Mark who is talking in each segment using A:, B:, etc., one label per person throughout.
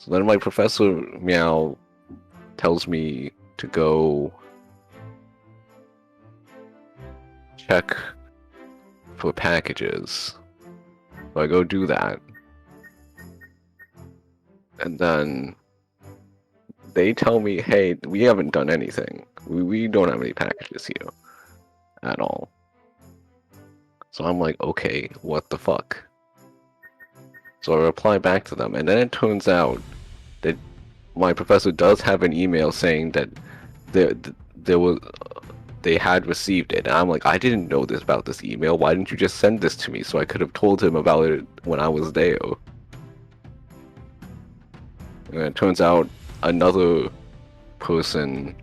A: So then my professor Meow tells me to go check for packages. So I go do that. And then they tell me, hey, we haven't done anything. We don't have any packages here at all. So I'm like, okay, what the fuck? So I reply back to them, and then it turns out that my professor does have an email saying that there was they had received it, and I'm like, I didn't know this about this email. Why didn't you just send this to me so I could have told him about it when I was there? And it turns out another person,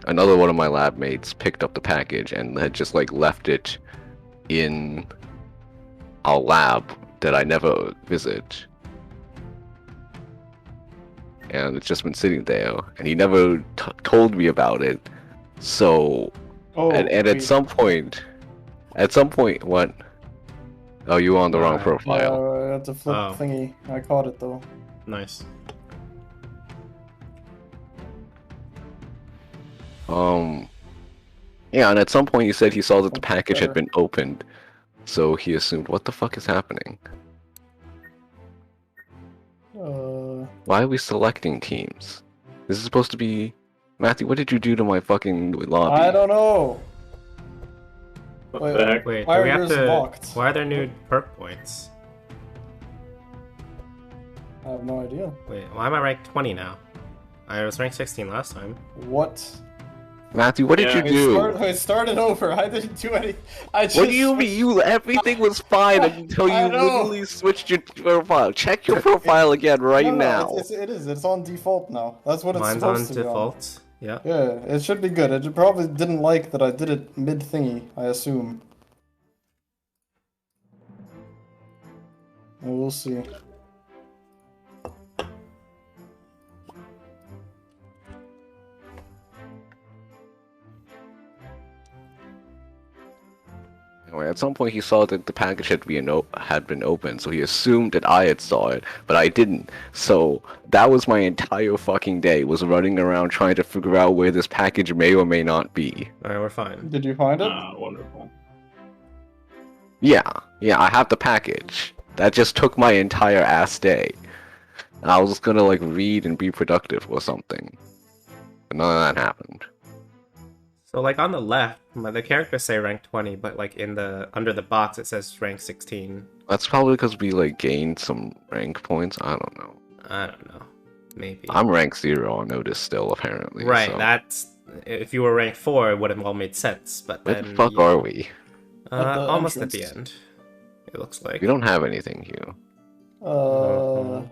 A: another one of my lab mates, picked up the package and had just like left it in our lab that I never visit. And it's just been sitting there, and he never told me about it. So, and at some point, what? Oh, you were on the wrong profile.
B: Yeah, it's a flip thingy. I caught it though.
C: Nice.
A: Yeah, and at some point he said he saw that the package had been opened, so he assumed, what the fuck is happening? Why are we selecting teams? This is supposed to be... Matthew, what did you do to my fucking lobby?
B: I don't know!
C: Wait,
B: why
C: do we
B: are
C: have
B: yours
C: to...
B: locked?
C: Why are there new perk points?
B: I have no idea.
C: Wait, why am I ranked 20 now? I was ranked 16 last time.
B: What?
A: Matthew, what did you do?
B: I started over. I didn't do anything.
A: What do you mean? Everything was fine until you literally switched your profile. Check your profile again now.
B: It is. It's on default now. That's what it's supposed to be.
C: Mine's on default. Yeah.
B: Yeah, it should be good. It probably didn't like that I did it mid-thingy, I assume. We'll see.
A: Anyway, at some point he saw that the package had been opened, so he assumed that I had saw it, but I didn't. So that was my entire fucking day, was running around trying to figure out where this package may or may not be.
C: Alright, we're fine.
B: Did you find it?
D: Wonderful.
A: Yeah, I have the package. That just took my entire ass day. And I was just gonna like read and be productive or something. But none of that happened.
C: So like on the left, the characters say rank 20, but like under the box it says rank 16.
A: That's probably because we like gained some rank points. I don't know.
C: I don't know. Maybe.
A: I'm rank 0 on Notice still, apparently.
C: Right,
A: so.
C: that's... If you were rank 4, it would have all made sense, but
A: Where
C: then...
A: the fuck are we?
C: Almost at the end. It looks like.
A: We don't have anything here.
B: No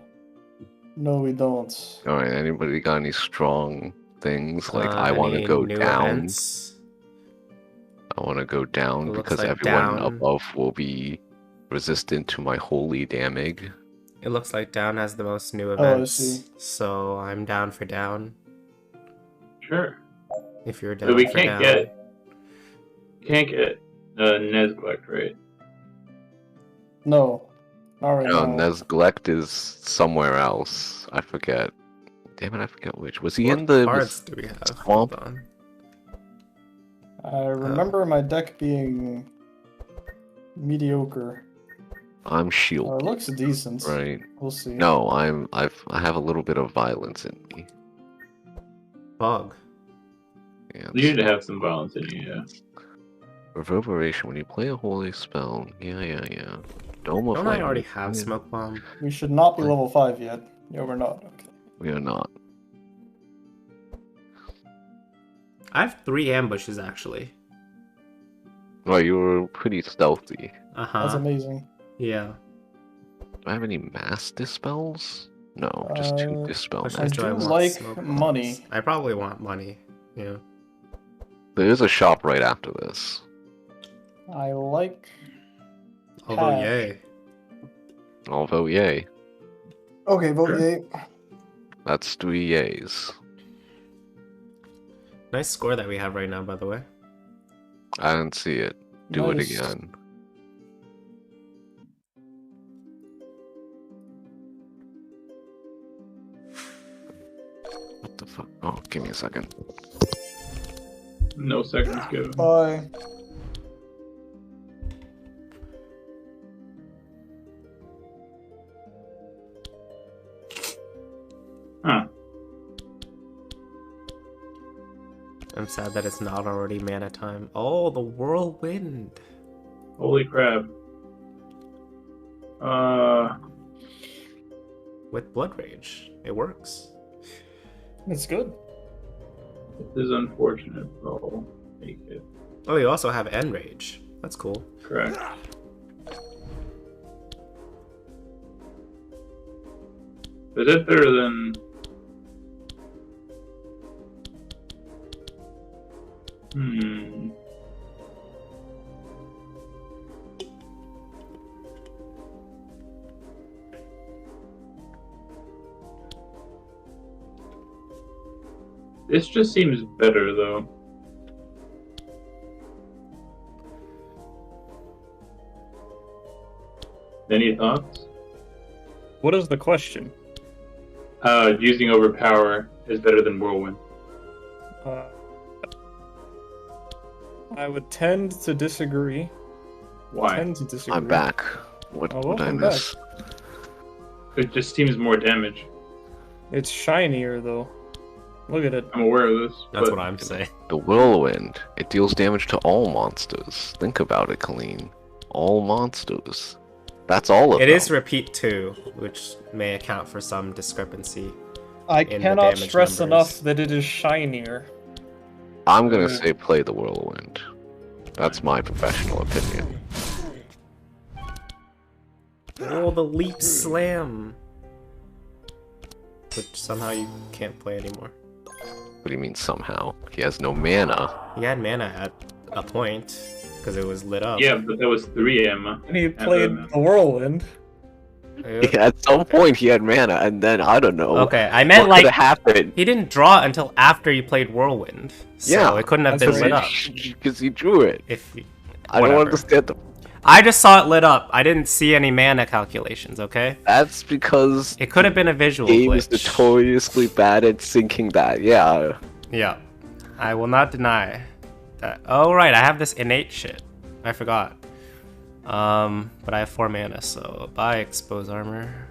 B: we don't.
A: Alright, anybody got any strong things? Like, I want to go down.
C: Events?
A: I want to go down because
C: like
A: everyone above will be resistant to my holy damage.
C: It looks like down has the most new events.
B: I see.
C: So I'm down for down.
D: Sure.
C: If you're down
D: but we
C: for
D: can't
C: down.
D: Can't get neglect, right?
B: No. Alright.
A: No, Neglect is somewhere else. I forget. Damn it, I forget which. Was he
C: What
A: in the
C: cards do we have?
A: swamp?
C: Hold on.
B: I remember my deck being mediocre.
A: I'm shield.
B: It looks decent.
A: Right.
B: We'll see.
A: No, I have a little bit of violence in me.
C: Fog.
A: Yeah.
D: You need to have some violence in you, yeah.
A: Reverberation. When you play a holy spell. Yeah. Dome of
C: Don't I
A: Light.
C: already have Smoke Bomb?
B: We should not be level 5 yet. Yeah, we're not. Okay.
A: We are not.
C: I have 3 ambushes actually.
A: Well, you were pretty stealthy.
B: That's amazing.
C: Yeah.
A: Do I have any mass dispels? No, just 2 dispel
C: Which
A: magic.
C: do I want?
B: like
C: Smoke
B: money.
C: Bombs? I probably want money. Yeah.
A: There is a shop right after this.
B: I like...
C: Although,
B: cash.
C: yay.
A: Although, yay.
B: Okay, vote yay.
A: That's 3 yays.
C: Nice score that we have right now, by the way.
A: I didn't see it. Do it
B: Nice.
A: again. What the fuck? Oh, give me a second.
D: No seconds given.
B: Bye.
D: Huh.
C: I'm sad that it's not already mana time. Oh, the whirlwind.
D: Holy crap.
C: With Blood Rage. It works.
B: It's good.
D: This is unfortunate, but I'll take it.
C: Oh, you also have Enrage. That's cool.
D: Correct. Is it better than... Hmm. This just seems better, though. Any thoughts?
B: What is the question?
D: Using Overpower is better than Whirlwind.
B: I would tend to disagree.
D: Why?
B: Tend to disagree.
A: I'm back. What
B: Oh,
A: did I
B: welcome
A: miss?
D: It just seems more damage.
B: It's shinier though. Look at it.
D: I'm aware of this.
C: That's
D: but
C: what I'm saying.
A: The whirlwind. It deals damage to all monsters. Think about it, Colleen. All monsters. That's all of
C: It
A: them.
C: is repeat 2, which may account for some discrepancy.
B: I
C: In the
B: cannot
C: damage
B: stress
C: numbers.
B: enough that it is shinier.
A: I'm gonna say play the whirlwind. That's my professional opinion.
C: Oh, the Leap Slam! Which somehow you can't play anymore.
A: What do you mean somehow? He has no mana.
C: He had mana at a point, because it was lit up.
D: Yeah, but that was 3 Emma.
B: And he played the whirlwind.
C: Yeah.
A: At some point he had mana, and then I don't know.
C: Okay, I meant
A: what
C: like
A: could have happened.
C: he didn't draw until after you played Whirlwind, so
A: Yeah,
C: it couldn't have
B: that's
C: been
B: what
C: lit
B: I-
C: up.
A: Because he drew it.
C: If
A: I don't
C: whatever.
A: understand the.
C: I just saw it lit up. I didn't see any mana calculations. Okay,
A: That's because
C: it could have been a visual
A: the game is
C: glitch.
A: notoriously bad at syncing that. Yeah.
C: Yeah, I will not deny that. Oh right, I have this innate shit. I forgot. But I have 4 mana, so bye expose armor.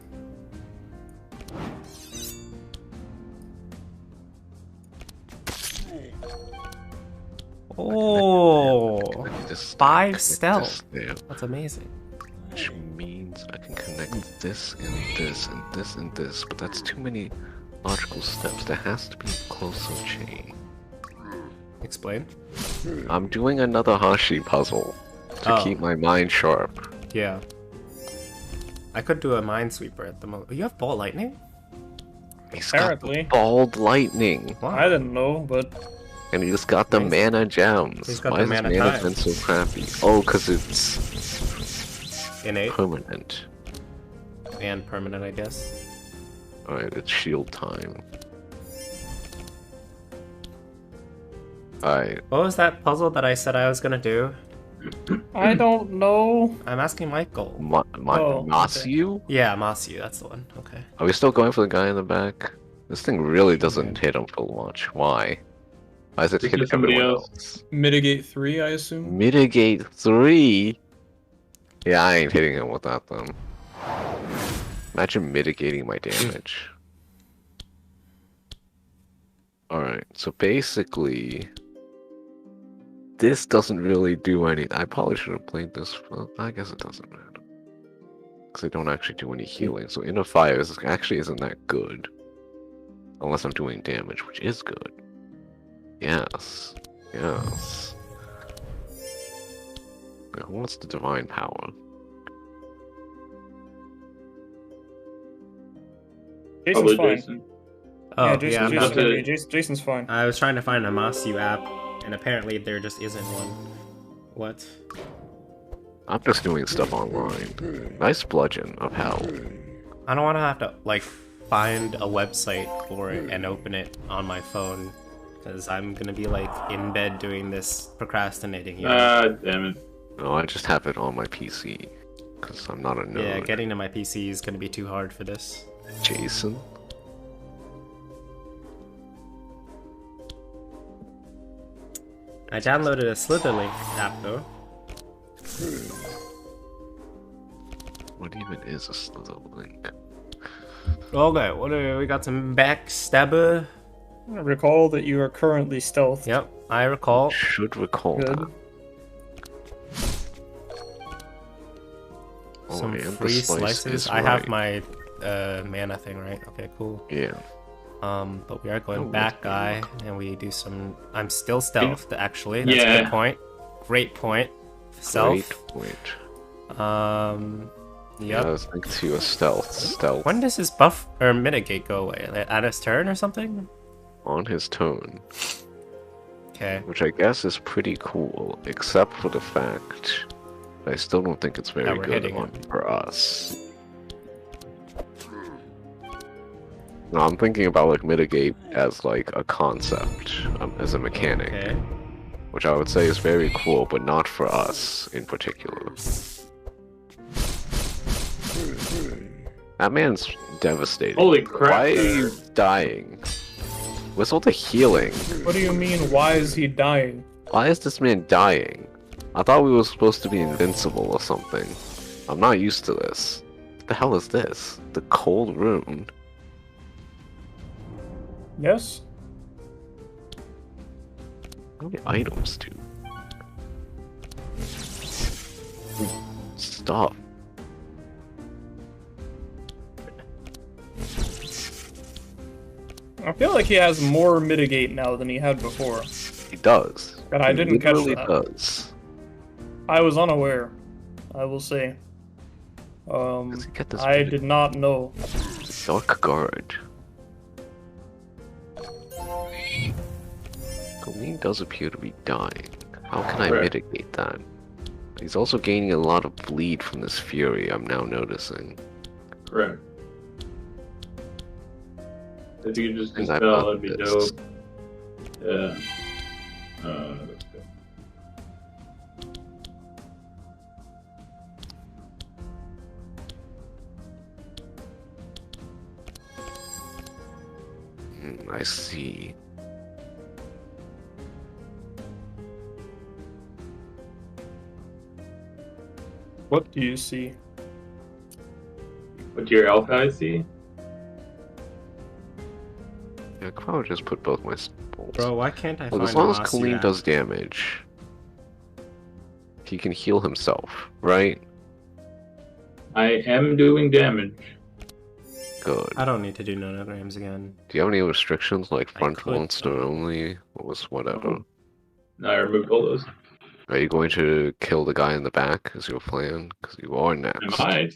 C: Oh,
A: Just
C: 5
A: connect
C: stealth.
A: this there,
C: That's amazing.
A: which means I can connect this and this and this and this, but that's too many logical steps. There has to be a closer chain.
C: Explain.
A: I'm doing another Hashi puzzle to
C: Oh.
A: keep my mind sharp.
C: Yeah. I could do a Minesweeper at the moment. You have Ball Lightning?
A: He's
B: Apparently.
A: got the bald lightning,
B: I didn't know, but
A: and he's got the
C: Nice.
A: mana gems.
C: He's got
A: Why
C: the
A: is his
C: mana
A: mana
C: time.
A: been so crappy? Oh, because it's
C: Innate
A: permanent.
C: and permanent, I guess.
A: Alright, it's shield time. Alright,
C: What was that puzzle that I said I was gonna do?
B: I don't know.
C: I'm asking Michael.
B: Oh, okay.
A: Masu?
C: Yeah, Masu, that's the one. Okay.
A: Are we still going for the guy in the back? This thing really doesn't hit him full much. Why? Why is it
D: This
A: hitting
D: is somebody
A: everyone
D: else.
A: else?
B: Mitigate 3, I assume.
A: Mitigate 3? Yeah, I ain't hitting him with that then. Imagine mitigating my damage. Alright, so basically... This doesn't really do any. I probably should have played this. Well, I guess it doesn't matter. Because they don't actually do any healing. So Inner Fire actually isn't that good. Unless I'm doing damage, which is good. Yes. Yes. Now, who wants the Divine Power?
B: Jason's
D: Probably
B: fine.
D: Jason.
C: Oh,
B: yeah, Jason,
C: I'm
B: Jason's,
C: not.
D: to-
B: okay, Jason's fine.
C: I was trying to find a Masu app, and apparently there just isn't one. What?
A: I'm just doing stuff online. Nice bludgeon of hell.
C: I don't want to have to, like, find a website for it and open it on my phone. Because I'm gonna be, like, in bed doing this, procrastinating. You know?
D: Ah, damn it.
A: No, I just have it on my PC. Because I'm not a nerd.
C: Yeah, getting to my PC is gonna be too hard for this.
A: Jason?
C: I downloaded a Slitherlink app though.
A: What even is a slither link?
C: Okay, what we got some backstabber.
B: Recall that you are currently stealthed.
C: Yep, I recall.
A: Should recall
B: Good.
A: that. Oh,
C: Some
A: and the
C: free
A: slice
C: slices.
A: is
C: I have
A: right.
C: my mana thing, right? Okay, cool.
A: Yeah.
C: But we are going
A: Oh,
C: back,
A: that's
C: guy, and we do some. I'm still stealthed, actually. That's a
D: Yeah.
C: good point. Great point. Self.
A: Great point.
C: Yep.
A: Yeah, I was thinking to a stealth.
C: When does his buff or mitigate go away? Like, at his turn or something?
A: On his tone.
C: Okay.
A: Which I guess is pretty cool, except for the fact I still don't think it's very
C: we're
A: good
C: hitting
A: on for us. No, I'm thinking about like mitigate as like a concept, as a mechanic,
C: Okay.
A: which I would say is very cool, but not for us in particular. That man's devastating.
D: Holy crap.
A: Why are you dying? What's all the healing?
B: What do you mean, why is he dying?
A: Why is this man dying? I thought we were supposed to be invincible or something. I'm not used to this. What the hell is this? The cold rune.
B: Yes?
A: How many items do? Stop.
B: I feel like he has more mitigate now than he had before.
A: He does.
B: And I
A: He
B: didn't catch
A: literally
B: that.
A: does.
B: I was unaware, I will say.
A: Does he get this
B: I
A: mitigate?
B: did not know.
A: Dark Guard. Colleen does appear to be dying. How can I
D: Correct.
A: mitigate that? He's also gaining a lot of bleed from this fury, I'm now noticing.
D: Correct. If you could just
A: And I
D: dispel,
A: bought
D: that'd be
A: this.
D: dope. Yeah. That's good.
A: I see.
B: What do you see?
D: What do your elf eyes see?
A: Yeah, I could probably just put both my bolts.
C: Bro, why can't I
A: Look,
C: find
A: as long as
C: Amasu
A: Colleen
C: app?
A: does damage, he can heal himself, right?
D: I am doing damage.
A: Good.
C: I don't need to do nanograms again.
A: Do you have any restrictions like
C: I
A: front
C: could.
A: monster only? What was whatever?
D: No, I removed all those.
A: Are you going to kill the guy in the back as your plan? Because you are
D: I
A: next.
D: might.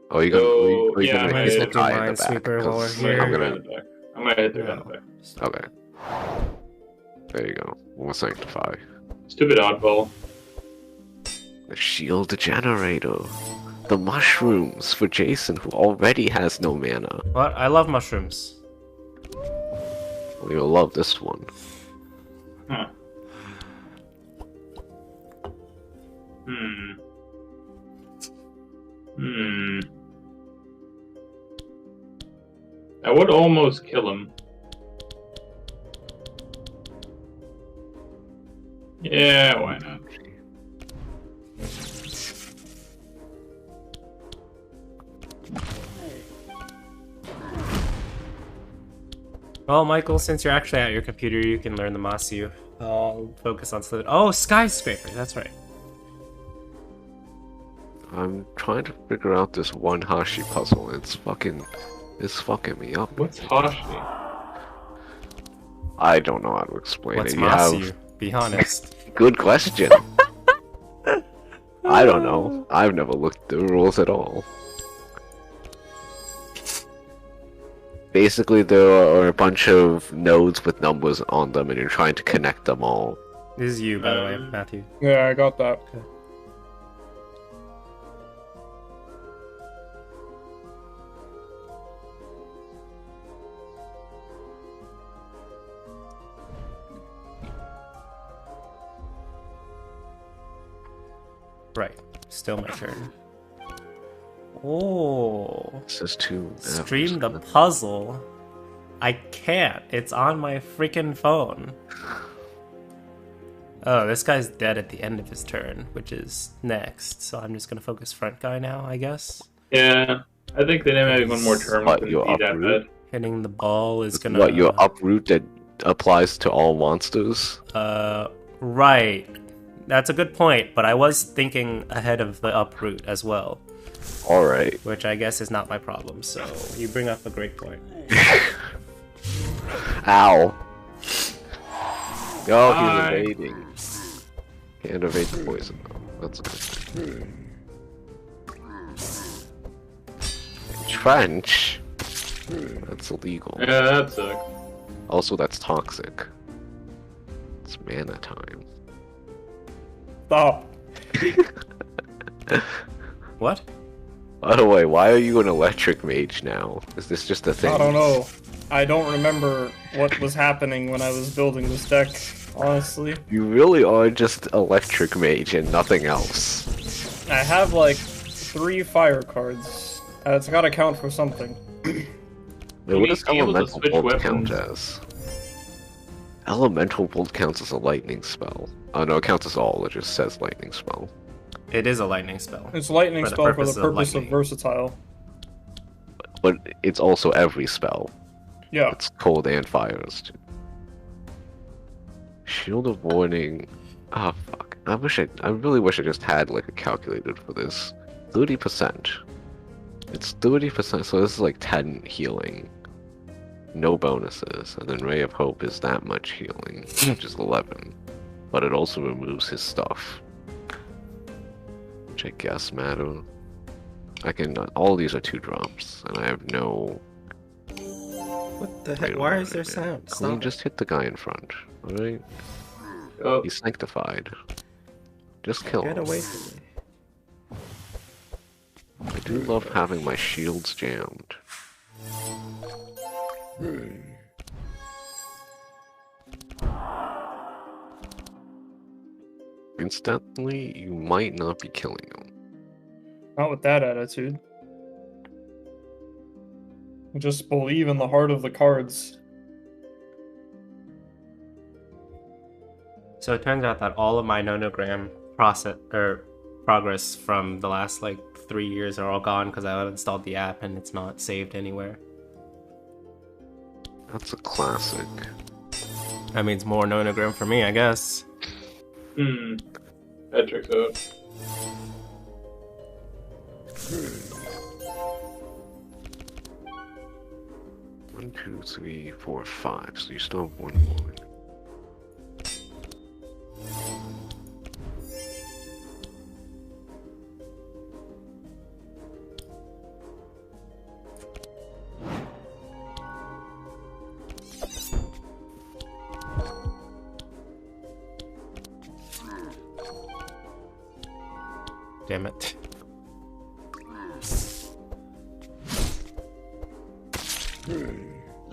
A: Oh, you gonna,
D: So,
A: are you
D: yeah,
A: gonna
D: I might
A: hit the
D: hit
A: guy in the
C: Minesweeper
A: back?
C: while we're
A: 'Cause
C: here.
A: I'm gonna.
D: I'm gonna hit the guy in the
C: No.
D: back.
A: Okay. There you go. We'll sanctify.
D: Stupid oddball.
A: The shield generator. The mushrooms for Jason, who already has no mana.
C: What? I love mushrooms.
A: Well, you'll love this one.
D: Huh. Hmm. Hmm. I would almost kill him. Yeah, why not?
C: Well, Michael, since you're actually at your computer, you can learn the Masu. I'll focus on Slither. Oh, Skyscraper, that's right.
A: I'm trying to figure out this one Hashi puzzle. It's fucking me up.
D: What's Hoshi?
A: I don't know how to explain
C: What's
A: it.
C: Masu? Be honest.
A: Good question. I don't know. I've never looked at the rules at all. Basically, there are a bunch of nodes with numbers on them, and you're trying to connect them all.
C: This is you, by the way, Matthew.
B: Yeah, I got that.
C: Right. Still my turn. Oh.
A: This is too.
C: Stream the puzzle. I can't. It's on my freaking phone. Oh, this guy's dead at the end of his turn, which is next. So I'm just gonna focus front guy now, I guess.
D: Yeah, I think they maybe one more turn
A: What,
D: wouldn't
A: your
D: be that
A: uproot?
D: bad.
C: Hitting the ball is gonna.
A: What, your uproot that applies to all monsters?
C: Right. That's a good point, but I was thinking ahead of the uproot as well,
A: Alright.
C: which I guess is not my problem. So you bring up a great point.
A: Ow. Oh,
D: Hi.
A: he's evading. Can't evade the poison though. That's a good thing. French? That's illegal.
D: Yeah, that sucks.
A: Also, that's toxic. It's mana time.
B: Stop.
C: What?
A: By the way, why are you an electric mage now? Is this just a thing?
B: I don't know. I don't remember what was happening when I was building this deck, honestly.
A: You really are just electric mage and nothing else.
B: I have like 3 fire cards. It's gotta count for something.
A: Wait, what does
D: be able to
A: elemental
D: switch
A: bolt count
D: weapons.
A: as? Elemental bolt counts as a lightning spell. Oh no, it counts as all. It just says lightning spell.
C: It is a lightning spell.
B: It's lightning
C: For the
B: spell for
C: purpose
B: the
C: of
B: purpose of
C: lightning.
B: versatile.
A: But it's also every spell.
B: Yeah.
A: It's cold and fires too. Shield of warning. Ah, fuck. I really wish I just had like a calculator for this. 30%. It's 30%, so this is like 10 healing. No bonuses. And then Ray of Hope is that much healing, which is 11. But it also removes his stuff. Which I guess matter. I can. All of these are 2 drops, and I have no.
C: What the
A: Wait
C: heck?
A: a
C: Why
A: minute,
C: is there
A: man.
C: sound?
A: Can we
C: Stop.
A: just hit the guy in front? Alright?
D: Oh,
A: He's sanctified. Just kill
C: Get
A: him.
C: away from me.
A: I do love having my shields jammed. Instantly, you might not be killing him.
B: Not with that attitude. Just believe in the heart of the cards.
C: So it turns out that all of my nonogram progress from the last like 3 years are all gone because I uninstalled the app and it's not saved anywhere.
A: That's a classic.
C: That means more nonogram for me, I guess.
D: that checks out.
A: One, 2, 3, 4, 5. So you still have 1 more.
C: Damn it.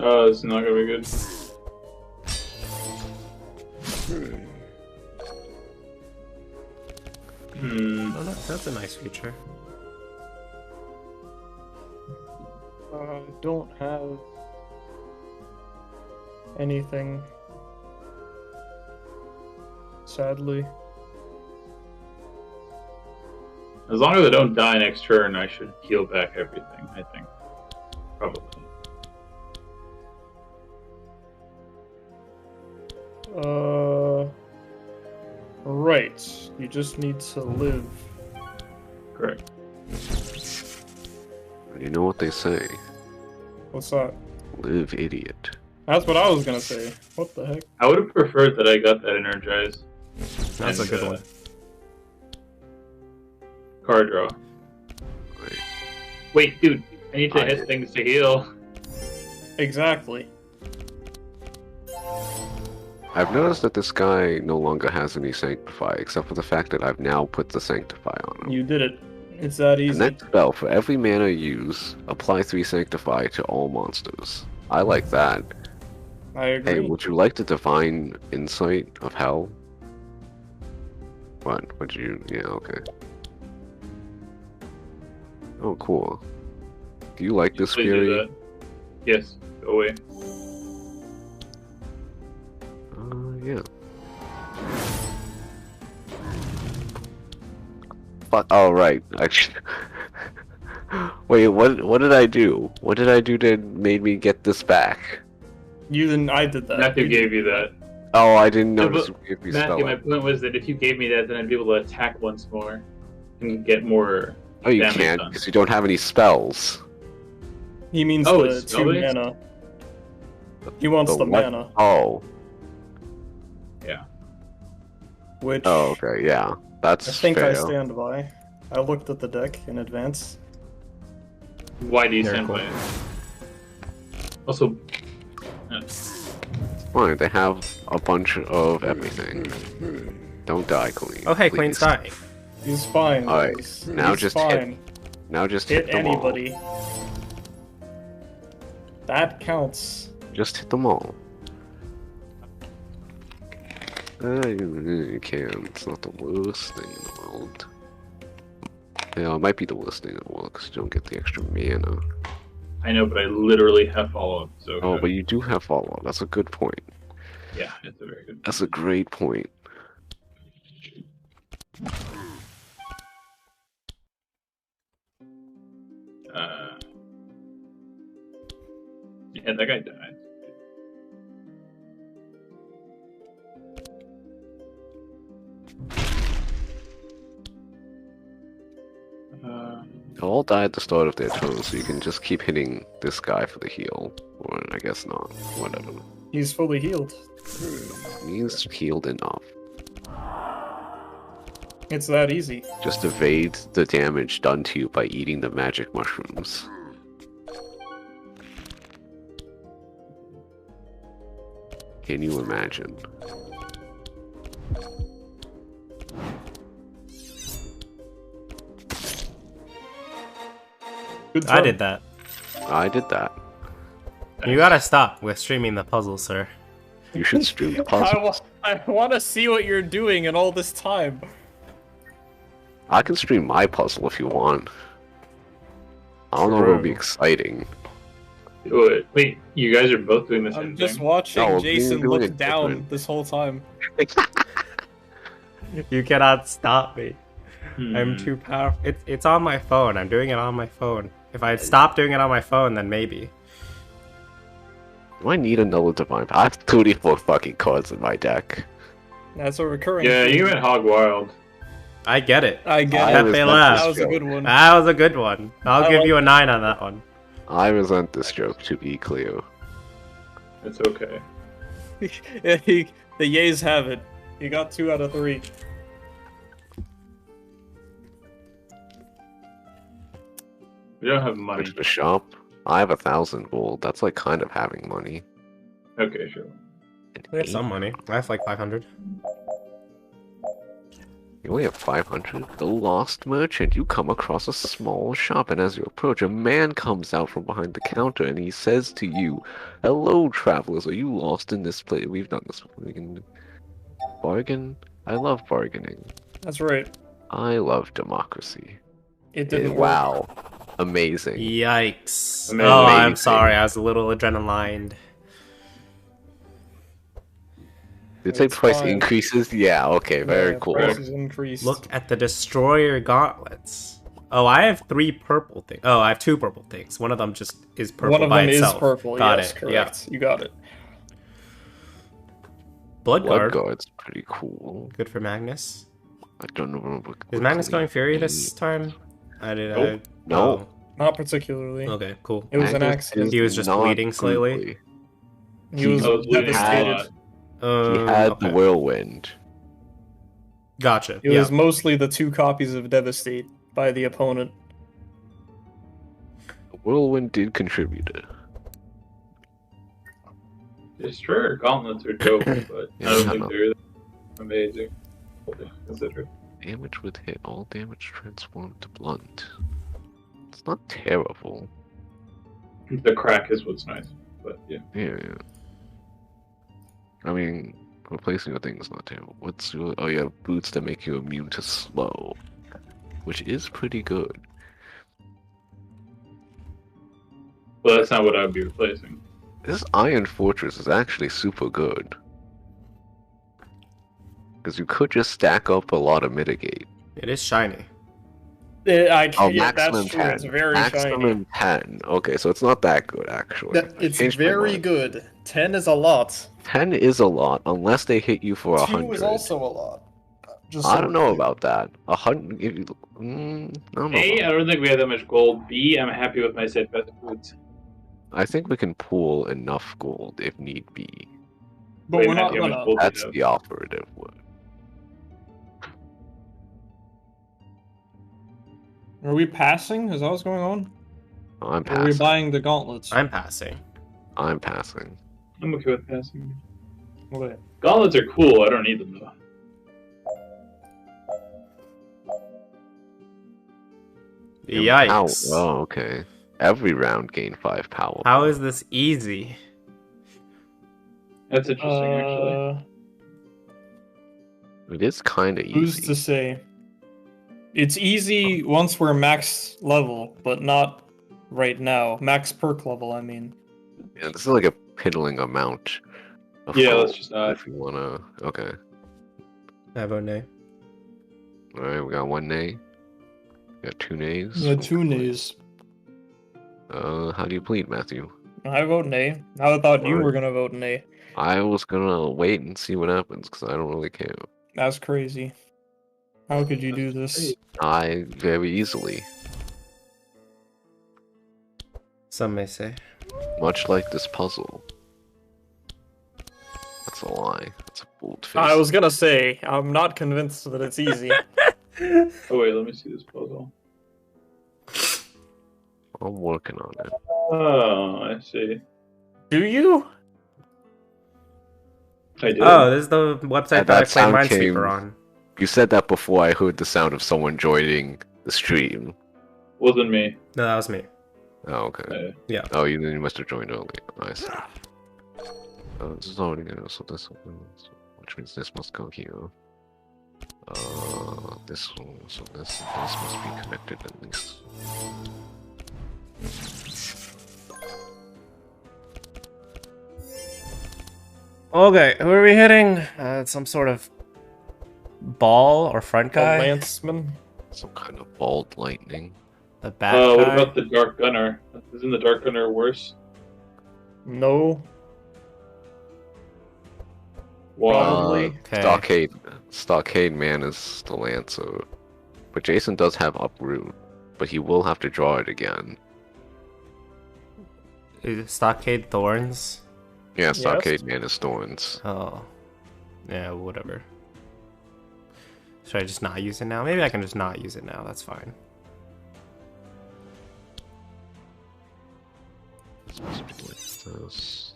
D: Oh, this is not gonna be good.
C: Oh, that's a nice feature.
B: I don't have anything. Sadly.
D: As long as I don't die next turn, I should heal back everything, I think. Probably.
B: Right. You just need to live.
D: Correct.
A: You know what they say?
B: What's that?
A: Live, idiot.
B: That's what I was gonna say. What the heck?
D: I would have preferred that I got that energized.
C: That's a good one.
D: Card draw.
A: Wait.
D: Wait, dude, I need to
A: I
D: hit
A: did.
D: things to heal.
B: Exactly.
A: I've noticed that this guy no longer has any Sanctify, except for the fact that I've now put the Sanctify on him.
B: You did it. It's that easy.
A: And that spell, for every mana you use, apply 3 Sanctify to all monsters. I like that.
B: I agree.
A: Hey, would you like the Divine Insight of Hell? What? Would you? Yeah, okay. Oh, cool. Do you like this,
D: Please do
A: Fury?
D: that. Yes, go away.
A: Yeah. fuck? Oh, right. Actually, wait, what did I do? What did I do that made me get this back?
B: You didn't. I did that.
D: Matthew
B: You
D: gave
B: did
D: you that.
A: Oh, I didn't
D: Yeah,
A: notice.
D: but
A: If you
D: Matthew,
A: spell
D: my
A: it.
D: point was that if you gave me that, then I'd be able to attack once more and get more
A: Oh, you
D: damage
A: can't
D: done.
A: because you don't have any spells.
B: He means
D: Oh,
B: the
D: it's
B: 2
D: spell-based?
B: mana. He wants the
A: what?
B: mana,
A: Oh.
D: Yeah.
B: which
A: Oh, okay. Yeah, that's
B: I think
A: fair.
B: I stand by. I looked at the deck in advance.
D: Why do you
C: Very
D: stand
C: cool.
D: by it? Also,
A: Fine, they have a bunch of everything. Don't die, Queen.
C: Oh, hey,
A: please.
C: Queen's dying.
B: He's fine.
A: Alright,
B: He's,
A: now
B: he's
A: just
B: fine.
A: Now just
B: Hit
A: hit them all.
B: anybody. That counts.
A: Just hit them all. You can. It's not the worst thing in the world. Yeah, it might be the worst thing in the world because you don't get the extra mana.
D: I know, but I literally have follow-up, so...
A: Oh, but you do have follow-up. That's a good point.
D: Yeah, it's a very good...
A: That's a great point.
D: Yeah, that guy died.
A: They'll all die at the start of their turn, so you can just keep hitting this guy for the heal. Or I guess not. Whatever.
B: He's fully healed.
A: He's healed enough.
B: It's that easy.
A: Just evade the damage done to you by eating the magic mushrooms. Can you imagine?
B: Good
C: I
B: turn.
C: did that.
A: I did that.
C: You gotta stop with streaming the puzzle, sir.
A: You should stream the puzzles.
B: I want to see what you're doing in all this time.
A: I can stream my puzzle if you want. I don't know if it'll be exciting.
D: Wait, you guys are both doing the same
B: I'm just
D: thing?
B: watching
A: No, we're
B: Jason
A: doing
B: look
A: it
B: down
A: different.
B: this whole time.
C: You cannot stop me. I'm
D: Hmm.
C: too powerful. It's on my phone. I'm doing it on my phone. If I stop doing it on my phone, then maybe.
A: Do I need another divine? I have 34 fucking cards in my deck.
B: That's a recurring.
D: Yeah,
B: theme.
D: you went hog wild.
C: I get it.
B: I get
A: I
B: it.
A: resent
C: laugh.
B: That
A: this
B: was a
A: joke.
B: good one.
C: That was a good one. I'll
B: I
C: give
B: like
C: you a 9 on that one.
A: I resent this joke, to be clear.
D: It's okay.
B: The yays have it. You got 2 out of 3.
D: We don't have
A: Go
D: money.
A: to the shop. I have 1,000 gold. That's like kind of having money.
D: Okay, sure.
C: We have some money. I have like 500.
A: You only have 500? The Lost Merchant. You come across a small shop, and as you approach, a man comes out from behind the counter, and he says to you, "Hello, travelers. Are you lost in this place?" We've done this before. We can bargain. I love bargaining.
B: That's right.
A: I love democracy.
B: It didn't work.
A: Wow. Amazing.
C: Yikes.
D: Amazing.
C: Oh, I'm sorry. I was a little adrenaline.
A: Did it say
B: It's
A: price
B: fine.
A: increases? Yeah, okay, very
B: Yeah,
A: cool.
B: prices increased.
C: Look at the destroyer gauntlets. Oh, I have 3 purple things. Oh, I have 2 purple things. One of them just is purple
B: One of
C: by
B: them
C: itself.
B: is purple.
C: Got
B: Yes,
C: it.
B: correct.
C: Yeah.
B: You got it.
C: Blood guard.
A: Bloodguard's pretty cool.
C: Good for Magnus.
A: I don't know.
C: Is Magnus going Fury this time? I did.
D: Nope.
A: No.
B: Not particularly.
C: Oh. Okay, cool.
B: It was an
A: Magnus
B: accident.
A: is
C: He was just
A: not
C: bleeding slightly?
A: googly.
B: He was
D: I was bleeding a
B: devastated.
D: lot.
A: He had
C: Okay.
A: the whirlwind.
C: Gotcha.
B: It
C: Yeah.
B: was mostly the 2 copies of Devastate by the opponent.
A: The whirlwind did contribute it.
D: Destroyer gauntlets are dope, but
A: Yeah,
D: I don't
A: I
D: think
A: know.
D: they're amazing. Consider.
A: Damage with hit. All damage transformed to blunt. It's not terrible.
D: The crack is what's nice, but yeah.
A: Yeah. I mean, replacing a thing is not terrible. What's your... Oh, you have boots that make you immune to slow. Which is pretty good.
D: Well, that's not what I would be replacing.
A: This Iron Fortress is actually super good. Because you could just stack up a lot of mitigate.
C: It is shiny.
A: Oh,
B: Yeah, that's
A: maximum
B: true.
A: 10.
B: It's very shiny.
A: Maximum 10. Okay, so it's not that good, actually. I
B: It's
A: changed my
B: very
A: mind.
B: good. 10 is a lot.
A: 10 is a lot, unless they hit you for
B: 2 is
A: 100.
B: also a lot. Just
A: I
B: so
A: don't
B: we're
A: know
B: clear.
A: about that. 100. I don't know.
D: A, I don't think we have that much gold. B, I'm happy with my safe bet foods.
A: I think we can pool enough gold if need be.
B: But
D: Wait,
B: we're not
D: Matthew, how much
B: gonna.
D: gold do you
A: That's
D: have?
A: the operative word.
B: Are we passing? Is that what's going on?
A: I'm
B: Or are we
A: passing.
B: buying the gauntlets?
C: I'm passing.
A: I'm passing.
D: I'm okay with passing.
B: Okay.
D: Gauntlets are cool. I don't need them though.
A: How?
C: Yikes.
A: Oh, okay. Every round gain 5 power.
C: How is this easy?
D: That's interesting, actually.
A: It is kind of
B: Who's
A: easy.
B: to say? It's easy once we're max level, but not right now. Max perk level, I mean.
A: Yeah, this is like a piddling amount. Of
D: Yeah,
A: gold,
D: let's just not.
A: If you wanna. Okay.
C: I vote nay.
A: Alright, we got 1 nay. We got 2 nays.
B: Yeah, 2 nays.
A: How do you plead, Matthew?
B: I vote nay. I thought you
A: Alright.
B: were gonna vote nay.
A: I was gonna wait and see what happens because I don't really care.
B: That's crazy. How could you do this?
A: I very easily.
C: Some may say.
A: Much like this puzzle. That's a lie. That's a bold face.
B: I was gonna say, I'm not convinced that it's easy.
D: Oh wait, let me see this puzzle.
A: I'm working on it.
D: Oh, I see.
B: Do you?
D: I did.
C: Oh, this is the website
A: That
C: that I played
A: sound
C: Minesweeper
A: came-
C: on.
A: You said that before I heard the sound of someone joining the stream.
D: Wasn't me.
C: No, that was me.
A: Oh, okay.
C: Yeah.
A: Oh, you must have joined early. I see. This is already gonna, so this, which means this must go here. This one, so this must be connected at least.
C: Okay, who are we hitting? Some sort of ball or front
B: A
C: guy?
B: lanceman?
A: Some kind of bald lightning.
C: The bad
D: Oh, what
C: guy?
D: about the Dark Gunner? Isn't the Dark Gunner worse?
B: No.
D: Why?
B: Probably.
C: Okay.
A: Stockade Man is the Lancer. But Jason does have Uproot, but he will have to draw it again.
C: Is it Stockade Thorns?
A: Yeah, Stockade Man is Thorns.
C: Oh. Yeah, whatever. Should I just not use it now? Maybe I can just not use it now. That's fine.
A: This must be like this.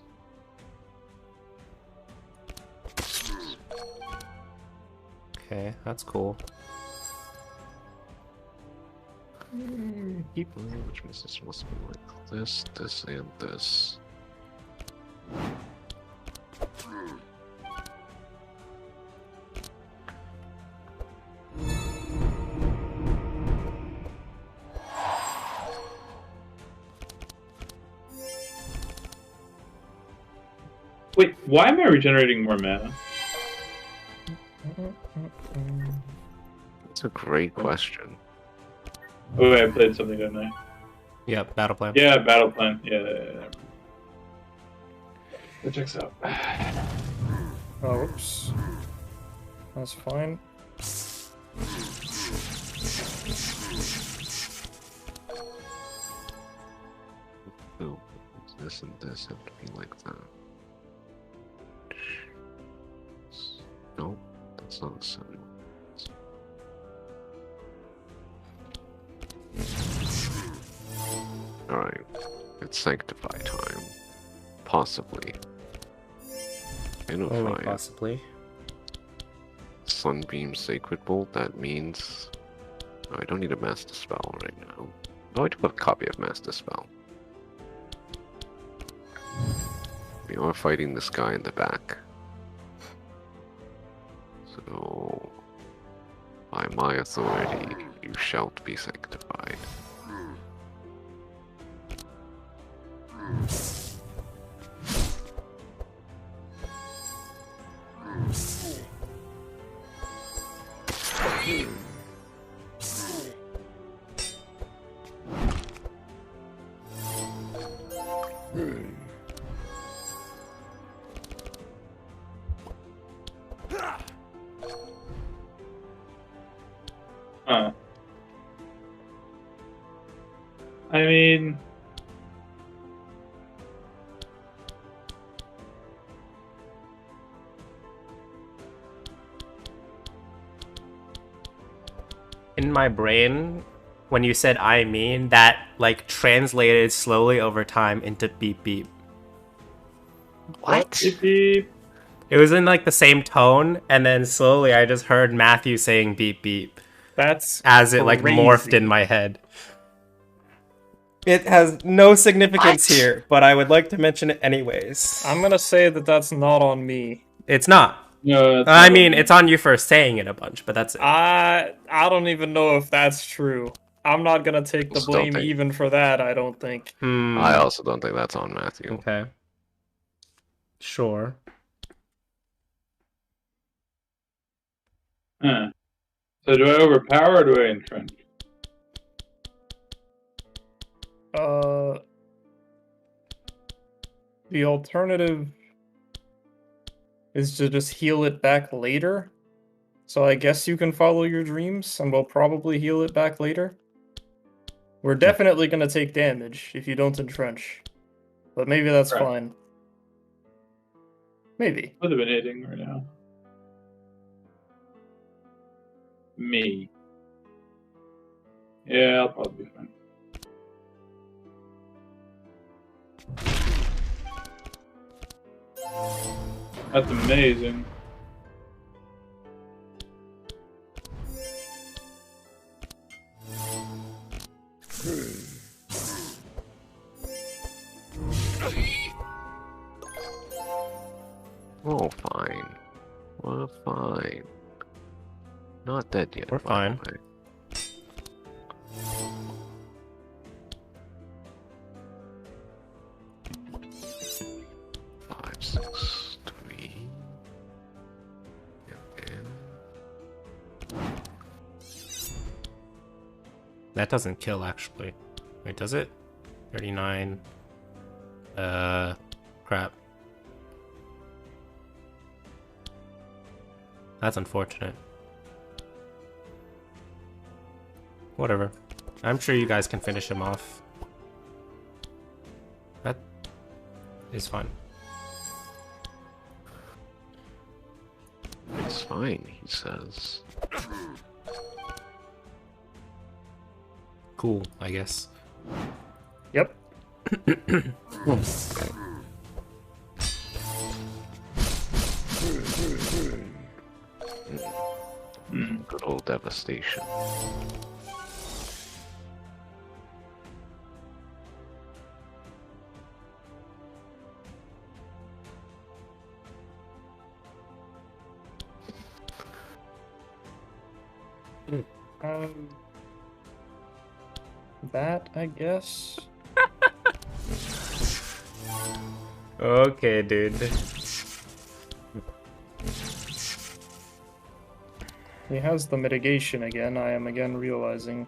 C: Okay, that's cool.
A: Which means this must be like this, this, and this.
D: Wait, why am I regenerating more mana?
A: That's a great question.
D: Oh, wait, I played something, didn't I?
C: Yep, battle plan.
D: Yeah, battle plan. Yeah. That checks out.
B: Oh, whoops. That's fine.
A: Ooh, this and this have to be like that. Nope, that's not the same. Alright, it's Sanctify time. Possibly.
C: Only
A: Unify.
C: possibly.
A: Sunbeam Sacred Bolt, that means... Oh, I don't need a Master Spell right now. Oh, I do have a copy of Master Spell. We are fighting this guy in the back. So... By my authority, you shalt be sanctified.
D: Huh. I mean,
C: In my brain, when you said I mean, that like translated slowly over time into beep beep.
A: What?
D: beep, beep.
C: It was in like the same tone, and then slowly I just heard Matthew saying beep beep
B: That's
C: as it like
B: crazy.
C: morphed in my head. It has no significance
A: What?
C: here, but I would like to mention it anyways.
B: I'm gonna say that that's not on me.
C: It's not.
D: No, that's
C: I
D: not
C: mean,
D: what
C: it's on you for saying it a bunch, but that's it.
B: I don't even know if that's true. I'm not gonna take the
A: Still
B: blame
A: think-
B: even for that. I don't think.
A: I also don't think that's on Matthew.
C: Okay. Sure.
D: Huh. So do I overpower or do I entrench?
B: The alternative is to just heal it back later. So I guess you can follow your dreams, and we'll probably heal it back later. We're definitely gonna take damage if you don't entrench. But maybe that's
D: Right.
B: fine. Maybe.
D: Would have been hitting right now. Me. Yeah, I'll probably be fine. That's amazing.
A: Oh, fine. We're fine. Not dead yet.
C: We're
A: by
C: fine.
A: the way. Five, 6, 3. And
C: That doesn't kill, actually. Wait, does it? 39. Crap. That's unfortunate. Whatever. I'm sure you guys can finish him off. That is fine.
A: it's fine, he says.
C: Cool, I guess.
B: Yep.
A: Okay. Good old devastation.
B: That, I guess.
C: Okay, dude.
B: He has the mitigation again, I am again realizing.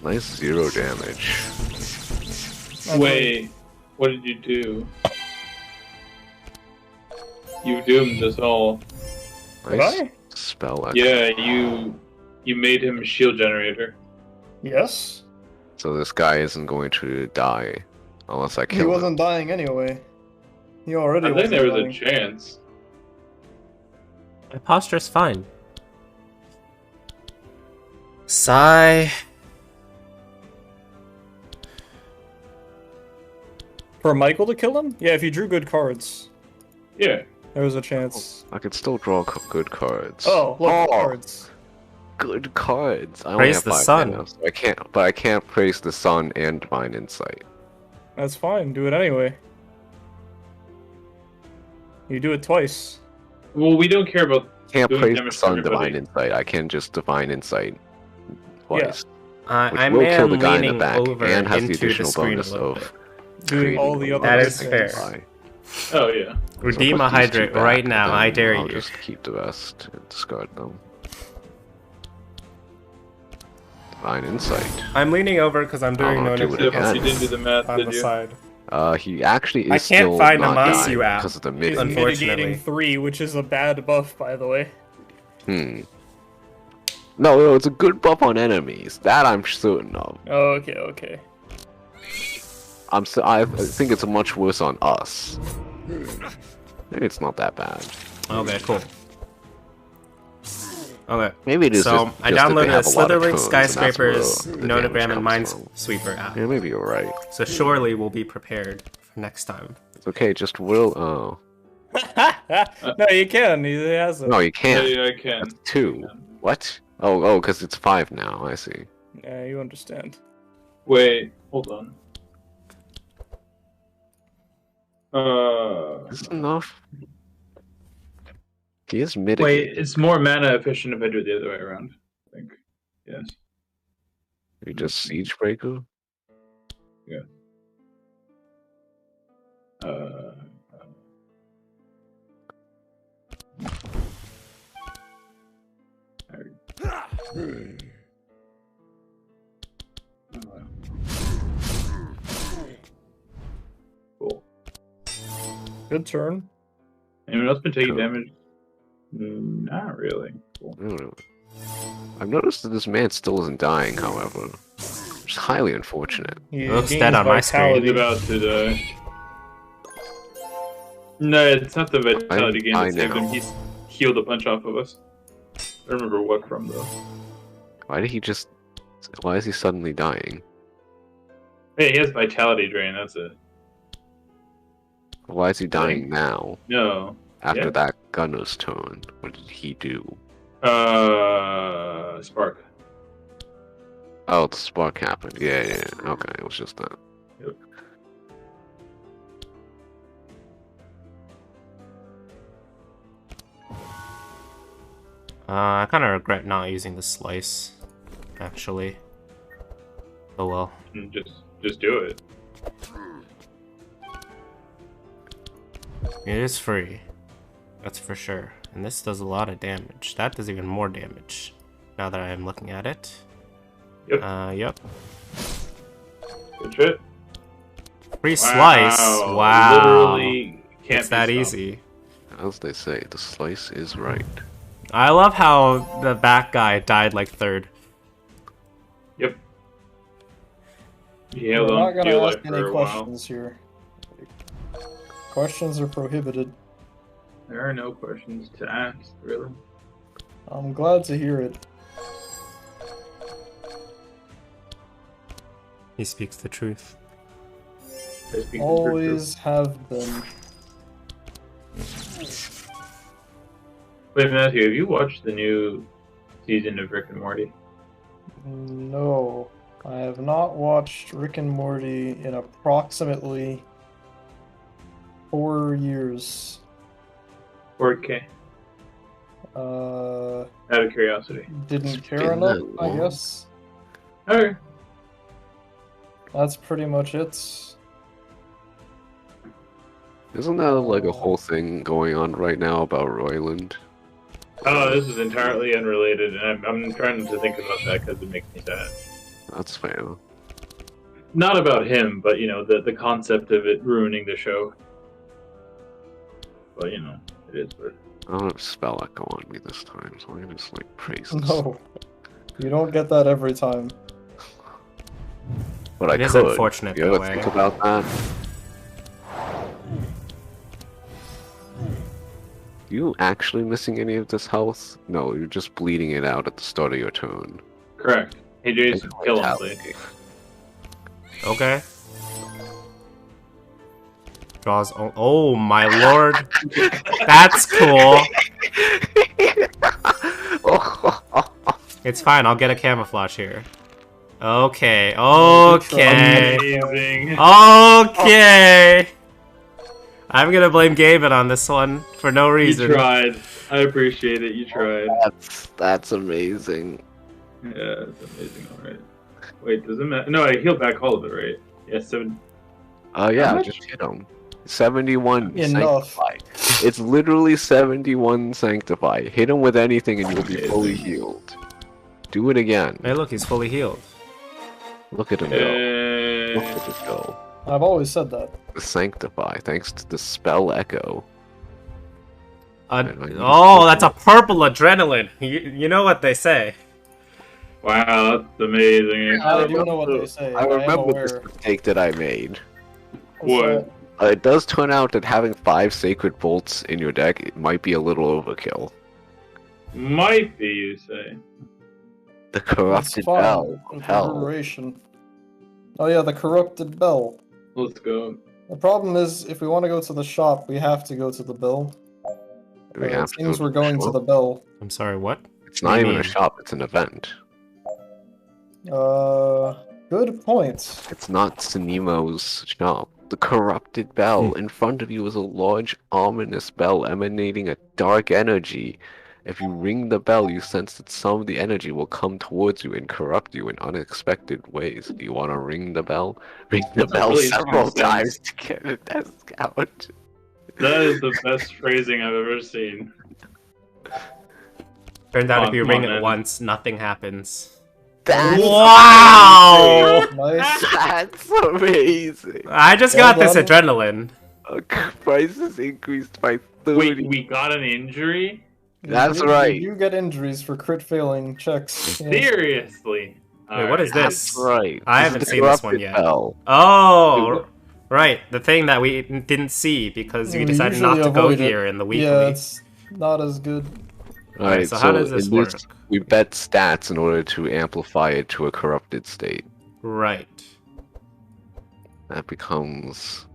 A: Nice 0 damage.
D: Wait, what did you do? You doomed us all.
A: Nice
B: I?
A: spell.
D: Yeah, you made him a shield generator.
B: Yes?
A: So this guy isn't going to die unless I
B: He
A: kill him.
B: wasn't dying anyway. He already
D: I think
B: wasn't
D: there was
B: dying.
D: a chance.
C: My posture's fine. Sigh.
B: For Michael to kill him? Yeah, if you drew good cards,
D: Yeah.
B: there was a chance.
A: I could still draw good cards.
B: Oh, look,
A: Oh.
B: cards.
A: Good cards. I only
C: Praise
A: have
C: the
A: 5
C: sun.
A: mana, so I can't. But I can't praise the sun and divine insight.
B: That's fine, do it anyway. You do it twice.
D: Well, we don't care about.
A: Can't
D: Doing
A: praise the
D: damage to
A: sun,
D: everybody.
A: divine insight. I can just divine insight twice.
C: I
A: Which will kill
C: am
A: the guy in the
C: leaning
A: back
C: over
A: and has the
C: into the
A: additional
C: screen a
A: bonus
C: little bit.
A: of
B: Doing
A: creating
B: all the
A: a
B: other
C: That
A: little
C: is
B: things.
C: fair.
A: guy.
D: Oh yeah.
C: Redeem
A: So
C: a
A: put these two
C: hydrate
A: back,
C: right
A: and
C: now,
A: then
C: I dare
A: I'll
C: you.
A: just keep the rest and discard them. Divine insight.
C: I'm leaning over because I'm doing
A: I'll
C: no
A: do it
C: negative
A: again.
D: You didn't do the math,
C: on
D: did
C: the
D: you?
C: side.
A: He actually is
C: I can't
A: still
C: find a
A: not
C: Masu
A: dying
C: app.
A: because of the
B: He's
A: mid.
C: Unfortunately.
B: mitigating 3, which is a bad buff, by the way.
A: No, it's a good buff on enemies. That I'm certain of.
B: Oh, okay.
A: I think it's much worse on us. Maybe it's not that bad.
C: Okay, cool. Okay.
A: Maybe it is.
C: So
A: just
C: I
A: that they
C: downloaded
A: have a lot of
C: Slitherlink
A: turns, and that's where
C: Skyscrapers,
A: the damage
C: Notogram, and
A: comes from.
C: Minesweeper app.
A: Yeah, maybe you're right.
C: So surely we'll be prepared for next time.
A: It's okay. Just will. Oh
B: No, you can. He has it.
A: no, you can't.
D: Yeah, I can.
A: That's 2. What? Oh, because it's 5 now. I see.
B: Yeah, you understand.
D: Wait, hold on.
A: Is this enough? He is mitigating.
D: Wait, it's more mana efficient if I do it the other way around. I think. Yes.
A: You just siege breaker.
D: Yeah. Cool.
B: Good turn.
D: Anyone else been taking
A: Cool.
D: damage? Not really. Cool.
A: I don't know. I've noticed that this man still isn't dying, however. Which is highly unfortunate.
B: He
C: Looks
B: gains
C: dead on my screen.
D: He's about to die. No, it's not the vitality gain
A: I
D: that saved him.
A: know.
D: He's healed a bunch off of us. I don't remember what from though.
A: Why is he suddenly dying?
D: Hey, he has vitality drain. That's it.
A: Why is he dying now?
D: No.
A: After
D: Yeah.
A: that gunner's turn? What did he do?
D: Spark.
A: Oh, the spark happened. Yeah. Okay, it was just that.
D: Yep.
C: I kind of regret not using the slice, actually. Oh well.
D: Just do it.
C: It is free. That's for sure. And this does a lot of damage. That does even more damage. Now that I am looking at it.
D: Yep.
C: Yep.
D: Good shit.
C: Free slice. Wow.
D: Literally can't
C: It's
D: be
C: that
D: stopped.
C: easy.
A: As they say, the slice is right.
C: I love how the back guy died like third.
D: Yep. He
B: We're
D: held
B: not
D: on to
B: gonna
D: your
B: ask
D: life
B: any
D: for a while.
B: questions here. Questions are prohibited.
D: There are no questions to ask, really.
B: I'm glad to hear it.
C: He speaks the truth.
D: I speak the
B: Always have been.
D: truth. Wait, Matthew, have you watched the new season of Rick and Morty?
B: No, I have not watched Rick and Morty in approximately 4 years.
D: 4K.
B: Uh,
D: Out of curiosity.
B: didn't
A: It's
B: care
A: been
B: enough,
A: that
B: I
A: long?
B: guess.
D: Okay.
B: That's pretty much it.
A: Isn't there like a whole thing going on right now about Royland?
D: Oh, this is entirely unrelated, and I'm trying to think about that because it makes me sad.
A: That's fair.
D: Not about him, but the concept of it ruining the show. But it is. But
A: I don't have spell echo on me this time, so I'm gonna just like praise this.
B: No, you don't get that every time.
A: But I
C: It is
A: could.
C: unfortunate
A: You
C: that
A: ever
C: way.
A: think about that? You actually missing any of this health? No, you're just bleeding it out at the start of your turn.
D: correct. Hey, Jason,
A: Think
D: kill him,
A: vitality.
D: please.
C: Okay. Draws. Oh my lord. That's cool. It's fine. I'll get a camouflage here. Okay. Okay.
D: Amazing.
C: Okay. I'm gonna blame Gavin on this one for no
D: You
C: reason.
D: tried. I appreciate it. You tried.
A: That's amazing.
D: Yeah, it's amazing. All right. Wait, does it matter? No, I healed back all of it, right? Yeah, 7.
A: Yeah,
D: much?
A: just hit him. 71
B: Enough.
A: Sanctify. It's literally 71 Sanctify. Hit him with anything and you'll be fully healed. Do it again.
C: Hey, look, he's fully healed.
A: Look at him go. Look at it go.
B: I've always said that.
A: Sanctify, thanks to the spell echo.
C: Oh, that's a purple adrenaline. You know what they say.
D: Wow, that's amazing.
B: I do know what they say.
A: I
B: I am
A: remember this
B: aware.
A: mistake that I made.
D: What?
A: It does turn out that having 5 Sacred Bolts in your deck, it might be a little overkill.
D: Might be, you say.
A: The
B: It's
A: Corrupted
B: fine.
A: Bell.
B: With
A: Hell.
B: reverberation. Oh yeah, the corrupted bell.
D: Let's go.
B: The problem is, if we want to go to the shop, we have to go to the bell.
A: Do we
B: It
A: have to
B: seems
A: go
B: we're
A: to
B: going to
A: shop?
B: the bell.
C: I'm sorry, what?
A: It's
C: What do
A: not
C: you
A: even a
C: mean?
A: shop, it's an event.
B: Good point.
A: It's not Sinemo's shop. The Corrupted Bell. In front of you is a large, ominous bell emanating a dark energy. If you ring the bell, you sense that some of the energy will come towards you and corrupt you in unexpected ways. Do you want to ring the bell? Ring the
D: That's a
A: bell
D: really
A: several
D: interesting
A: times to get a discount.
D: That is the best phrasing I've ever seen.
C: Turns out
D: Come
C: if you
D: on,
C: ring it
D: man.
C: once, nothing happens.
A: That's
C: Wow!
B: Nice.
A: That's amazing.
C: I just
B: Well
C: got this
B: done.
C: adrenaline.
A: Prices increased by 30.
D: Wait, we got an injury?
A: That's
B: You
A: right.
B: You get injuries for crit failing checks. Yes.
D: Seriously?
C: Wait, what is
D: Alright.
C: this?
A: That's right.
C: I
A: This
C: haven't
A: is the
C: seen this one
A: Corrupted
C: yet.
A: Bell.
C: Oh, right. The thing that we didn't see because we
B: We
C: decided
B: usually
C: not to go
B: avoid it.
C: here in the weekly.
B: Yeah, it's not as good.
C: Alright, so how does this
A: in
C: work?
A: we bet stats in order to amplify it to a corrupted state.
C: Right.
A: That becomes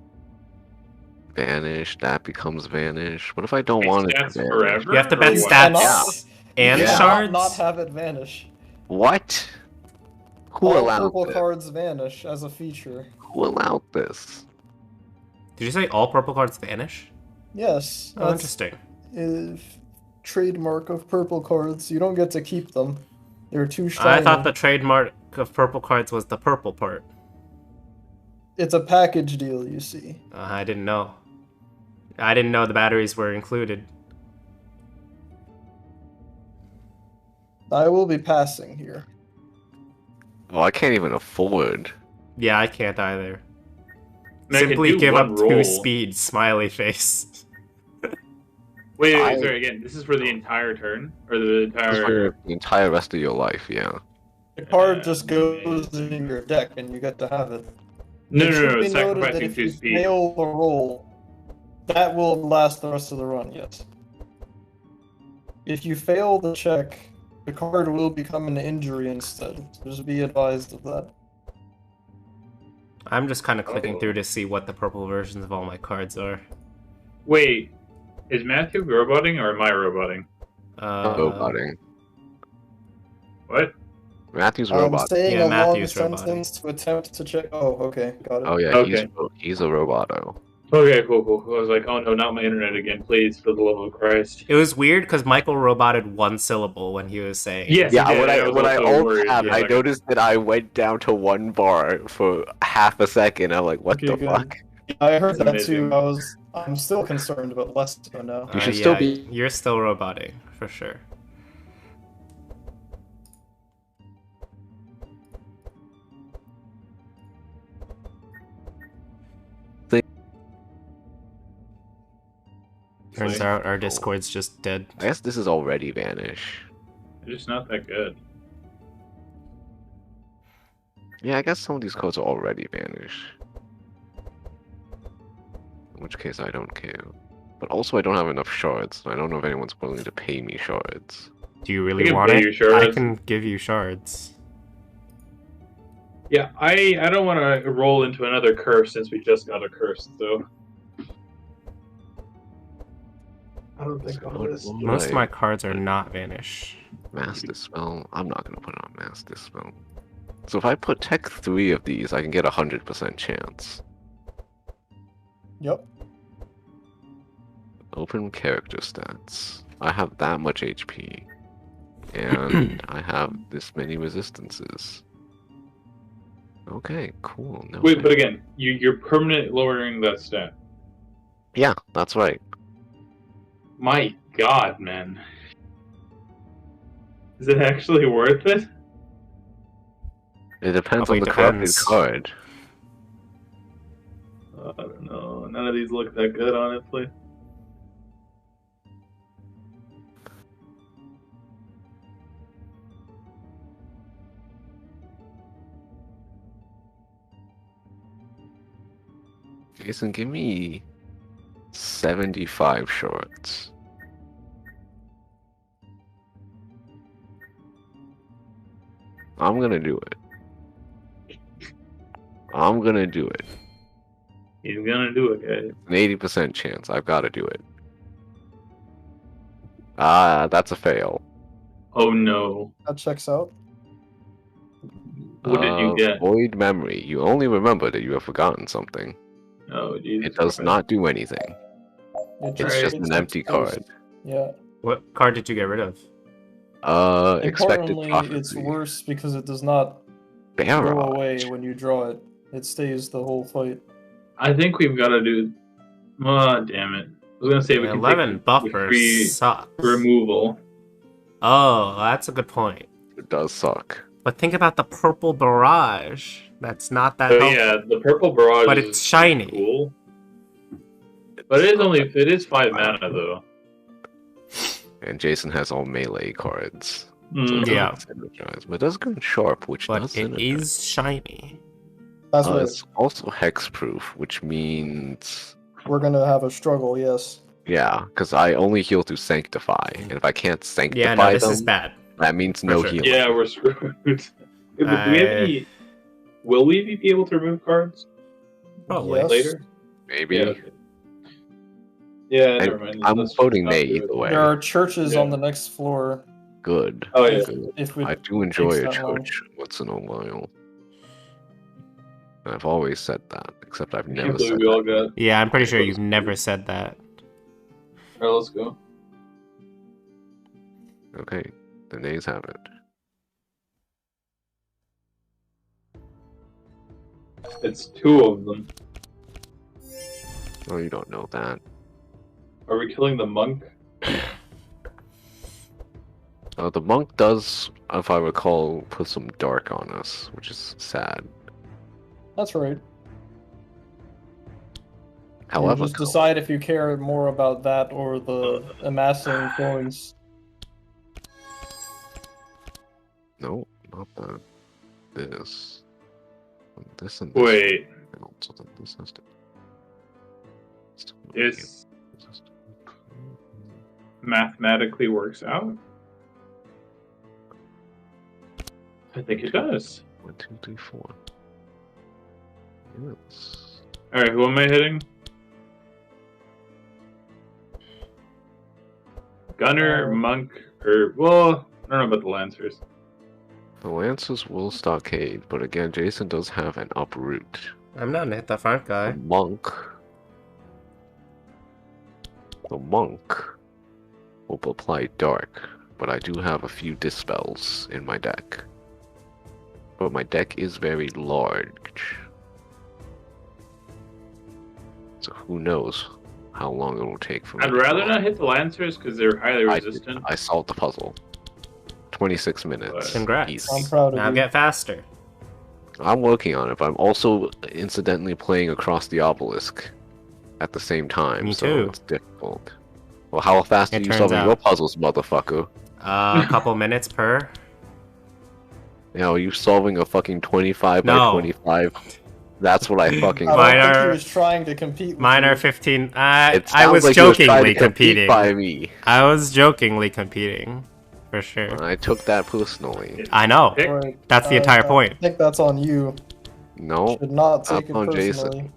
A: vanish. That becomes vanish. What if I don't
D: Wait,
A: want it to
D: stats
A: vanish?
D: forever?
C: You have to
D: or
C: bet
D: what?
C: stats and
A: Yeah.
C: shards?
B: Not have it vanish.
A: What? Who
B: All
A: allowed
B: purple
A: this?
B: cards vanish as a feature.
A: Who allowed this?
C: Did you say all purple cards vanish?
B: Yes.
C: Oh,
B: That's
C: interesting.
B: a trademark of purple cards. You don't get to keep them. They're too
C: I
B: shiny.
C: thought the trademark of purple cards was the purple part.
B: It's a package deal, you see.
C: I didn't know. I didn't know the batteries were included.
B: I will be passing here.
A: Oh, I can't even afford.
C: Yeah, I can't either.
D: I can
C: Simply
D: do
C: give
D: one
C: up
D: roll.
C: 2 speed, smiley face.
D: Wait, sorry, again, this is for the entire turn? Or the
A: This is
D: entire...
A: for the entire rest of your life, yeah.
B: The card just goes in your deck and you get to have it.
D: No,
B: It
D: no,
B: should
D: no,
B: be noted that
D: sacrificing
B: if
D: 2
B: you
D: speed.
B: fail the roll, that will last the rest of the run, yes. If you fail the check, the card will become an injury instead. So just be advised of that.
C: I'm just kind of clicking
D: Oh.
C: through to see what the purple versions of all my cards are.
D: Wait, is Matthew roboting or am I roboting?
A: Roboting.
D: What?
A: Matthew's
B: I'm
A: robot.
B: saying
C: Yeah,
B: a long
C: Matthew's
B: sentence to attempt to check. Oh, okay, got it.
A: Oh yeah,
D: Okay.
A: he's a roboto.
D: Okay, cool. I was like, oh no, not my internet again, please, for the love of Christ.
C: It was weird because Michael roboted 1 syllable when he was saying.
D: Yes,
A: Yeah,
D: he did.
A: when I
D: was also
A: alt
D: worried.
A: tabbed,
D: Yeah,
A: I
D: like-
A: noticed that I went down to 1 bar for half a second. I'm like, what
B: Okay,
A: the
B: good.
A: fuck?
B: I heard
D: That's
B: that too.
D: amazing.
B: I'm still concerned, but less so now.
A: You should still be-
C: You're still roboting, for sure. Turns out our Discord's just dead.
A: I guess this is already vanish.
D: They're just not that good.
A: Yeah, I guess some of these codes are already vanish. In which case, I don't care. But also, I don't have enough shards. I don't know if anyone's willing to pay me shards.
C: Do you
D: I
C: really
D: can
C: want
D: pay
C: it?
D: you shards.
C: I can give you shards.
D: Yeah, I don't want to roll into another curse since we just got a curse, so... I don't think I'll
A: What
D: risk
A: will
D: it.
C: Most of
A: I-
C: my cards are not vanish.
A: Mass Dispel. I'm not gonna put on Mass Dispel. So if I put Tech 3 of these, I can get a 100% chance.
B: Yep.
A: Open character stats. I have that much HP. And I have this many resistances. Okay, cool. No
D: Wait,
A: way.
D: but again, you're permanently lowering that stat.
A: Yeah, that's right.
D: My god, man. Is it actually worth it?
A: It depends
C: Probably
A: on the corrupted
C: depends.
A: card.
D: None of these look that good, honestly.
A: Jason, give me 75 shorts. I'm gonna do it. I'm gonna do it.
D: He's gonna do it, guys.
A: An 80% chance. I've got to do it. Ah, that's a fail.
D: Oh no.
B: That checks out.
D: What did you get?
A: Void memory. You only remember that you have forgotten something.
D: Oh, Jesus.
A: It does
D: Christ.
A: not do anything.
B: It
A: It's just an empty card.
B: Yeah.
C: What card did you get rid of?
A: Expected
B: Importantly, it's
A: prophecy.
B: worse because it does not go
A: Barrage.
B: away when you draw it. It stays the whole fight.
D: I think we've got to do. Oh, damn it. I was gonna say we can
C: 11
D: take the
C: buffer
D: free
C: sucks.
D: removal.
C: Oh, that's a good point.
A: It does suck.
C: But think about the purple barrage. That's not that
D: Oh
C: helpful.
D: yeah, the purple barrage.
C: But
D: is
C: it's shiny.
D: Cool. But it is 5 mana though.
A: And Jason has all melee cards.
D: Mm.
C: Yeah.
A: Synergize, but it does go sharp, which
C: But
A: does
C: it
A: synergize.
C: is shiny.
B: That's right.
A: It's also hexproof, which means
B: We're gonna have a struggle, yes.
A: yeah, because I only heal through sanctify, and if I can't sanctify
C: Yeah, no, this
A: them,
C: is bad.
A: that means no
C: sure.
A: healing.
D: Yeah, we're screwed. Do we have any? Will we be able to remove cards
C: Probably.
B: Yes.
D: later?
A: Maybe.
D: Yeah. Yeah,
A: And
D: never mind.
A: I'm
D: Let's
A: voting
D: not
A: nay
D: do it.
A: either way.
B: There are churches
D: Yeah.
B: on the next floor.
A: Good.
D: Oh yeah.
A: Good.
B: If we
A: I do enjoy a
B: takes that long.
A: church once in a while. I've always said that, except I've
D: I
A: never
D: can't believe
A: said
D: we all
A: that.
D: got.
C: Yeah, I'm pretty sure you've never said that.
D: Alright, let's go.
A: Okay, the nays have it.
D: It's 2 of them.
A: Oh, you don't know that.
D: Are we killing the monk?
A: The monk does, if I recall, put some dark on us, which is sad.
B: That's right.
A: However,
B: just decide if you care more about that or the amassing coins.
A: no, not that. This. This and this.
D: Wait,
A: So then this has to.
D: this mathematically works out? I think it does.
A: 1, 2, 3, 4. Yes.
D: Alright, who am I hitting? Gunner, monk, or well, I don't know about the lancers.
A: The Lancers will stockade, but again, Jason does have an uproot.
C: I'm not hit the front
A: The
C: guy.
A: monk. The monk will apply dark, but I do have a few dispels in my deck. But my deck is very large. So who knows how long it will take for me
D: I'd
A: to
D: rather
A: draw.
D: not hit the lancers because they're highly resistant.
A: I solved the puzzle. 26 minutes.
C: Congrats.
A: Easy.
B: I'm proud of
C: Now
B: you.
C: get faster.
A: I'm working on it, but I'm also incidentally playing across the obelisk at the same time,
C: Me
A: so
C: too.
A: it's difficult. Well, how fast are
C: It
A: you
C: turns
A: solving
C: out.
A: your puzzles, motherfucker?
C: A couple minutes per.
A: You know, you solving a fucking 25 by
C: No.
A: 25. That's what I fucking.
B: I don't
C: Mine
B: think he
C: are-
B: was trying to compete with
C: Mine
B: you.
C: are 15.
A: It
C: I
A: sounds
C: was
A: like he was trying
C: jokingly
A: to compete
C: competing.
A: by me.
C: I was jokingly competing. For sure.
A: I took that personally.
C: I know.
D: Pick.
B: Right.
C: That's the entire point.
B: I think that's on you.
A: No,
B: Should not take it
A: on Jason.
B: personally.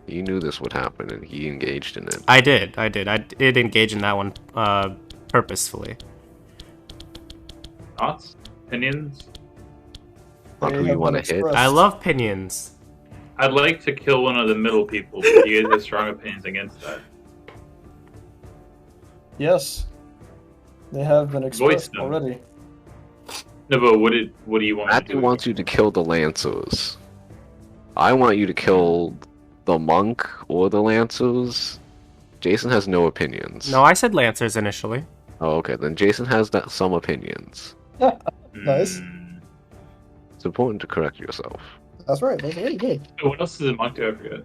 A: he knew this would happen, and he engaged in it.
C: I did engage in that one purposefully.
D: Thoughts? Opinions?
A: On
B: They
A: who
B: have
A: you want
B: been
A: to hit?
B: expressed.
C: I love pinions.
D: I'd like to kill one of the middle people, but you guys have strong opinions against that.
B: Yes. They have been expressed
D: them.
B: already.
D: No, but what do you want me to
A: Matthew
D: do?
A: wants you to kill the Lancers. I want you to kill the monk or the Lancers. Jason has no opinions.
C: No, I said lancers initially.
A: Oh, okay. Then Jason has some opinions.
B: Nice.
D: Hmm.
A: It's important to correct yourself.
B: That's right. That's very good.
D: What else does a monk do? I forget.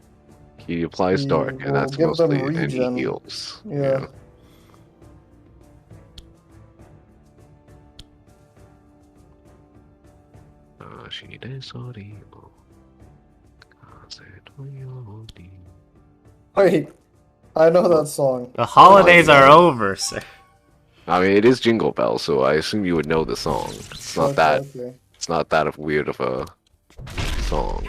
A: He applies
B: He
A: dark, and
B: will
A: that's
B: give them
A: mostly, and he
B: regen.
A: heals.
B: Yeah. Wait, I know that song.
C: The holidays are over, sir.
A: I mean, it is Jingle Bell, so I assume you would know the song. It's not that.
B: Okay.
A: It's not that weird of a song.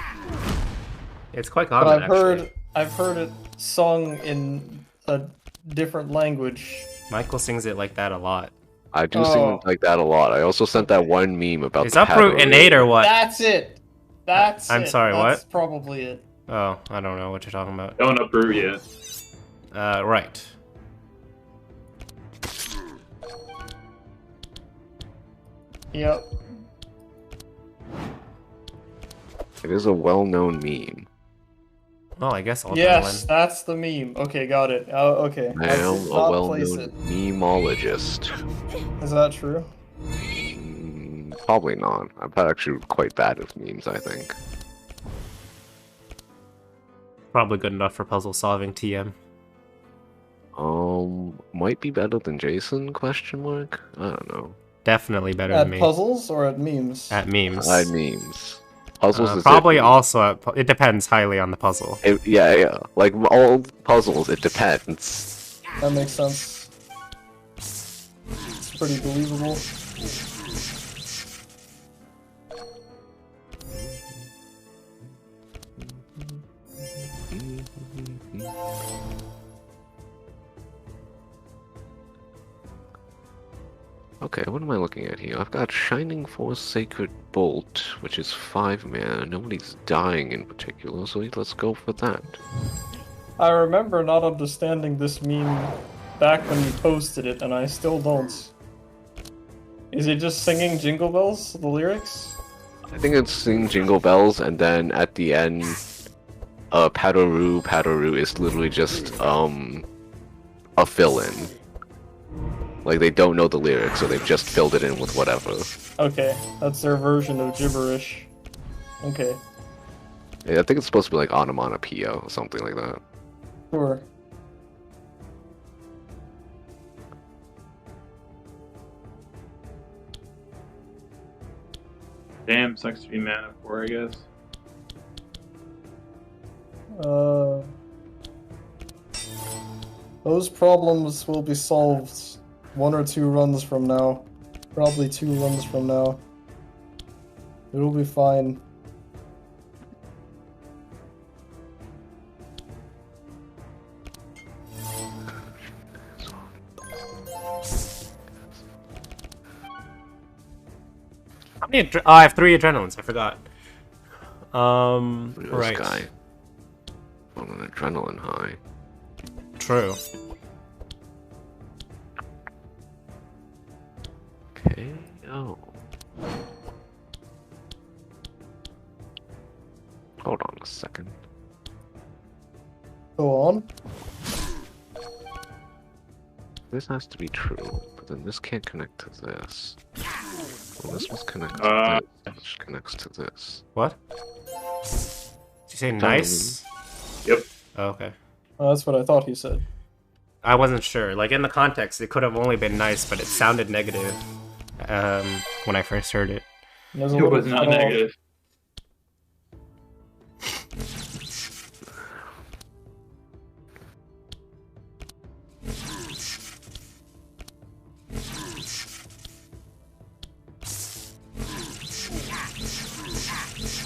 C: It's quite
B: But
C: common, actually.
B: I've heard it sung in a different language.
C: Michael sings it like that a lot.
A: I do sing like that a lot. I also sent that one meme about
C: Is
A: the
C: Uproot innate or what?
B: That's it. That's
C: I'm
B: it.
C: sorry,
B: That's
C: what?
B: probably it.
C: Oh, I don't know what you're talking about.
D: Don't uproot yet.
C: Right.
B: Yep.
A: It is a well-known meme.
C: Well, I guess I'll
B: Yes, that's the meme. Okay, got it. Okay.
A: I am a well-known memeologist.
B: Is that true?
A: Probably not. I'm actually quite bad with memes, I think.
C: Probably good enough for puzzle solving TM.
A: Might be better than Jason, question mark? I don't know.
C: Definitely better
B: At
C: than me.
B: puzzles or at memes?
C: At memes.
A: At memes. Puzzles is
C: probably
A: iffy.
C: also at it depends highly on the puzzle.
A: Yeah. Like all puzzles, it depends.
B: That makes sense. It's pretty believable.
A: Okay, what am I looking at here? I've got Shining Force Sacred Bolt, which is 5 mana. Nobody's dying in particular, so let's go for that.
B: I remember not understanding this meme back when you posted it, and I still don't. Is it just singing Jingle Bells, the lyrics?
A: I think it's sing Jingle Bells, and then at the end, Pataroo. Pataroo is literally just, a fill-in. Like, they don't know the lyrics, so they've just filled it in with whatever.
B: Okay, that's their version of gibberish. Okay.
A: Yeah, I think it's supposed to be like onomatopoeia or something like that.
B: Sure.
D: Damn, sucks to be mana for, I guess.
B: Those problems will be solved 1 or 2 runs from now. Probably 2 runs from now. It'll be fine.
C: How many I have 3 adrenalines, I forgot.
A: This
C: Right.
A: guy on an adrenaline high.
C: True.
A: Okay, oh. Hold on a second.
B: Go on.
A: This has to be true, but then this can't connect to this. Well, this must connect to this, which connects to this.
C: What? Did you say nice?
D: Yep.
C: Oh, okay.
B: Oh, that's what I thought he said.
C: I wasn't sure. Like, in the context, it could have only been nice, but it sounded negative when I first heard it.
B: There's a
D: It
B: little
D: was not
B: cut off.
D: negative.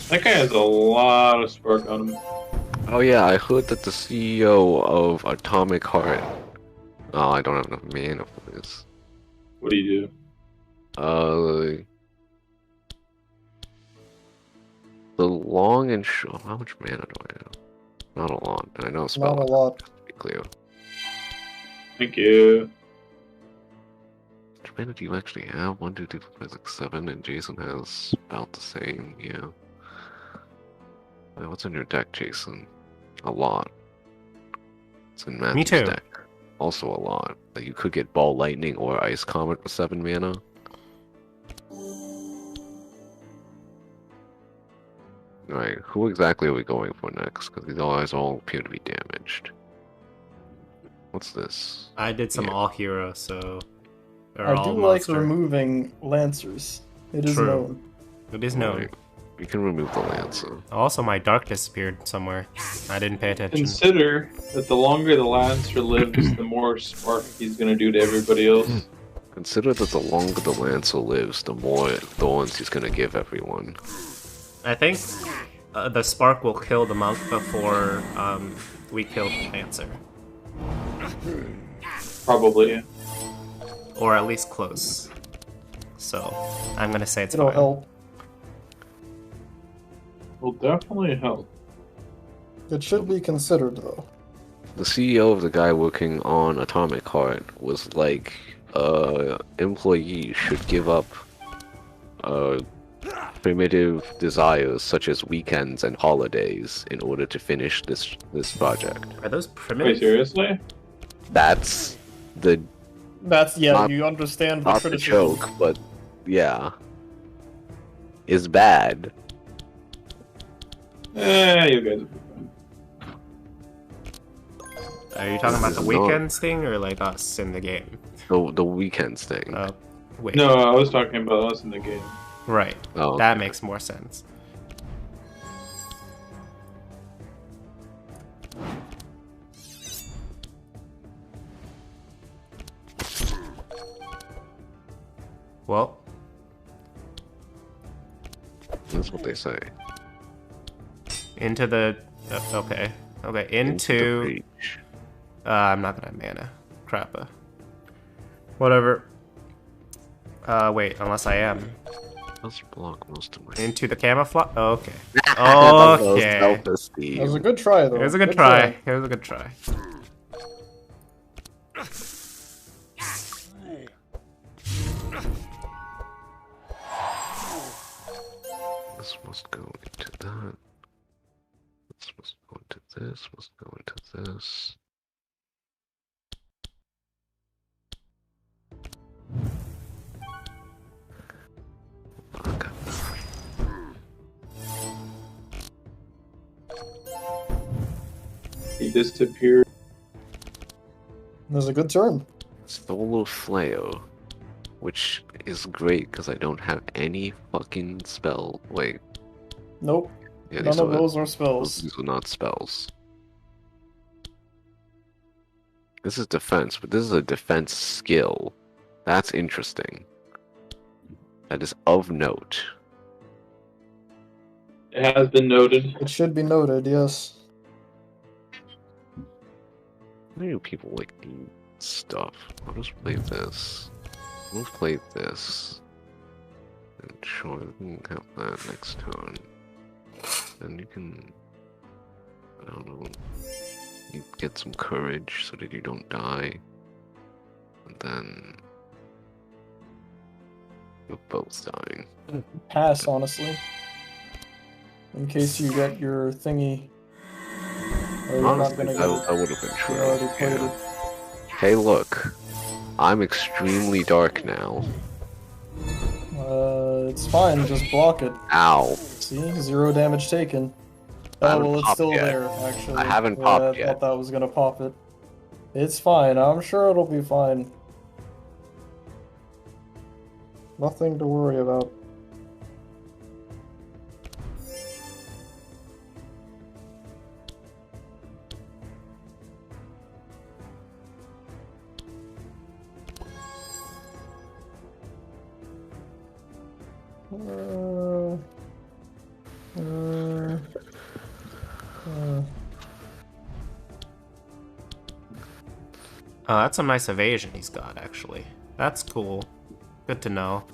D: That guy has a lot of spark on him.
A: Oh yeah, I heard that the CEO of Atomic Heart. Oh, I don't have enough mana for this.
D: What do you do?
A: The long and short. How much mana do I have? Not a lot, and I know spell.
B: Not a lot.
A: To be clear.
D: Thank you.
A: How much mana do you actually have? 1, 2, 3, 4, 5, 6, 7, and Jason has about the same. Yeah. What's in your deck, Jason? A lot. It's in Matthew's
C: too.
A: deck. Also a lot. Like you could get Ball Lightning or Ice Comet with 7 mana. Alright, who exactly are we going for next? Because these guys all appear to be damaged. What's this?
C: I did some
A: Yeah.
C: all hero, so they're
B: I
C: all
B: do like
C: monster.
B: removing lancers. It is
C: True.
B: known.
C: It is known.
A: Right. We can remove the Lancer.
C: Also, my dark disappeared somewhere. I didn't pay attention.
D: Consider that the longer the Lancer lives, the more spark he's gonna do to everybody else.
A: Consider that the longer the Lancer lives, the more thorns he's gonna give everyone.
C: I think the spark will kill the monk before we kill the Lancer.
D: Probably. Yeah.
C: Or at least close. So, I'm gonna say it's
B: It'll
C: fine.
B: help.
D: Will definitely help.
B: It should be considered, though.
A: The CEO of the guy working on Atomic Heart was like, employees should give up primitive desires such as weekends and holidays in order to finish this project.
C: Are those
D: Wait,
C: primitive?
D: seriously?
A: That's the
B: That's, yeah,
A: Not-
B: you understand the
A: not the
B: criticism.
A: joke, but yeah, is bad.
D: You guys will be fine.
C: Are you talking about the
A: This is not-
C: weekends thing or like us in the game?
A: The weekends thing.
C: Wait.
D: No, I was talking about us in the game.
C: Right.
A: Oh,
C: That makes more sense. Well,
A: that's what they say.
C: into the... okay. Okay,
A: the
C: into...
A: breach.
C: I'm not gonna have mana. Crappa. Whatever. Wait, unless I am.
A: Let's block most of my.
C: Into the camouflage? Okay.
A: Low
C: Okay.
A: self-esteem.
B: It was a good try, though.
C: It was a good try. It was a good try.
A: This must go into that. This must go into this. Must go into this. Okay.
D: He disappeared.
B: It was a good turn.
A: Solo Flare, which is great because I don't have any fucking spell. Wait,
B: Nope.
A: yeah,
B: None of those are spells.
A: These are not spells. This is defense, but this is a defense skill. That's interesting. That is of note.
D: It has been noted.
B: It should be noted, yes.
A: Why do people like need stuff? I'll just play this. We'll play this. And sure, we can have that next turn. Then you can, I don't know, you get some courage so that you don't die. And then you're both dying.
B: Pass, honestly. In case you get your thingy. Or you're not
A: Honestly,
B: gonna get it.
A: that would have been
B: You
A: true.
B: already played
A: Yeah.
B: it.
A: Hey, look. I'm extremely dark now.
B: It's fine, just block it.
A: Ow.
B: See? 0 damage taken.
A: I
B: Oh,
A: haven't
B: well, it's
A: popped
B: still
A: yet.
B: there, actually.
A: I haven't
B: Yeah,
A: popped
B: I
A: yet.
B: thought that was gonna pop it. It's fine, I'm sure it'll be fine. Nothing to worry about.
C: Oh, that's some nice evasion he's got, actually. That's cool. Good to know.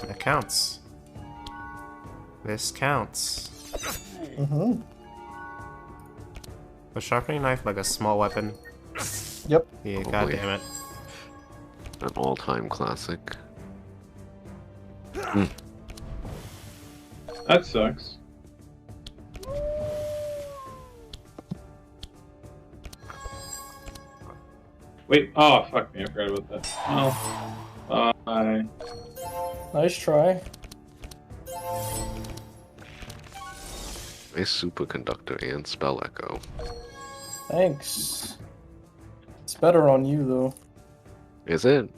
C: That counts. This counts.
B: Mm-hmm.
C: Was sharpening knife like a small weapon?
B: Yep.
C: Yeah,
A: Probably.
C: goddammit.
A: An all-time classic.
D: That sucks. Wait, oh, fuck me, I forgot about that. Oh.
B: Nice try.
A: A superconductor and spell echo.
B: Thanks. It's better on you, though.
A: Is it?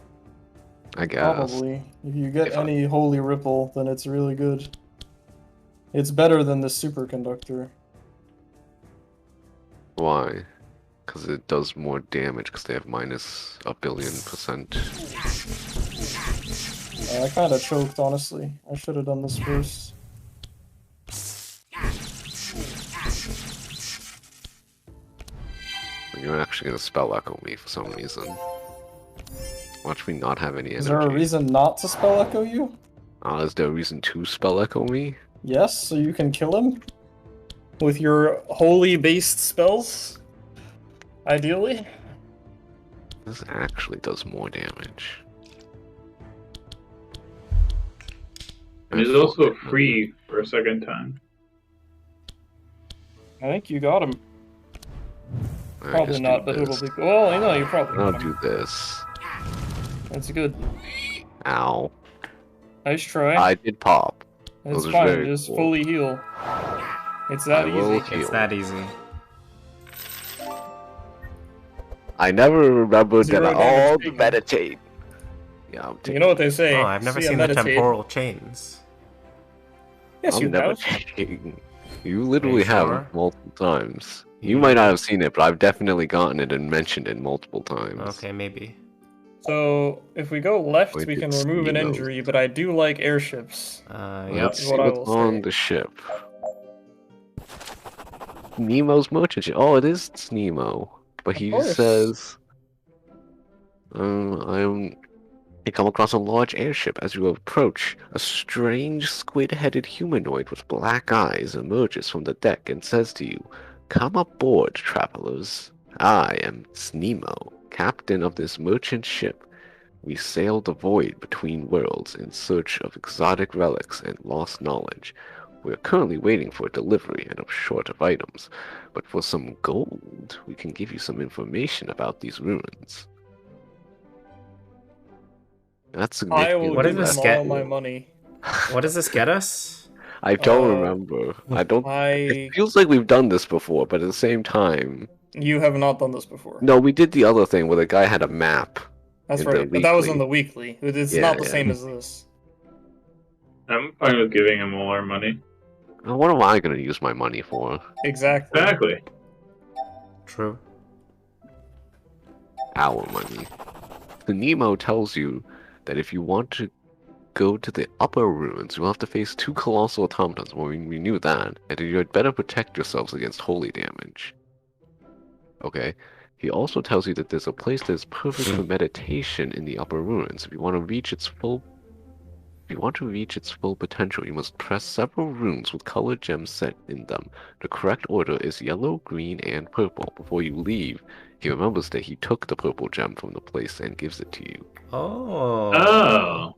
A: I guess.
B: Probably. If you get
A: If I-
B: any holy ripple, then it's really good. It's better than the superconductor.
A: Why? Because it does more damage because they have minus a billion%.
B: I kind of choked, honestly. I should have done this first.
A: You're actually gonna spell echo me for some reason. Watch me not have any energy.
B: Is there a reason not to spell echo you?
A: Is there a reason to spell echo me?
B: Yes, so you can kill him? With your holy based spells? Ideally?
A: This actually does more damage.
D: And it's also free for a second time.
B: I think you got him.
A: I
B: Probably
A: guess
B: not,
A: do
B: but it'll
A: this.
B: be. Well, I know you probably
A: I'll
B: got him.
A: do this.
B: That's good.
A: Ow.
B: Nice try.
A: I did pop.
B: It's
A: those are
B: fine,
A: very
B: just
A: cool.
B: fully heal. It's that
A: I will
B: easy.
A: heal.
C: It's that easy.
A: I never remembered that
B: Zero
A: I
B: damage
A: all
B: taken.
A: meditate. Yeah, I'm taking.
B: You know what they say?
C: Oh, I've never
B: see a
C: seen the
B: meditate.
C: temporal chains.
B: Yes,
A: I'm
B: you
A: never
B: have.
A: taking. You literally
C: Are you sure?
A: have multiple times. You
C: Yeah.
A: might not have seen it, but I've definitely gotten it and mentioned it multiple times.
C: Okay, maybe.
B: So, if we go left,
A: Wait,
B: we can
A: it's
B: remove an
A: Nemo's.
B: injury, but I do like airships.
C: Yep.
A: Let's see
B: what I
A: what's
B: will
A: on
B: say.
A: the ship. Nemo's merchant ship. Oh, it is Nemo, but he
B: course.
A: says, You come across a large airship as you approach. A strange squid-headed humanoid with black eyes emerges from the deck and says to you, "Come aboard, travelers. I am Snemo, captain of this merchant ship. We sail the void between worlds in search of exotic relics and lost knowledge. We are currently waiting for a delivery and are short of items, but for some gold, we can give you some information about these ruins." That's
B: I will
A: significant.
C: What
B: give
C: is
B: them
C: this
B: all my money.
C: What does this get us?
A: I don't
B: Uh,
A: remember. I don't.
B: I.
A: It feels like we've done this before, but at the same time,
B: You have not done this before.
A: no, we did the other thing where the guy had a map.
B: That's
A: in the
B: right, but that was
A: weekly.
B: on the weekly. It's
A: Yeah,
B: not the
A: yeah.
B: same as this.
D: I'm fine with giving him all our money.
A: What am I going to use my money for?
B: Exactly.
D: Exactly.
C: True.
A: Our money. The Nemo tells you that if you want to go to the upper ruins, you'll have to face 2 colossal automatons. Well, we knew that. And you had better protect yourselves against holy damage. Okay. He also tells you that there's a place that is perfect for meditation in the upper ruins. If you want to reach its full potential, you must press several runes with colored gems set in them. The correct order is yellow, green, and purple. Before you leave, he remembers that he took the purple gem from the place and gives it to you.
C: Oh.
D: Oh.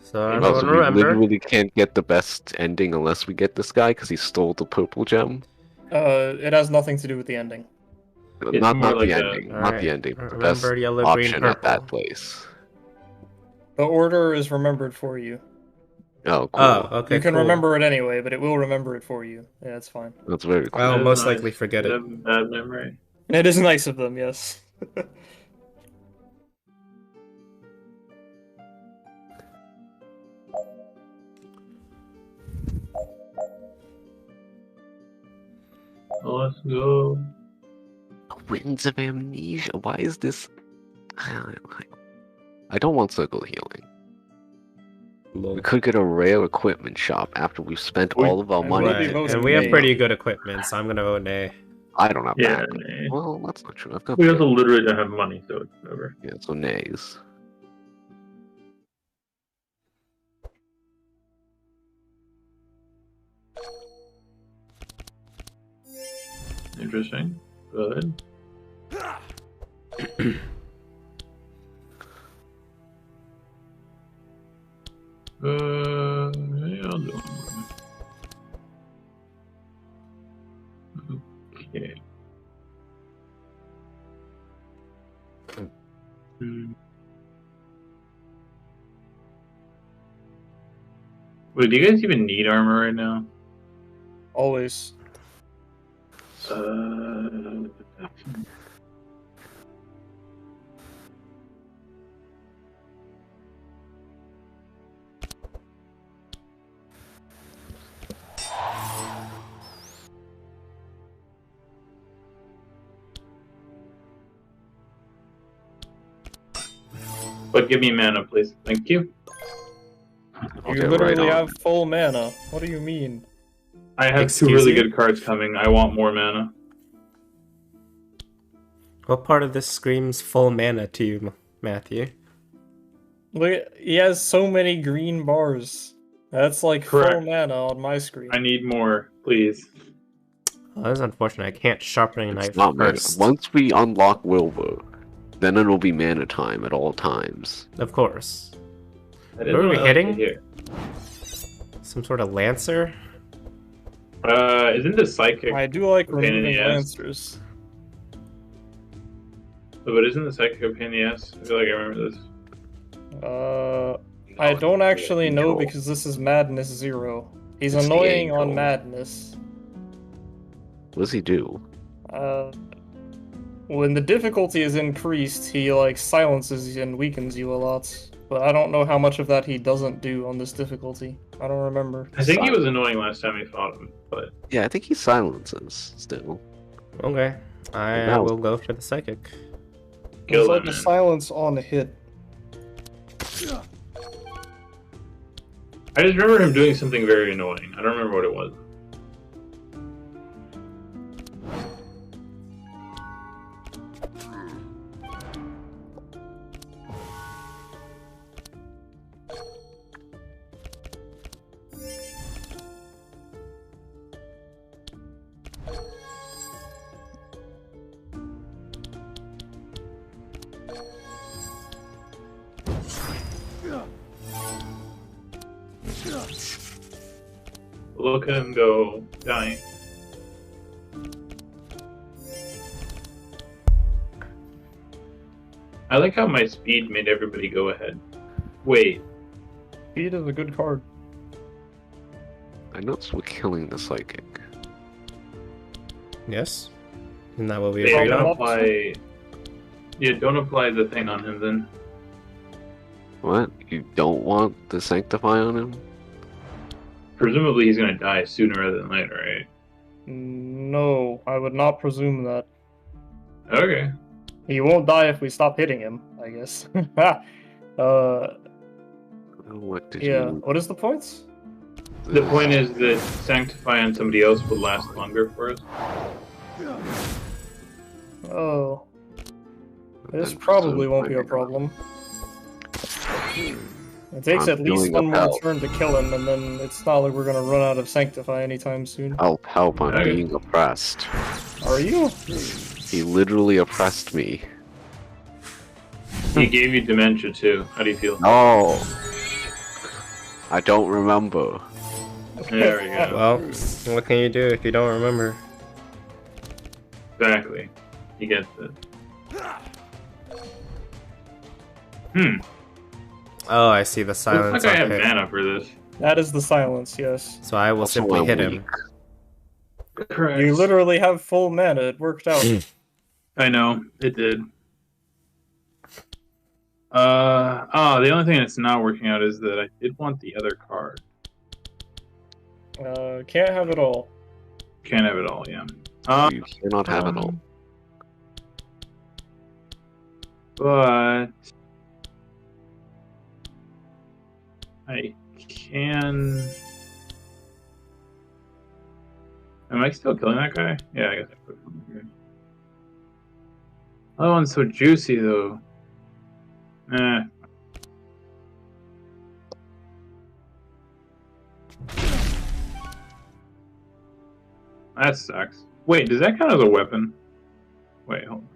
C: So
A: Oh,
C: everyone
A: so we
C: remember.
A: literally can't get the best ending unless we get this guy because he stole the purple gem.
B: It has nothing to do with the ending.
D: It's
A: Not
D: more
A: the
D: like a-
A: ending. Not
C: Alright,
A: the ending. But the best
C: remember yellow, green,
A: option at that
C: purple.
A: place.
B: The order is remembered for you.
A: Oh, cool.
C: Oh, okay.
B: You can
C: cool.
B: remember it anyway, but it will remember it for you. Yeah, it's fine.
A: That's very cool.
C: I'll
D: That is
C: most
D: nice.
C: likely forget
D: I
C: it.
D: have bad memory.
B: It is nice of them, yes.
D: Well, let's go.
A: Winds of Amnesia. Why is this? I don't want circle healing. We could get a rare equipment shop after we've spent all of our
B: I
A: money.
B: will be
C: Right,
B: voting
C: and we have
B: nay.
C: pretty good equipment, so I'm gonna vote nay.
A: I don't have
D: Yeah,
A: that.
D: nay.
A: Well, that's not true. I've got
D: We also literally don't have money, so it's whatever.
A: yeah, so nays.
D: Interesting. Good. Yeah, I'll do one. Okay. Hmm. Wait, do you guys even need armor right now?
B: Always.
D: Uh, but give me mana, please. Thank you.
A: I'll
B: You
A: get
B: literally
A: right on
B: have full mana. What do you mean?
D: I have
C: Excuse
D: two really
C: you?
D: good cards coming. I want more mana.
C: What part of this screams full mana to you, Matthew?
B: Look, he has so many green bars. That's like
D: Correct.
B: full mana on my screen.
D: I need more, please.
C: Oh, that's unfortunate. I can't sharpen a
A: It's
C: knife
A: not mana.
C: first.
A: Once we unlock Wilbur, then it'll be mana time at all times.
C: Of course.
D: That
C: Who are we
D: isn't
C: hitting?
D: here.
C: Some sort of lancer?
D: Isn't the psychic?
B: I do like
D: a pain in the
B: removing
D: ass?
B: lancers.
D: But isn't the psychic a pain in the ass? I feel like I remember this.
B: I don't actually know
A: Control.
B: because this is Madness 0. He's
A: It's the
B: annoying on
A: angel.
B: Madness.
A: What does he do?
B: When the difficulty is increased, he like silences and weakens you a lot. But I don't know how much of that he doesn't do on this difficulty. I don't remember.
D: I think he was annoying last time we fought him, but
A: Yeah, I think he silences still.
C: Okay. I
A: Now-
C: will go for the psychic.
D: kill
B: It's
D: him,
B: like a
D: man.
B: silence on a hit.
D: I just remember him doing something very annoying. I don't remember what it was. Look at him go, dying. I like how my speed made everybody go ahead. Wait,
B: Speed is a good card.
A: I noticed we're killing the psychic.
C: Yes? Isn't that what we
D: they
C: agreed
D: don't
C: on?
D: apply. Yeah, don't apply the thing on him then.
A: What? You don't want the sanctify on him?
D: Presumably he's gonna die sooner rather than later, right?
B: No, I would not presume that.
D: Okay.
B: He won't die if we stop hitting him, I guess.
A: What did
B: Yeah.
A: you...
B: What is the points?
D: The point is that sanctify on somebody else will last longer for us.
B: Oh, this
A: I'm
B: probably
A: so
B: won't be a
A: finding out.
B: problem. It takes
A: I'm
B: at least
A: feeling
B: one more
A: upheld.
B: turn to kill him, and then it's not like we're gonna run out of Sanctify anytime soon.
A: Help, I'm
D: Okay.
A: being oppressed.
B: Are you?
A: He literally oppressed me.
D: He gave you dementia too. How do you feel?
A: No! I don't remember.
D: There we go.
C: Well, what can you do if you don't remember?
D: Exactly. He gets it.
C: Oh, I see the
D: Looks
C: silence
D: like I
C: on
D: have
C: hit.
D: mana for this.
B: That is the silence, yes.
C: So I will
A: Also,
C: simply
A: I'm
C: hit him.
A: weak.
D: Correct.
B: You literally have full mana, it worked out.
D: I know, it did. The only thing that's not working out is that I did want the other card.
B: Can't have it all.
D: Can't have it all, yeah.
A: You cannot have it all.
D: But I can. Am I still killing that guy? Yeah, I guess I put him here. Oh, one's so juicy though. Eh. That sucks. Wait, does that count as a weapon? Wait, hold on.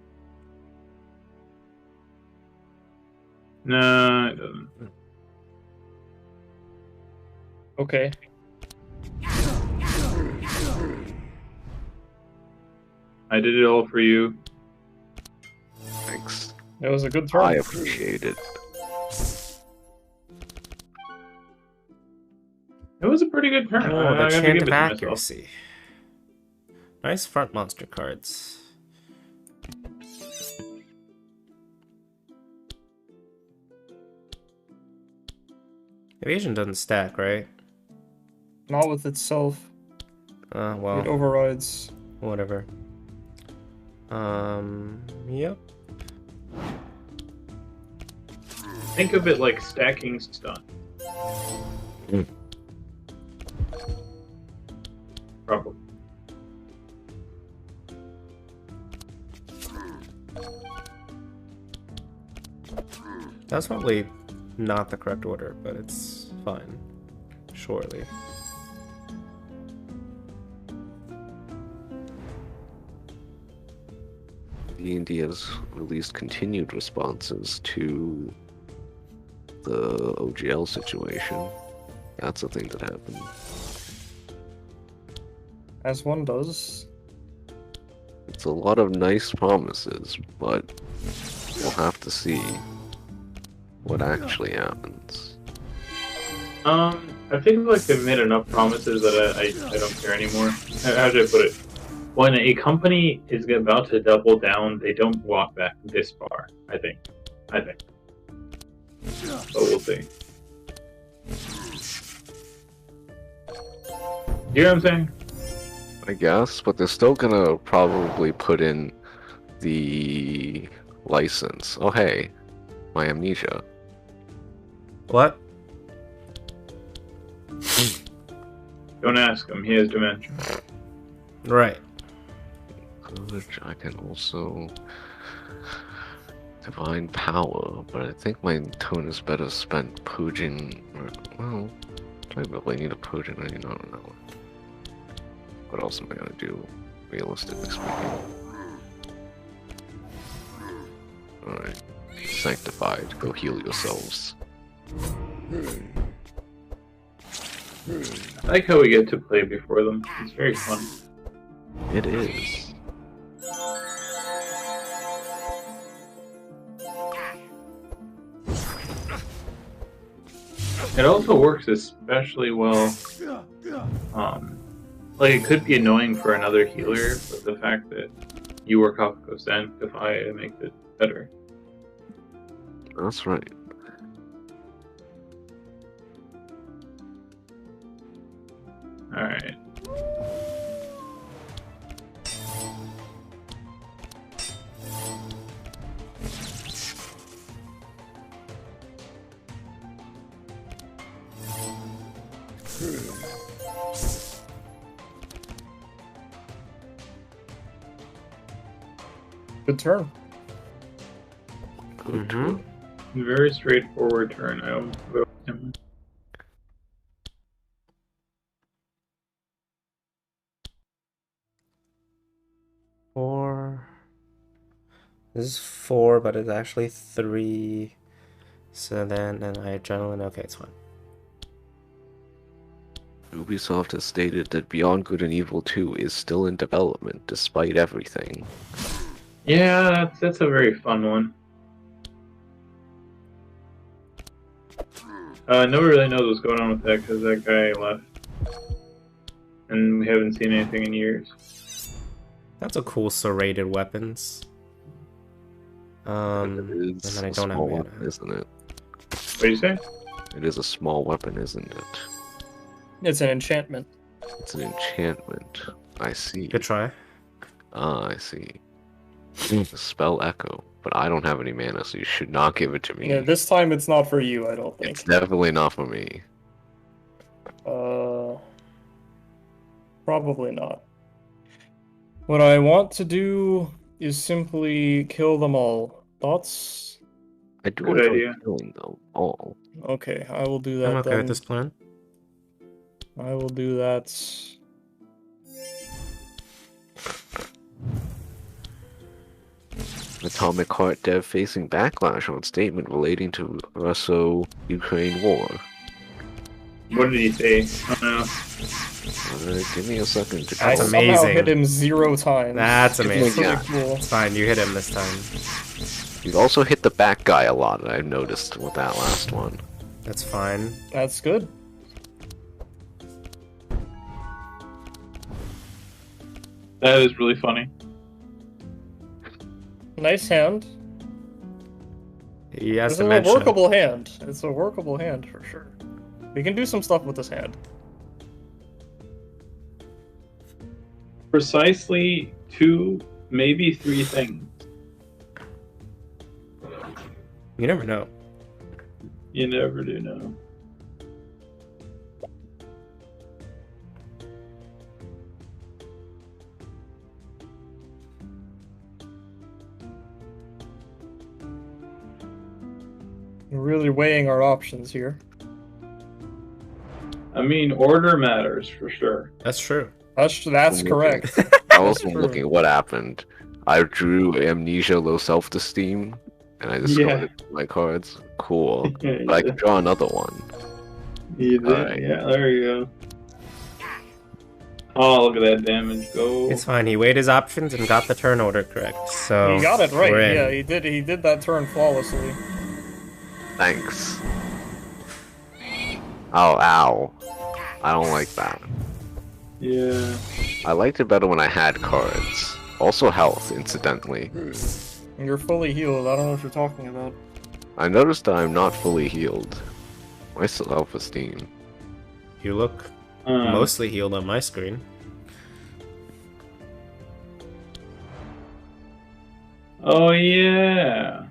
D: No, it doesn't.
B: Okay.
D: I did it all for you.
A: Thanks.
B: It was a good turn.
A: I appreciate it.
D: It was a pretty good turn.
C: Oh, the
D: I gotta
C: chant
D: give
C: of
D: it to myself.
C: accuracy. Nice front monster cards. Evasion doesn't stack, right?
B: Not with itself.
C: Well,
B: It overrides.
C: whatever. Yep.
D: Think of it like stacking stun.
A: Mm.
D: Probably.
C: That's probably not the correct order, but it's fine. Surely.
A: D&D has released continued responses to the OGL situation. That's a thing that happened.
B: As one does.
A: It's a lot of nice promises, but we'll have to see what actually happens.
D: I think like they've made enough promises that I don't care anymore. How should I put it? When a company is about to double down, they don't walk back this far. I think. But we'll see. You know what I'm saying?
A: I guess, but they're still gonna probably put in the license. Oh hey, my amnesia.
C: What?
D: Don't ask him. He has dementia.
C: Right.
A: Which I can also divine power, but I think my tone is better spent purging. Well, do I really need a purging? I don't know. What else am I gonna do, realistically speaking? Alright. Sanctified. Go heal yourselves.
D: I like how we get to play before them. It's very fun.
A: It is.
D: It also works especially well. Like it could be annoying for another healer, but the fact that you work off of Sanctify, it makes it better.
A: That's right.
D: Alright.
B: Good turn.
A: Good
C: Mhm.
A: turn.
D: Very straightforward turn. I don't vote him.
C: Four. This is 4, but it's actually 3. So then I adrenaline. Okay, it's fine.
A: Ubisoft has stated that Beyond Good and Evil 2 is still in development despite everything.
D: Yeah, that's a very fun one. Nobody really knows what's going on with that because that guy left. And we haven't seen anything in years.
C: That's a cool serrated weapons. And
A: It's
C: then I
A: a
C: don't have
A: small
C: mana.
A: weapon, isn't it?
D: What do you say?
A: It is a small weapon, isn't it?
B: It's an enchantment.
A: It's an enchantment. I see.
C: Good try.
A: Ah, I see. Spell Echo. But I don't have any mana, so you should not give it to me.
B: Yeah, this time it's not for you, I don't think.
A: It's definitely not for me.
B: Probably not. What I want to do is simply kill them all. Thoughts?
A: I do
D: Good
A: enjoy
D: idea.
A: killing them all.
B: Okay, I will do that
C: I'm okay
B: then.
C: with this plan.
B: I will do that.
A: Atomic Heart Dev facing backlash on statement relating to Russo-Ukraine war.
D: What did he say? I don't know.
A: Give me a second to
B: I
C: That's
A: call.
B: somehow
C: amazing.
B: hit him 0 times.
C: That's
A: Give me a
C: amazing.
B: Pretty
A: gap.
B: cool.
C: It's fine, you hit him this time.
A: You've also hit the back guy a lot, I've noticed with that last one.
C: That's fine.
B: That's good.
D: That is really funny.
B: Nice hand.
C: He has
B: This
C: to
B: is a
C: mention.
B: workable hand. It's a workable hand for sure. We can do some stuff with this hand.
D: Precisely 2, maybe 3 things.
C: You never know.
D: You never do know.
B: We're really weighing our options here.
D: I mean, order matters for sure.
C: That's true.
B: That's correct.
A: I wasn't
B: true.
A: looking at what happened. I drew Amnesia Low Self-Esteem, and I discarded my cards. Cool. But I can draw another one.
D: You did?
A: Alright.
D: Yeah, there you go. Oh, look at that damage go.
C: It's fine. He weighed his options and got the turn order correct. So
B: He got it right.
C: we're in.
B: Yeah, he did. He did that turn flawlessly.
A: Thanks. Oh, ow. I don't like that.
D: Yeah.
A: I liked it better when I had cards. Also health, incidentally.
B: You're fully healed. I don't know what you're talking about.
A: I noticed that I'm not fully healed. My self-esteem.
C: You look mostly healed on my screen.
D: Oh yeah.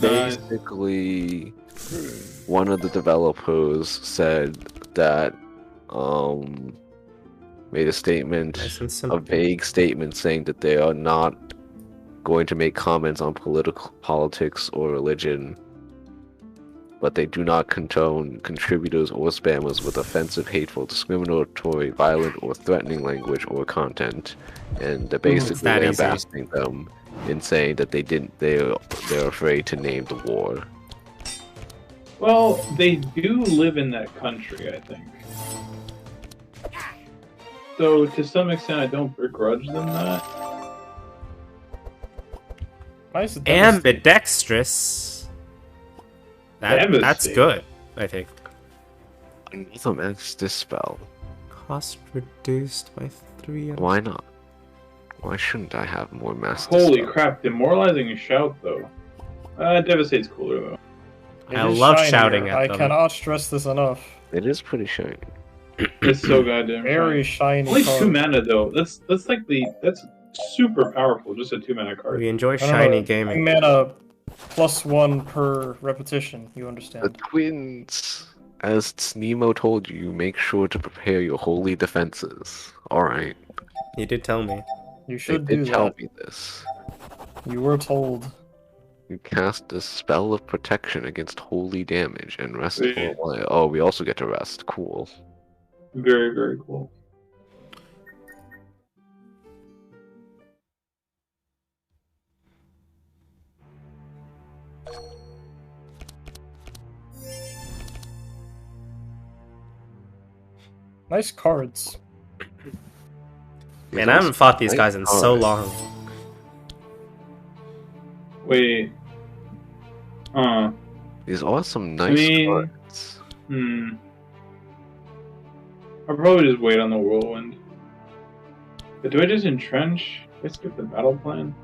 A: Basically, one of the developers said that, made a statement,
C: Nice and
A: a
C: simple.
A: vague statement saying that they are not going to make comments on politics or religion, but they do not condone contributors or spammers with offensive, hateful, discriminatory, violent, or threatening language or content, and they're basically
C: that easy.
A: lambasting them in saying that they're afraid to name the war.
D: Well, they do live in that country, I think. So to some extent, I don't begrudge them that.
B: Nice.
C: Ambidextrous. That's
D: Devastating.
C: good, I think.
A: Another Master spell.
C: Cost reduced by 3.
A: Why not? Why shouldn't I have more Master
D: Holy
A: spells?
D: crap, demoralizing a shout though. Devastate's cooler though.
B: It
C: I
B: is
C: love
B: shinier.
C: shouting at
B: I
C: them.
B: cannot stress this enough.
A: It is pretty shiny.
D: It's so goddamn
B: Very
D: shiny.
B: shiny.
D: Only
B: card.
D: 2 mana though. That's super powerful. Just a 2 mana card.
C: We enjoy
B: I don't
C: shiny
B: know,
C: gaming.
B: Mana +1 per repetition. You
A: The
B: understand?
A: twins, as Nemo told you, make sure to prepare your holy defenses. Alright.
C: You did tell me.
B: You
A: They
B: should do
A: did tell
B: that.
A: me this.
B: You were told.
A: You cast a spell of protection against holy damage and rest for a
D: Sweet.
A: while. Oh, we also get to rest. Cool.
D: Very, very cool.
B: Nice cards.
C: Man, I haven't fought these
A: Nice
C: guys in so
A: card.
C: long.
D: Wait.
A: These are some nice
D: mean-
A: cards.
D: I'll probably just wait on the whirlwind. But do I just entrench? I skip the battle plan?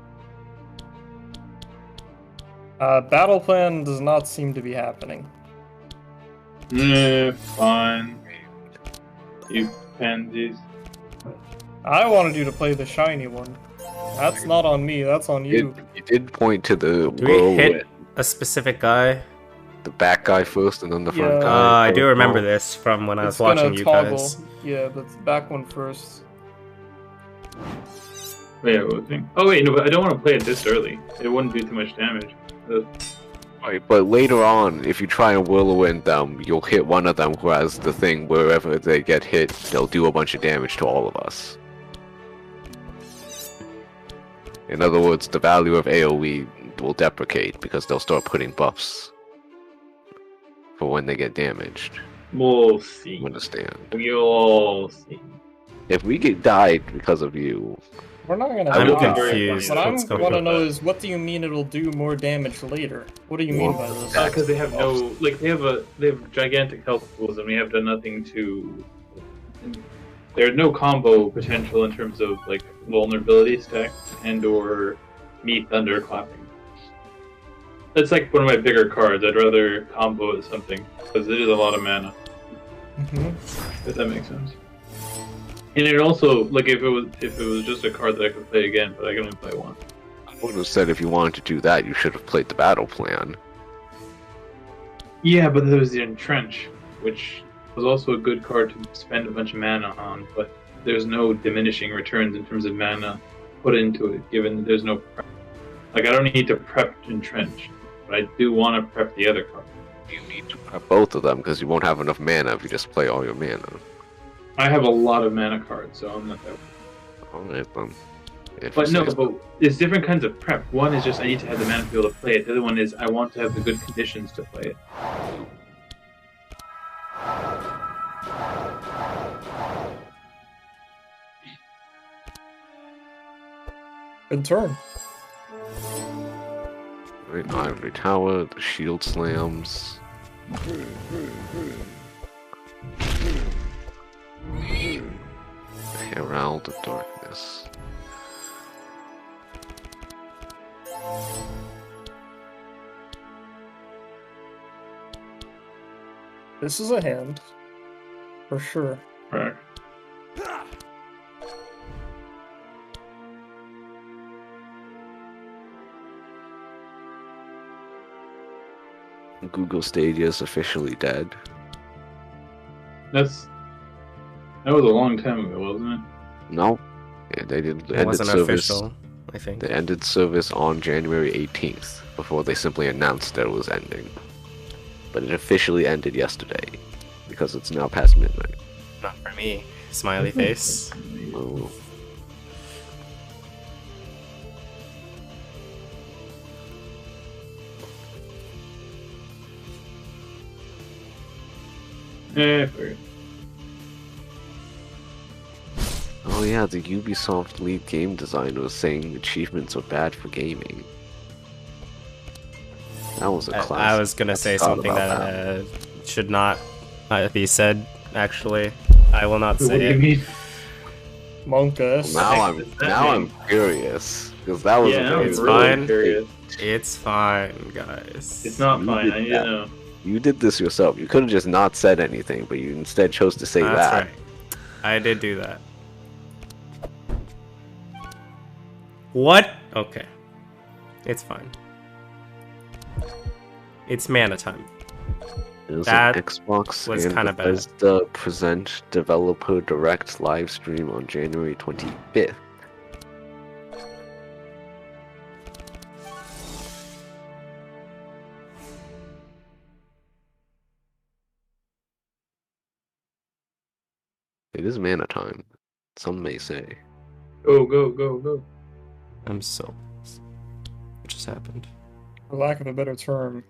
B: Battle plan does not seem to be happening.
D: Fine. You pansies.
B: I wanted you to play the shiny one. That's not on me. That's on you.
A: You did point to the
C: Do we hit
A: whirlwind.
C: a specific guy?
A: The back guy first and then the front
B: Yeah.
A: guy.
C: I do remember this from when I was
B: It's gonna
C: watching you
B: toggle.
C: guys.
B: Yeah, but the back one first.
D: Wait, what was it? Oh wait, no, but I don't want to play it this early. It wouldn't do too much damage.
A: Right, but later on, if you try and whirlwind them, you'll hit one of them who has the thing wherever they get hit, they'll do a bunch of damage to all of us. In other words, the value of AoE will deprecate because they'll start putting buffs for when they get damaged.
D: We'll see.
A: You understand?
D: We'll see.
A: If we get died because of you,
B: We're not gonna
A: I'm
B: die.
C: confused.
B: What I
C: What's going
B: want to
C: on?
B: know is, what do you mean it'll do more damage later? What do you mean by this?
D: Because they have no, like, they have gigantic health pools, and we have done nothing to. There's no combo potential in terms of like vulnerability stack and/or me thunderclapping. That's like one of my bigger cards. I'd rather combo it something because it is a lot of mana. If that makes sense. And it also, like, if it was just a card that I could play again, but I can only play one.
A: I would have said if you wanted to do that, you should have played the battle plan.
D: Yeah, but there was the Entrench, which was also a good card to spend a bunch of mana on, but there's no diminishing returns in terms of mana put into it, given that there's no prep. Like, I don't need to prep Entrench, but I do want to prep the other card.
A: You need to prep both of them because you won't have enough mana if you just play all your mana.
D: I have a lot of mana cards, so I'm not that.
A: Alright then. If
D: But
A: you
D: no,
A: say so.
D: but there's different kinds of prep. One is just I need to have the mana to be able to play it. The other one is I want to have the good conditions to play it.
B: Good turn.
A: Right, Ivory Tower, the shield slams. Herald of Darkness.
B: This is a hand. For sure.
D: Right.
A: Google Stadia is officially dead.
D: That was a long time ago, wasn't it?
A: No. Yeah, they did
C: It
A: ended
C: wasn't
A: service.
C: official, I think.
A: They ended service on January 18th before they simply announced that it was ending. But it officially ended yesterday because it's now past midnight.
C: Not for me. Smiley face.
A: Oh.
D: Figured.
A: Oh yeah, the Ubisoft lead game designer was saying achievements are bad for gaming. That was a classic.
C: I was gonna say
A: forgot
C: something
A: about
C: that should not be said, actually. I will not
D: What do
C: say
D: you
C: it.
D: mean?
B: Monkus.
A: Now I'm curious because that was
D: Yeah,
A: a
D: now
A: very
D: I'm
C: It's
D: really
C: fine.
D: curious.
C: It's fine, guys.
D: It's not
A: You
D: fine.
A: did
D: I need
A: that.
D: to know.
A: You did this yourself. You could have just not said anything, but you instead chose to say
C: That's
A: that.
C: right. I did do that. What? Okay. It's fine. It's mana time.
A: It was
C: That
A: an Xbox
C: was
A: and
C: kinda bad.
A: Bethesda present developer direct live stream on January 25th. It is mana time, some may say.
D: Go, go, go, go.
C: I'm so. What just happened?
B: For lack of a better term.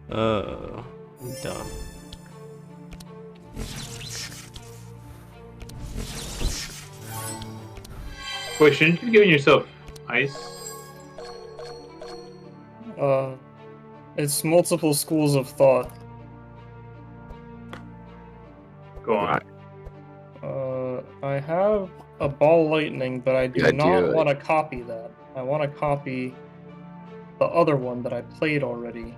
C: I'm done.
D: Wait, shouldn't you be giving yourself ice?
B: It's multiple schools of thought.
D: Go on.
A: Right.
B: I have a ball lightning, but I do
A: Yeah,
B: not
A: do it.
B: want to copy that. I want to copy the other one that I played already.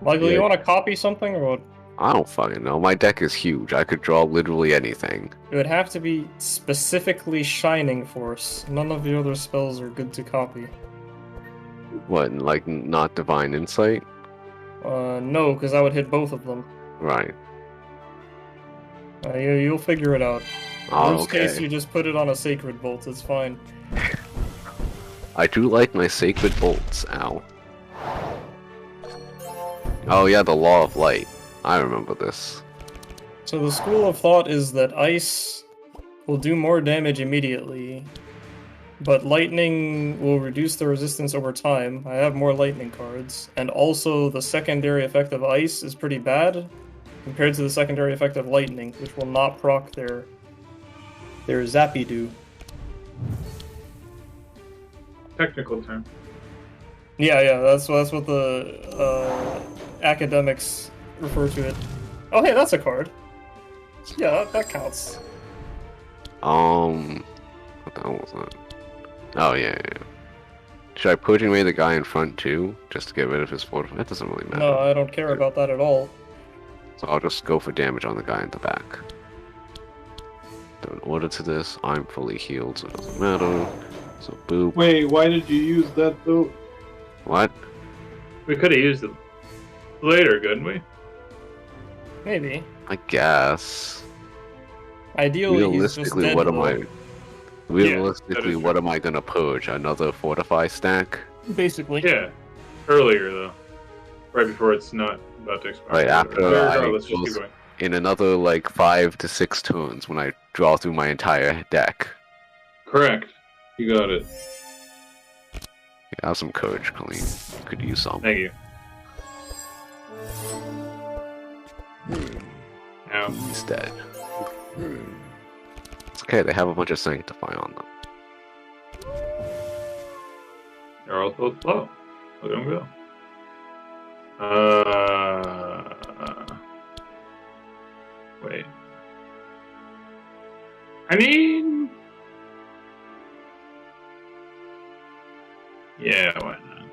B: Michael,
A: Yeah.
B: you want to copy something, or what?
A: I don't fucking know. My deck is huge. I could draw literally anything.
B: It would have to be specifically Shining Force. None of the other spells are good to copy.
A: What, like not Divine Insight?
B: No, because I would hit both of them.
A: Right.
B: You'll figure it out.
A: Oh,
B: Worst case,
A: okay.
B: you just put it on a Sacred Bolt. It's fine.
A: I do like my Sacred Bolts. Ow. Oh yeah, the Law of Light. I remember this.
B: So the school of thought is that ice will do more damage immediately, but lightning will reduce the resistance over time. I have more lightning cards, and also the secondary effect of ice is pretty bad compared to the secondary effect of lightning, which will not proc their zappy do.
D: Technical term.
B: Yeah, that's what the academics refer to it. Oh, hey, that's a card. Yeah, that counts.
A: What the hell was that? Oh yeah, yeah. Should I put away the guy in front too, just to get rid of his fortify? That doesn't really matter.
B: No, I don't care about that at all.
A: So I'll just go for damage on the guy in the back. So in order to this, I'm fully healed, so it doesn't matter. So boop.
E: Wait, why did you use that though?
A: What?
D: We could have used it later, couldn't we?
B: Maybe.
A: I guess.
B: Ideally, he's just
A: Realistically,
B: dead.
A: what am
B: though.
A: I? Realistically,
D: true.
A: what am I gonna purge? Another fortify stack?
B: Basically.
D: Yeah. Earlier though. Right before it's not about to expire.
A: Right after I
D: Regardless, just keep
A: goes-
D: going.
A: In another like 5 to 6 turns when I draw through my entire deck.
D: Correct. You got it.
A: I have some courage, Colleen. Could use some.
D: Thank you. Now,
A: He's dead. It's okay, they have a bunch of Sanctify on them.
D: they're all so slow. Look at them go. Wait. I mean, yeah, why not?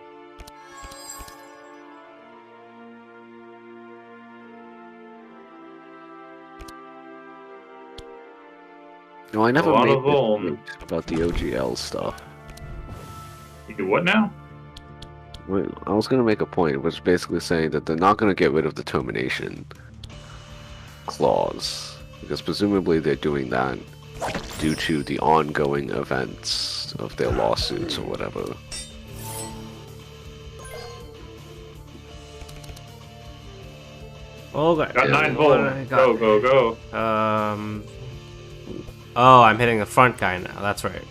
A: No, I never
D: lot
A: made
D: of
A: this
D: Ulm.
A: point about the OGL stuff.
D: You do what now?
A: Wait, I was gonna make a point, which is basically saying that they're not gonna get rid of the termination clause, because presumably they're doing that due to the ongoing events of their lawsuits or whatever.
C: Okay.
D: Got
A: Yeah,
D: 9
C: what
D: Volm.
C: I got?
D: Go.
C: Oh, I'm hitting the front guy now. That's right.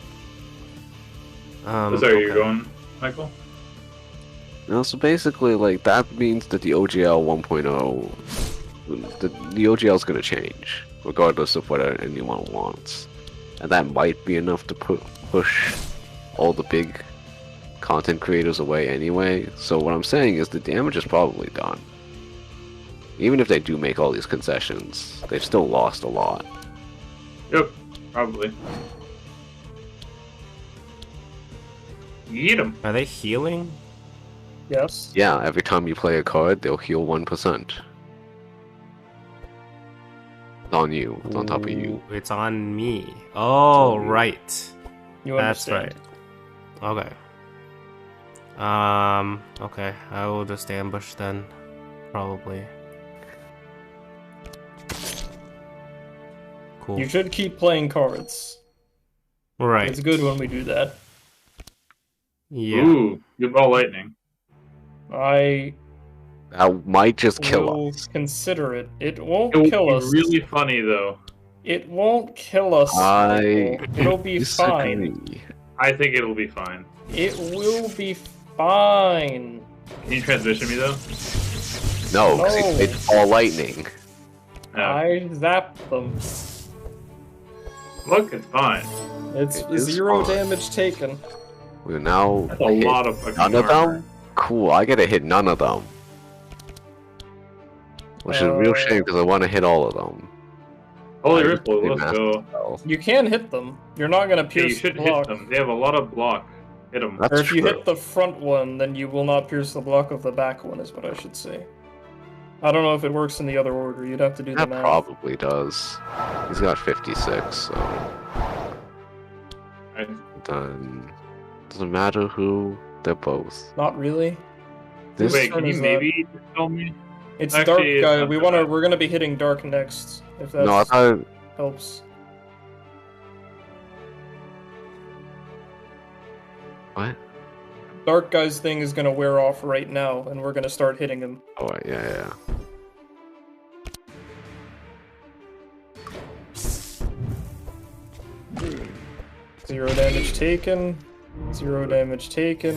D: So are you
C: okay.
D: going, Michael?
A: No, so basically, like, that means that the OGL 1.0, the OGL is gonna change, regardless of what anyone wants. And that might be enough to push all the big content creators away anyway. So what I'm saying is the damage is probably done. Even if they do make all these concessions, they've still lost a lot.
D: Yep, probably. Eat him.
C: Are they healing?
B: Yes.
A: Yeah, every time you play a card, they'll heal 1%. On you, it's on top of you.
C: Ooh, it's on me. Oh,
A: on you.
C: right.
B: You
C: That's
B: understand.
C: right. Okay. Okay. I will just ambush then. Probably. Cool.
B: You should keep playing cards.
C: Right.
B: It's good when we do that.
C: Yeah.
D: Ooh, you ball lightning.
B: I
A: That might just kill
B: will
A: us.
B: consider it. It won't
D: It would
B: kill
D: be
B: us.
D: really funny though.
B: It won't kill us.
A: I
B: It'll be fine.
A: disagree.
D: I think it'll be fine.
B: It will be fine.
D: Can you transition me though?
A: No, because
B: No.
A: it's all lightning.
D: No.
B: I zapped them.
D: Look, it's fine.
B: It's
A: It is
B: 0
A: fine.
B: damage taken.
A: We're now
D: That's a
A: hit
D: lot of fucking
A: none of
D: armor.
A: them? Cool, I gotta hit none of them. Which is a real shame because I want to hit all of them.
D: Holy
A: I
D: ripple,
A: really
D: let's
A: mastered
D: go.
A: spell.
B: You can hit them. You're not gonna
D: Yeah,
B: pierce
D: you should
B: the block.
D: hit them. They have a lot of block. Hit them.
A: That's
B: Or if you
A: true.
B: hit the front one, then you will not pierce the block of the back one, is what I should say. I don't know if it works in the other order. You'd have to do the
A: That
B: math.
A: probably does. He's got 56, so then doesn't matter who. They're both.
B: Not really.
A: This
D: Wait,
B: turn
D: can you
B: is
D: maybe tell me?
B: It's
D: Actually,
B: dark
D: it's
B: guy.
D: not that bad.
B: We're gonna be hitting dark next. If that
A: no, I thought.
B: helps.
A: What?
B: Dark guy's thing is gonna wear off right now, and we're gonna start hitting him.
A: Oh, yeah.
B: 0 damage taken. 0 damage taken.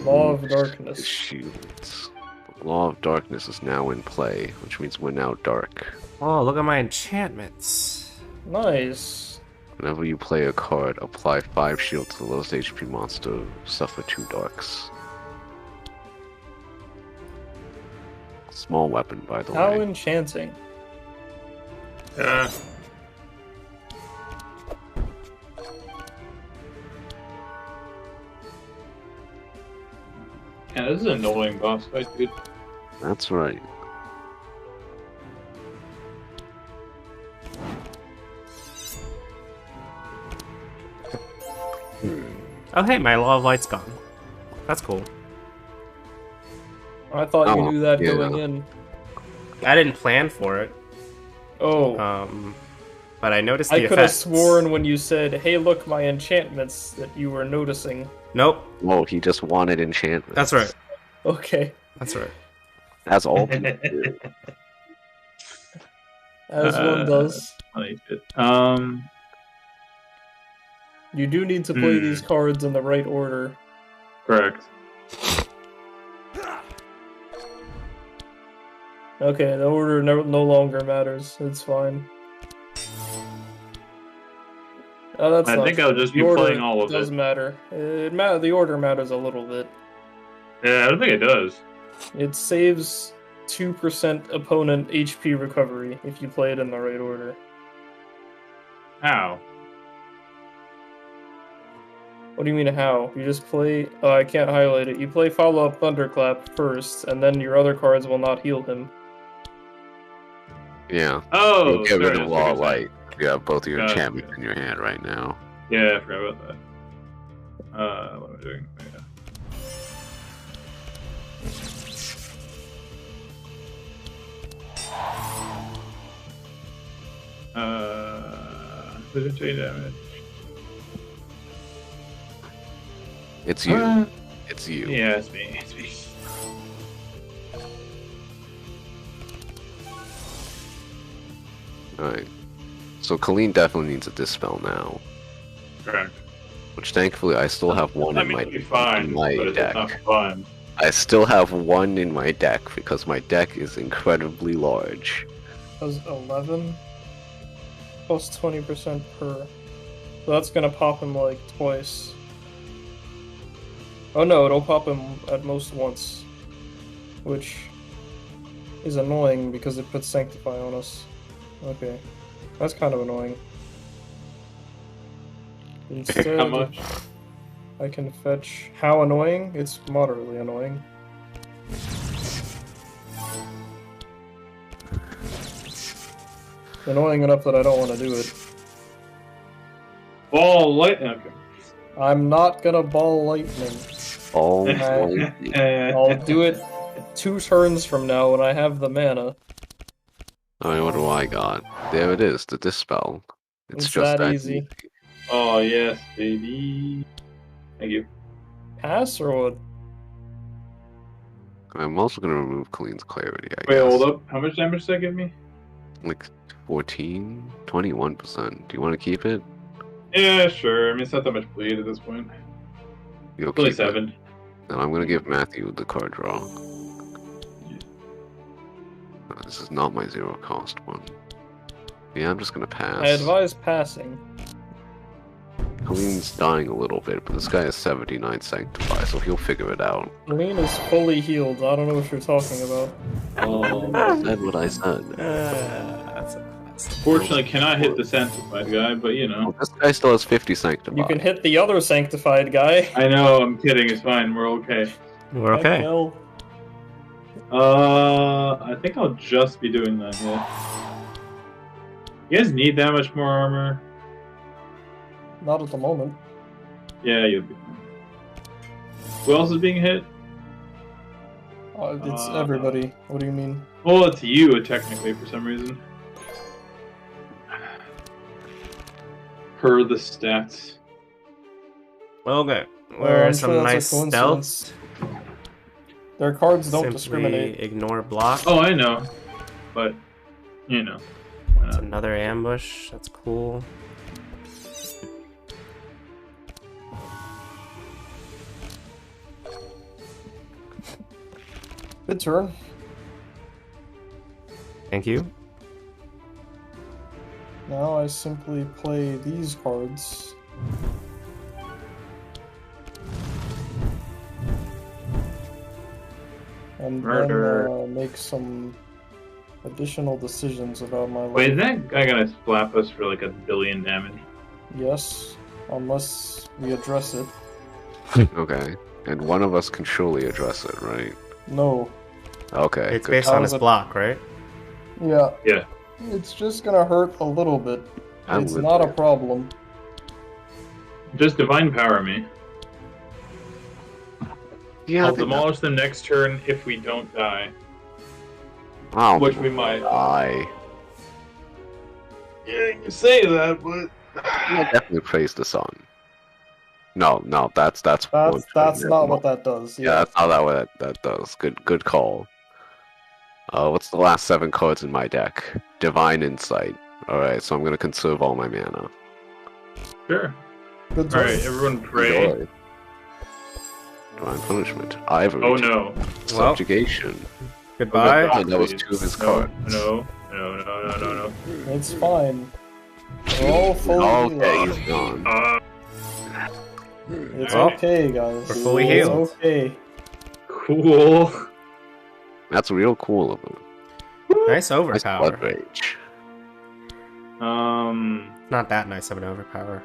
B: Law of Darkness.
A: Shields. The Law of Darkness is now in play, which means we're now dark.
C: Oh, look at my enchantments.
B: Nice.
A: Whenever you play a card, apply 5 shield to the lowest HP monster, suffer 2 darks. Small weapon, by the
B: How
A: way.
B: enchanting.
D: Yeah, this is an annoying boss fight, dude.
A: That's right.
C: Oh, hey, my Law of Light's gone. That's cool.
B: I thought you
A: Oh,
B: knew that
A: yeah.
B: going in.
C: I didn't plan for it.
B: Oh.
C: But I noticed
B: I
C: the
B: could have
C: effects.
B: sworn when you said, hey, look, my enchantments, that you were noticing.
C: Nope.
A: Whoa, he just wanted enchantment.
C: That's right.
B: Okay.
C: That's right.
A: As all people do.
B: As one does.
D: Funny shit.
B: You do need to play
D: Hmm.
B: these cards in the right order.
D: Correct.
B: Okay, the order no longer matters. It's fine. Oh, that's
D: I
B: not
D: think I'll
B: true.
D: just
B: The
D: be
B: order
D: playing all of
B: does
D: it.
B: matter. The order matters a little bit.
D: Yeah, I don't think it does.
B: It saves 2% opponent HP recovery if you play it in the right order.
D: How?
B: What do you mean how? You just play... Oh, I can't highlight it. You play Follow-Up Thunderclap first, and then your other cards will not heal him.
A: Yeah.
D: Oh,
A: You'll get rid
D: sorry,
A: of
D: that's what
A: Law
D: you're
A: of Light. You have both of your
D: Gotcha.
A: enchantments in your hand right now.
D: saying. Yeah, I forgot about that. What am I doing? Does it change damage?
A: It's you. It's you.
D: Yeah, it's me. It's me.
A: Alright. So Colleen definitely needs a dispel now.
D: Correct.
A: Which thankfully I still have one
D: I
A: in
D: mean,
A: my,
D: it'll be fine,
A: in my
D: but it's
A: deck.
D: not fun.
A: I still have one in my deck because my deck is incredibly large.
B: Does 11 plus 20% per. So that's gonna pop him like twice. Oh no, it'll pop him at most once. Which is annoying because it puts Sanctify on us. Okay. That's kind of annoying. Instead,
D: How much?
B: I can fetch. How annoying? It's moderately annoying. Annoying enough that I don't want to do it.
D: Ball light. Okay.
B: I'm not gonna ball lightning.
A: All
B: Alright. I'll do it 2 turns from now when I have the mana.
A: Alright, what do I got? There it is, the dispel. It's
B: It's
A: just
B: that easy.
D: Oh yes, baby. Thank you.
B: Pass or what?
A: I'm also gonna remove Colleen's clarity, I
D: Wait,
A: guess.
D: hold up. How much damage does that give me?
A: Like 14? 21%. Do you want to keep it?
D: Yeah, sure. I mean, it's not that much bleed at this point.
A: You'll
D: Really
A: keep it.
D: 7.
A: No, I'm gonna give Matthew the card draw. This is not my 0 cost one. Yeah, I'm just gonna pass.
B: I advise passing.
A: Colleen's dying a little bit, but this guy has 79 Sanctify, so he'll figure it out.
B: Lean is fully healed. I don't know what you're talking about.
D: Oh.
A: I said what I said.
C: That's a classic.
D: Fortunately, cannot hit the Sanctified guy, but you know.
A: Well, this guy still has 50 Sanctify.
B: You can hit the other Sanctified guy.
D: I know, I'm kidding. It's fine. We're okay.
C: We're okay.
B: Heck no.
D: I think I'll just be doing that, yeah. You guys need that much more armor?
B: Not at the moment.
D: Yeah, you'll be fine. Who else is being hit?
B: It's everybody. What do you mean?
D: Well, it's you, technically, for some reason. Per the stats.
C: Okay.
B: I'm
C: Where are
B: sure
C: some
B: that's a
C: nice
B: coincidence.
C: stealths?
B: Their cards don't
C: Simply
B: discriminate.
C: ignore block.
D: Oh, I know. But, you know. Why
C: That's
D: not?
C: another ambush. That's cool.
B: Good turn.
C: Thank you.
B: Now I simply play these cards. And
D: Murder.
B: then make some additional decisions about my life.
D: Wait, is that guy gonna slap us for like 1 billion damage?
B: Yes, unless we address it.
A: Okay. And one of us can surely address it, right?
B: No.
A: Okay.
C: It's
A: good.
C: based
B: That
C: on
B: was
C: his
B: a-
C: block, right?
B: Yeah.
D: Yeah.
B: It's just gonna hurt a little bit.
A: I'm
B: It's
A: with
B: not a
A: you.
B: problem.
D: Just divine power me.
A: Yeah, I
D: I'll
A: think
D: demolish them next turn if we don't die.
A: I'll
D: Which we might.
A: die.
E: Yeah, you say that, but
A: I definitely praise the sun. No, that's
B: That's not what that does.
A: Yeah, that's not that what that does. Good call. What's the last 7 cards in my deck? Divine Insight. Alright, so I'm gonna conserve all my mana.
D: Sure.
B: Good turn.
D: Alright, everyone pray.
A: Enjoy. Divine Punishment. Ivory.
D: Oh no.
A: Subjugation.
C: Goodbye.
D: Oh,
A: that was
D: please.
A: 2 of his
D: No,
A: cards.
D: no.
B: It's fine. We're all fully
A: Okay,
B: healed.
A: he's gone.
B: It's
C: Well,
B: okay, guys.
C: we're fully
B: It's
C: healed.
B: okay.
D: Cool.
A: That's real cool of him.
C: Nice
A: Nice
C: overpower.
A: blood rage.
C: Not that nice of an overpower.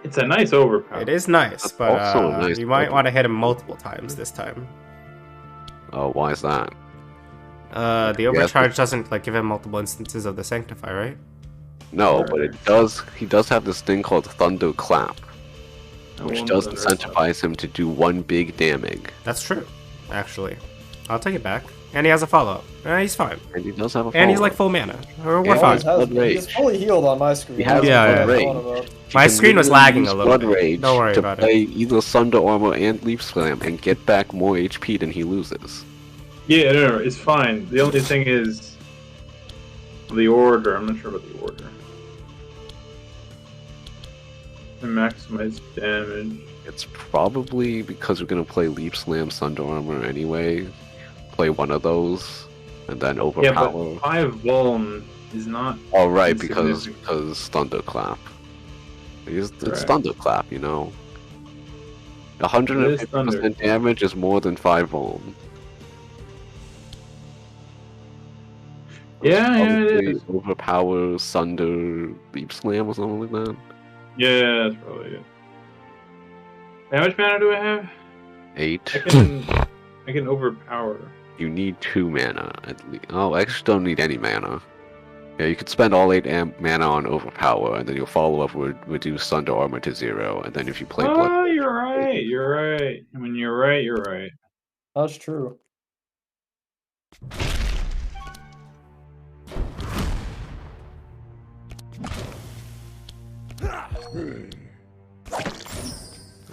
D: It's a nice overpower.
C: It is nice,
A: That's
C: but
A: also a nice
C: you might
A: weapon.
C: want to hit him multiple times this time.
A: Oh, why is that?
C: The overcharge doesn't like give him multiple instances of the Sanctify, right?
A: No, but it does. He does have this thing called Thunderclap, which does incentivize him to do 1 big damage.
C: That's true, actually. I'll take it back. And he has a follow-up. He's fine.
A: And he does have a
C: And he's
A: follow-up.
C: like full mana. We're
A: Yeah,
C: fine.
A: he's blood rage.
B: He's fully healed on my screen.
A: He has
C: Yeah,
A: blood
C: yeah.
A: rage.
C: My
A: He can
C: screen was
A: literally
C: lagging
A: use
C: a little
A: blood
C: bit.
A: Rage
C: Don't worry
A: to
C: about
A: play
C: it.
A: either Thunder Armor and Leaf Slam and get back more HP than he loses.
D: Yeah, no, it's fine. The only thing is the order. I'm not sure about the order. And maximize damage.
A: It's probably because we're gonna play Leaf Slam Thunder Armor anyway. Play one of those and then
D: Yeah,
A: overpower.
D: but 5 Vuln is not.
A: Oh right, because
D: insignificant.
A: Thunderclap. It's
D: Right.
A: Thunderclap, you know.
D: It is
A: 150% damage is more than 5 Vuln.
D: Yeah, it
A: Probably
D: is.
A: Overpower Thunder Leaf Slam or something like that.
D: Yeah, that's probably it. How much mana do I have?
A: 8.
D: I can overpower.
A: You need 2 mana at least. Oh, I actually don't need any mana. Yeah, you could spend all 8 mana on overpower, and then you'll follow up with reduce Thunder Armor to 0, and then if you play Blood.
D: Oh, you're right. You're right. When you're right, you're right.
B: That's true.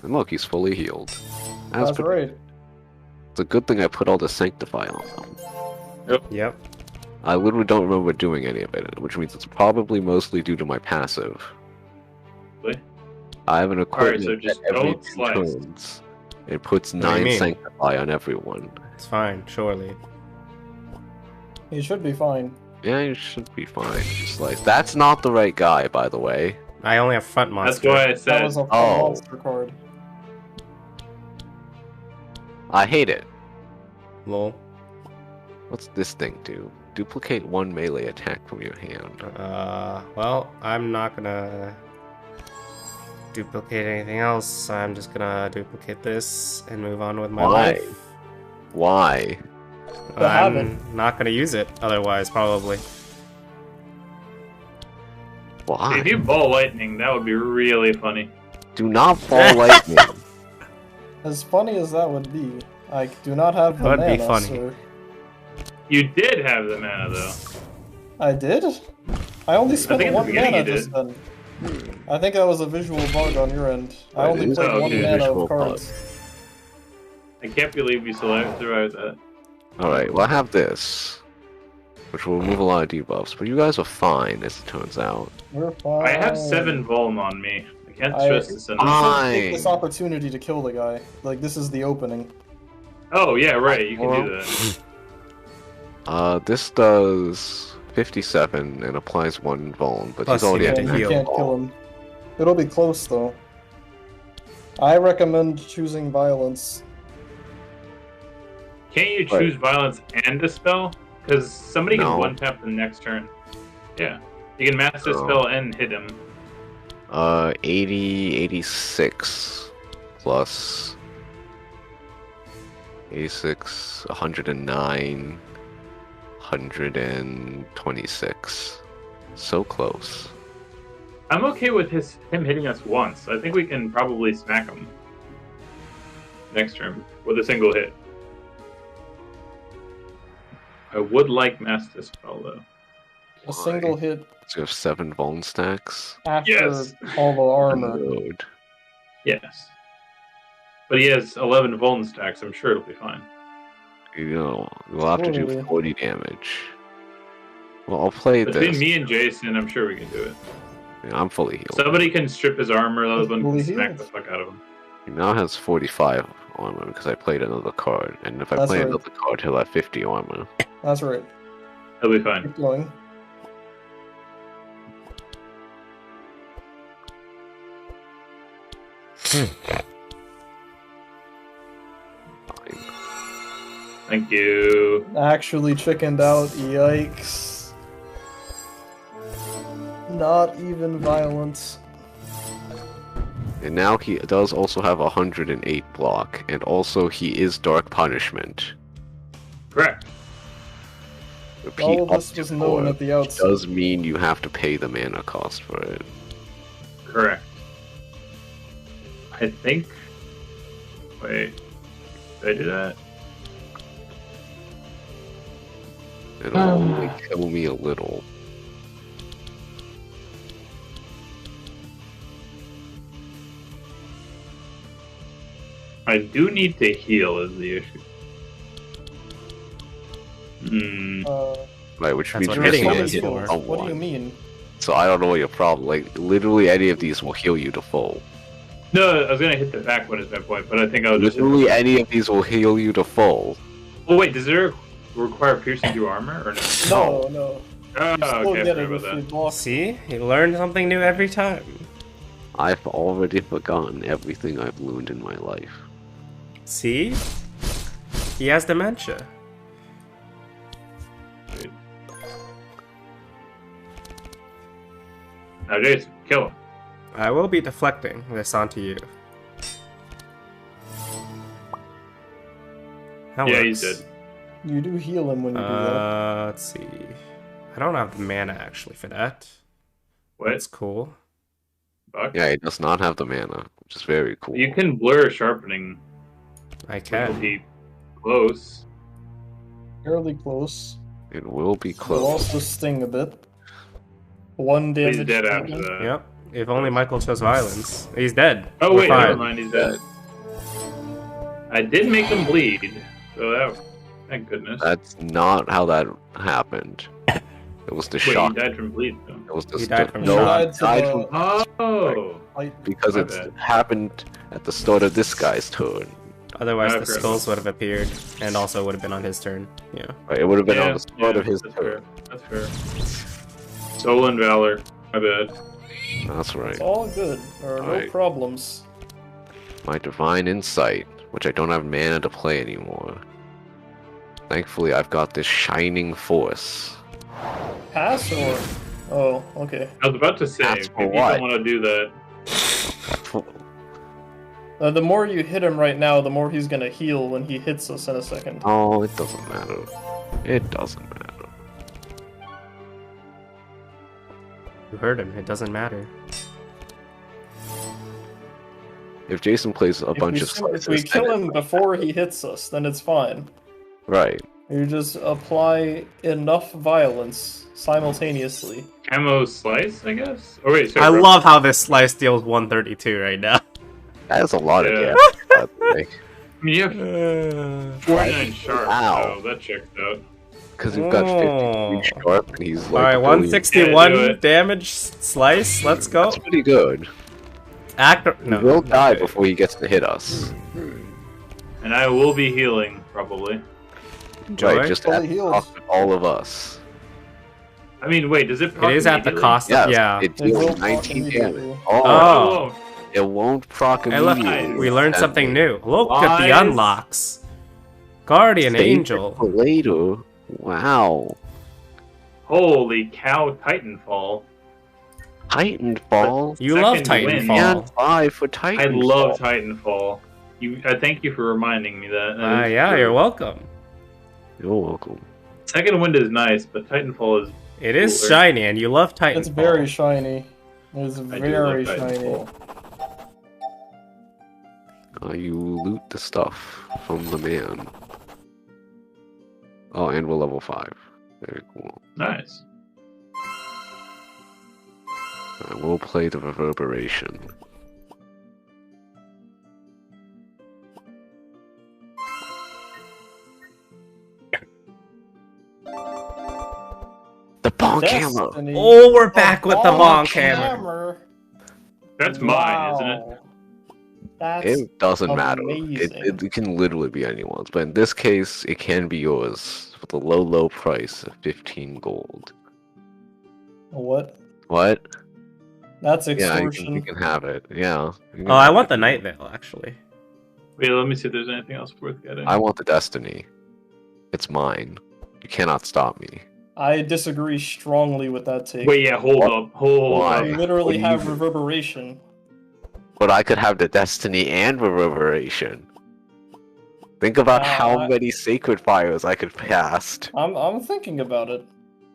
A: And look, he's fully healed.
B: That's right.
A: It's a good thing I put all the Sanctify on them.
C: Yep.
A: I literally don't remember doing any of it, which means it's probably mostly due to my passive.
D: Really?
A: I have an equipment
D: so just
A: that every
D: don't
A: 2
D: slice.
A: turns. It puts
C: What do you
A: 9
C: mean?
A: Sanctify on everyone.
C: It's fine, surely.
B: He should be fine.
A: Yeah, you should be fine. Just like that's not the right guy, by the way.
C: I only have front monster.
D: That's why I
B: That
D: said.
B: was a
A: Oh.
B: monster card.
A: I hate it.
C: Lol.
A: What's this thing do? Duplicate 1 melee attack from your hand.
C: Well, I'm not gonna duplicate anything else. I'm just gonna duplicate this and move on with my
A: Why?
C: life.
A: Why?
B: But
C: I'm
B: haven't.
C: not gonna use it otherwise, probably.
A: Why?
D: If you ball lightning, that would be really funny.
A: Do not fall lightning.
B: As funny as that would be, I do not have the
C: That would
B: mana,
C: be funny.
B: sir.
D: You did have the mana, though.
B: I did? I only
D: think
B: spent
D: in the
B: 1
D: beginning
B: mana
D: you
B: just then. I think that was a visual bug on your end. I
A: That
B: only
A: is
B: played
D: a
B: 1 mana
A: visual
B: of cards.
D: I can't believe you survived that.
A: Alright, well I have this. Which will remove a lot of debuffs, but you guys are fine, as it turns out.
B: We're fine.
D: I have 7 Vuln on me. I can't
B: I-
D: stress this enough.
A: Ah.
B: Take this opportunity to kill the guy. Like, this is the opening.
D: Oh yeah, right. You can do that.
A: This does 57 and applies 1 vuln, but
C: Plus
A: he's already
C: you
A: at
C: get to
B: And you
C: heal.
B: can't kill him. It'll be close though. I recommend choosing violence.
D: Can't you choose violence and dispel? Because somebody can
A: No.
D: one tap the next turn. Yeah, you can mass dispel and hit him.
A: 80, 86 plus 86, 109, 126. So close.
D: I'm okay with him hitting us once. I think we can probably smack him next turn with a single hit. I would like mass dispel though.
B: A single hit
A: So you have 7 vuln stacks.
B: after
D: Yes.
B: all the armor.
A: Load.
D: Yes, but he has 11 vuln stacks. I'm sure it'll be fine.
A: You know, we'll have to do
B: Totally.
A: 40 damage. Well, I'll play
D: Between
A: this.
D: me and Jason, I'm sure we can do it.
A: Yeah, I'm fully healed.
D: Somebody can strip his armor. The other one
B: Fully
D: can smack
B: healed.
D: the fuck out of him.
A: He now has 45 armor because I played another card. And if I
B: That's
A: play
B: right.
A: another card, he'll have 50 armor.
B: That's right.
D: He'll be fine.
B: Keep going.
A: Fine.
D: Thank you.
B: Actually chickened out. Yikes. Not even violence.
A: And now he does also have 108 block. And also he is Dark Punishment.
D: Correct.
A: Repeat,
B: All of
A: up
B: this
A: to
B: was known
A: 4.
B: at the outset.
A: Does mean you have to pay the mana cost for it.
D: Correct. I think. Wait. Did I do that?
A: It'll only kill me a little.
D: I do need to heal, is the issue. Hmm.
A: Right, which
C: That's
A: means
C: what
A: you're
C: hitting
A: missing
C: is
A: a hit
C: for.
A: on
B: What do you
A: one.
B: mean?
A: So I don't know what your problem. Like literally, any of these will heal you to full.
D: No, I was gonna hit the back one at that point, but I think I'll just.
A: Literally, any of these will heal you to full.
D: Oh wait, does it require piercing through armor or no?
B: No, no.
D: Oh,
B: You still
D: okay,
B: get
D: sorry
B: it
D: about
B: if you
D: that.
B: block.
C: See? You learn something new every time.
A: I've already forgotten everything I've learned in my life.
C: See? He has dementia.
D: Now, Jason, kill him.
C: I will be deflecting this onto you. That
D: Yeah,
C: works.
D: he's dead.
B: You do heal him when you do that.
C: Let's see. I don't have the mana actually for that.
D: What?
C: That's cool.
D: Fuck.
A: Yeah, he does not have the mana, which is very cool.
D: You can blur sharpening.
C: I
D: It'll
C: can.
D: be close.
B: Fairly close.
A: It will be
B: Will
A: close.
B: also sting a bit. 1
D: He's
B: damage.
D: dead after
B: taken.
D: that.
C: Yep. If only Michael chose violence. He's dead.
D: Oh
C: We're
D: wait,
C: fine.
D: never mind. He's dead. I did make him bleed, so that. Thank goodness.
A: That's not how that happened. It was the
D: Wait,
A: shock.
D: he died from bleed though.
A: It was the
C: He died from
A: no,
C: shock.
B: Died to
A: died
B: the-
A: from-
D: Oh.
B: Light.
A: because
D: My
A: it
D: bad.
A: happened at the start of this guy's turn.
C: Otherwise, the
D: Okay.
C: skulls would have appeared, and also would have been on his turn. Yeah.
A: Right, it would have been
D: Yeah,
A: on the start
D: yeah,
A: of his
D: that's
A: turn.
D: fair. That's fair. Soul and Valor. My bad.
A: That's right.
B: It's all good. There are no
A: Alright.
B: problems.
A: My Divine Insight, which I don't have mana to play anymore. Thankfully, I've got this Shining Force.
B: Pass or? Oh, okay.
D: I was about to say,
A: That's
D: if
A: for
D: you
A: what?
D: don't want to do that,
B: The more you hit him right now, the more he's gonna heal when he hits us in a second.
A: Oh, it doesn't matter. It doesn't matter.
C: You heard him. It doesn't matter.
A: If Jason plays a bunch of
B: If
A: slices,
B: we
A: then
B: kill
A: it-
B: him before he hits us, then it's fine.
A: right?
B: You just apply enough violence simultaneously.
D: camo slice, I guess. Oh wait, sorry.
C: I
D: Rob.
C: love how this slice deals 132 right now.
A: That is a lot of
D: Yeah.
A: damage. By the way.
D: I mean, you have 49 sharp,
A: Ow.
D: so that checks out.
A: Because you've got 53
C: Oh.
A: sharp, and he's like.
C: Alright,
A: a billion.
C: 161
D: Yeah, do it.
C: damage slice. Let's go.
A: That's pretty good.
C: Actor.
A: He
C: No.
A: will die
C: okay.
A: before he gets to hit us.
D: And I will be healing. probably.
C: Joy?
A: Right, just
E: Fully
A: at the
E: healed.
A: cost of all of us.
D: I mean, wait, does it?
C: It is at the cost
A: Yes,
C: of yeah.
A: it
E: It will
A: deals
E: proc
A: 19
E: immediately.
A: damage.
C: Oh.
A: Oh, it won't proc
C: Hey, look,
A: immediately.
C: we learned something new. Look at the
D: Lies.
C: unlocks. Guardian
A: Save it
C: Angel.
A: for later. Wow.
D: Holy cow! Titanfall.
A: Titanfall.
C: You love
D: Second win.
A: And
C: Titanfall.
A: 5 for
D: I
A: Titanfall.
D: love Titanfall. I thank you for reminding me that. That is
C: Yeah,
D: true.
C: you're welcome.
A: You're welcome.
D: Second wind is nice, but Titanfall is.
C: It is
D: cooler.
C: shiny, and you love Titanfall.
E: It's very shiny. It's
D: I do love
E: very shiny.
D: Titanfall.
A: You loot the stuff from the man. Oh, and we're level 5. Very cool.
D: Nice.
A: I will play the reverberation. The bonk hammer!
E: Destiny.
C: Oh, we're back with the bonk hammer.
E: hammer.
D: That's mine, isn't it?
E: That's
A: It doesn't matter.
E: amazing.
A: It can literally be anyone's, but in this case, it can be yours for the low, low price of 15 gold.
E: What?
A: What?
E: That's
A: Yeah,
E: extortion.
A: you can have it. Yeah. you can
C: Oh, I
A: have
C: want
A: it.
C: the Night Veil, actually.
D: Wait, let me see if there's anything else worth getting.
A: I want the Destiny. It's mine. You cannot stop me.
E: I disagree strongly with that take.
D: Wait, yeah, hold up, hold
A: Why?
D: up.
E: You literally
A: What do you
E: have
A: do?
E: reverberation.
A: But I could have the Destiny and Reverberation. Think about how
E: I-
A: many Sacred Fires I could cast.
E: I'm thinking about it.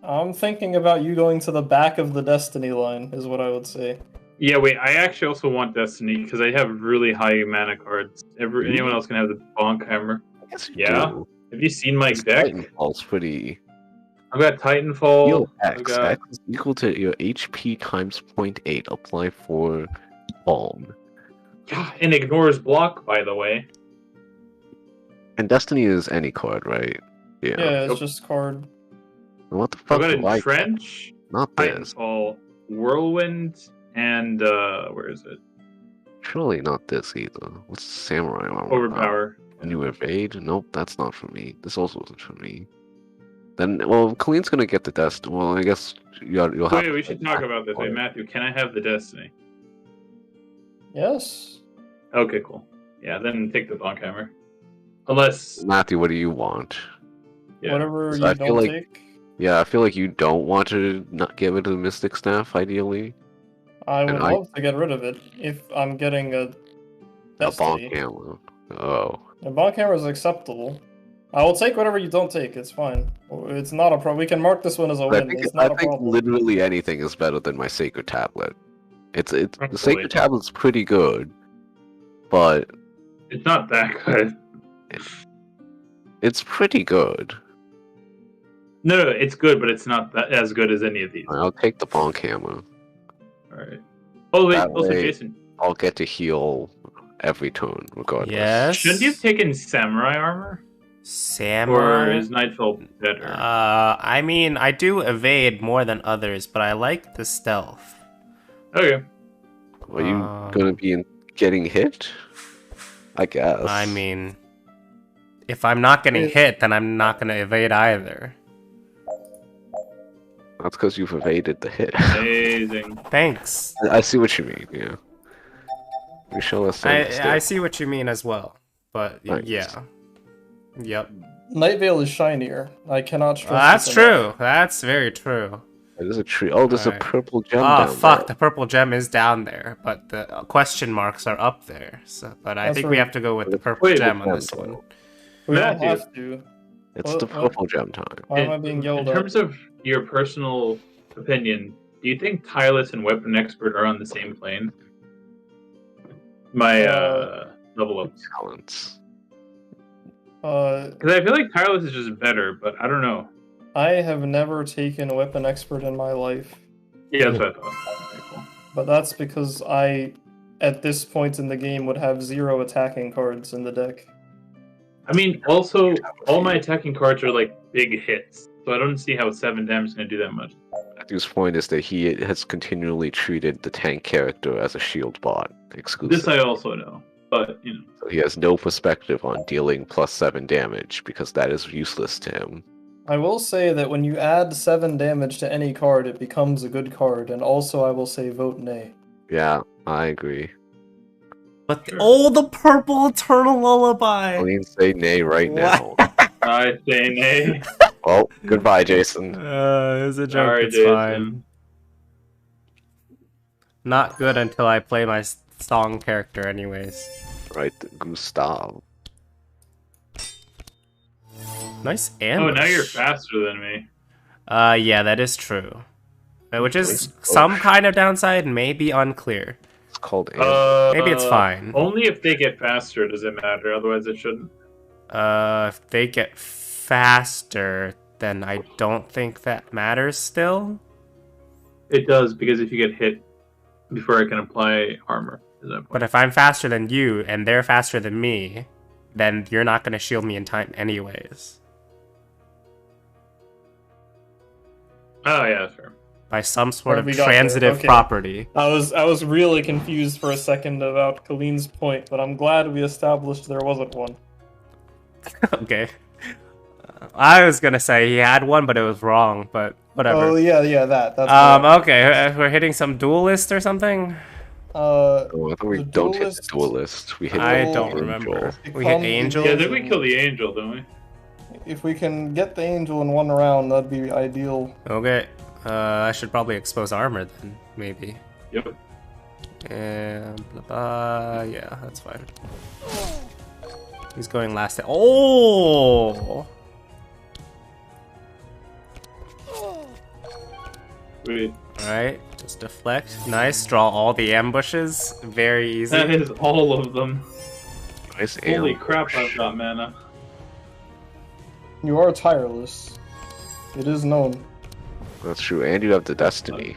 E: I'm thinking about you going to the back of the Destiny line, is what I would say.
D: Yeah, wait, I actually also want Destiny because I have really high mana cards. Anyone else can have the bonk hammer.
A: I guess you
D: Yeah?
A: do.
D: Have you seen my
A: This
D: deck?
A: Titanfall's pretty...
D: I've got Titanfall.
A: Heal
D: I've
A: X.
D: got...
A: X is equal to your HP times 0.8. Apply for Balm.
D: Yeah, and ignores block, by the way.
A: And Destiny is any card, right?
E: Yeah, it's
D: Yep.
E: just card.
A: What the
D: I've
A: fuck
D: got
A: do I...
D: Trench,
A: Not this.
D: Titanfall, Whirlwind, and where is it?
A: Surely not this either. What's Samurai Armor?
D: Overpower.
A: Can you evade? Nope, that's not for me. This also isn't for me. Then, well, Colleen's gonna get the Destiny. Well, I guess you'll have
D: Wait,
A: to
D: we should talk about this. Wait,
A: Wait,
D: Matthew, can I have the Destiny?
E: Yes.
D: Okay, cool. Yeah, then take the bonk hammer. Unless,
A: Matthew, what do you want?
D: yeah.
E: Whatever
A: So
E: you
A: I feel
E: don't
A: like-
E: take,
A: Yeah, I feel like you don't want to not give it to the Mystic Staff, ideally.
E: I would
A: and I-
E: love to get rid of it if I'm getting a
A: A
E: Destiny.
A: bonk hammer. Oh.
E: The bonk hammer is acceptable. I will take whatever you don't take. It's fine. It's not a problem. We can mark this one as a
A: But
E: win. It's not
A: I
E: a
A: think
E: problem.
A: literally anything is better than my Sacred Tablet. The
D: Probably.
A: Sacred Tablet's pretty good, but
D: It's not that good.
A: it's pretty good.
D: No, it's good, but it's not that as good as any of these.
A: I'll take the bonk hammer.
D: Alright. Oh, wait,
A: That
D: also,
A: way-
D: Jason,
A: I'll get to heal every turn, regardless.
C: Yes.
D: shouldn't you have taken Samurai Armor? Or
C: Samurai.
D: is Nightfall better?
C: I mean, I do evade more than others, but I like the stealth.
D: Okay.
A: Are you gonna be getting hit? I guess.
C: I mean, if I'm not getting
E: It-
C: hit, then I'm not gonna evade either.
A: That's because you've evaded the hit.
D: Amazing.
C: Thanks.
A: I see what you mean, yeah. You show us some
C: I see what you mean as well, but
A: Thanks.
C: yeah. Yep.
E: Night Veil is shinier. I cannot stress
C: That's
E: this enough.
C: true. That's very true.
A: There's a tree. Oh, there's
C: Alright.
A: a purple gem
C: Oh
A: down
C: fuck!
A: there.
C: The purple gem is down there, but the question marks are up there. So, but I
E: That's
C: think we
E: right.
C: have to go with the purple
D: Wait,
C: gem on
A: the
C: this one.
E: We don't
D: Matthew.
E: have to.
A: It's
E: What-
A: the
E: what?
A: purple gem time.
E: Why am I being yelled
D: in
E: at?
D: terms of your personal opinion, do you think Tireless and Weapon Expert are on the same plane? My level up.
A: Talents.
D: Because I feel like Tireless is just better, but I don't know.
E: I have never taken Weapon Expert in my life,
D: Yeah, that's what I thought. Okay, cool.
E: but that's because I, at this point in the game, would have 0 attacking cards in the deck.
D: I mean, also, all my attacking cards are like big hits, so I don't see how 7 damage is going to do that much.
A: Matthew's point is that he has continually treated the tank character as a shield bot
D: This
A: exclusively.
D: I also know. But you know,
A: So he has no perspective on dealing +7 damage because that is useless to him.
E: I will say that when you add 7 damage to any card, it becomes a good card, and also I will say vote nay.
A: Yeah, I agree.
C: But
D: Sure.
C: oh, the purple eternal lullaby.
A: I'll even say nay right now.
D: I say nay.
A: Well, goodbye, Jason.
C: It was a joke.
D: Sorry,
C: It's
D: Jason.
C: fine. Not good until I play my song character, anyways.
A: Right, Gustav.
C: Nice
D: Oh,
C: ambush.
D: now you're faster than me.
C: Yeah, that is true. Which is
A: Nice
C: some
A: ambush.
C: kind of downside, maybe unclear.
A: It's called
C: Maybe it's fine.
D: Only if they get faster does it matter. Otherwise, it shouldn't.
C: If they get faster, then I don't think that matters still.
D: It does because if you get hit before I can apply armor, is that point?
C: But if I'm faster than you and they're faster than me, then you're not going to shield me in time anyways.
D: Oh yeah, that's fair.
C: By some sort
E: Right,
C: of
E: we got there.
C: transitive
E: Okay.
C: property.
E: I was really confused for a second about Colleen's point, but I'm glad we established there wasn't one.
C: Okay. I was going to say he had one, but it was wrong, but whatever.
E: Oh yeah, that's correct.
C: Okay, we're hitting some duelist or something?
A: Oh, I thought we
E: The
A: don't hit the
E: duelist-
A: duelist. We hit
C: I
A: the
C: don't
A: angel.
C: remember.
E: It
C: We hit
E: comes-
C: angel?
D: Yeah, then we kill the angel, don't we?
E: If we can get the angel in one round, that'd be ideal.
C: Okay. I should probably expose armor then, maybe.
D: Yep.
C: And blah, blah, yeah, that's fine. He's going last. Oh!
D: Wait,
C: Alright, just deflect. Nice, draw all the ambushes. Very easy.
D: that is all of them.
A: Nice
D: Holy
A: ambush.
D: crap! I've got mana.
E: You are tireless. It is known.
A: That's true, and you have the destiny.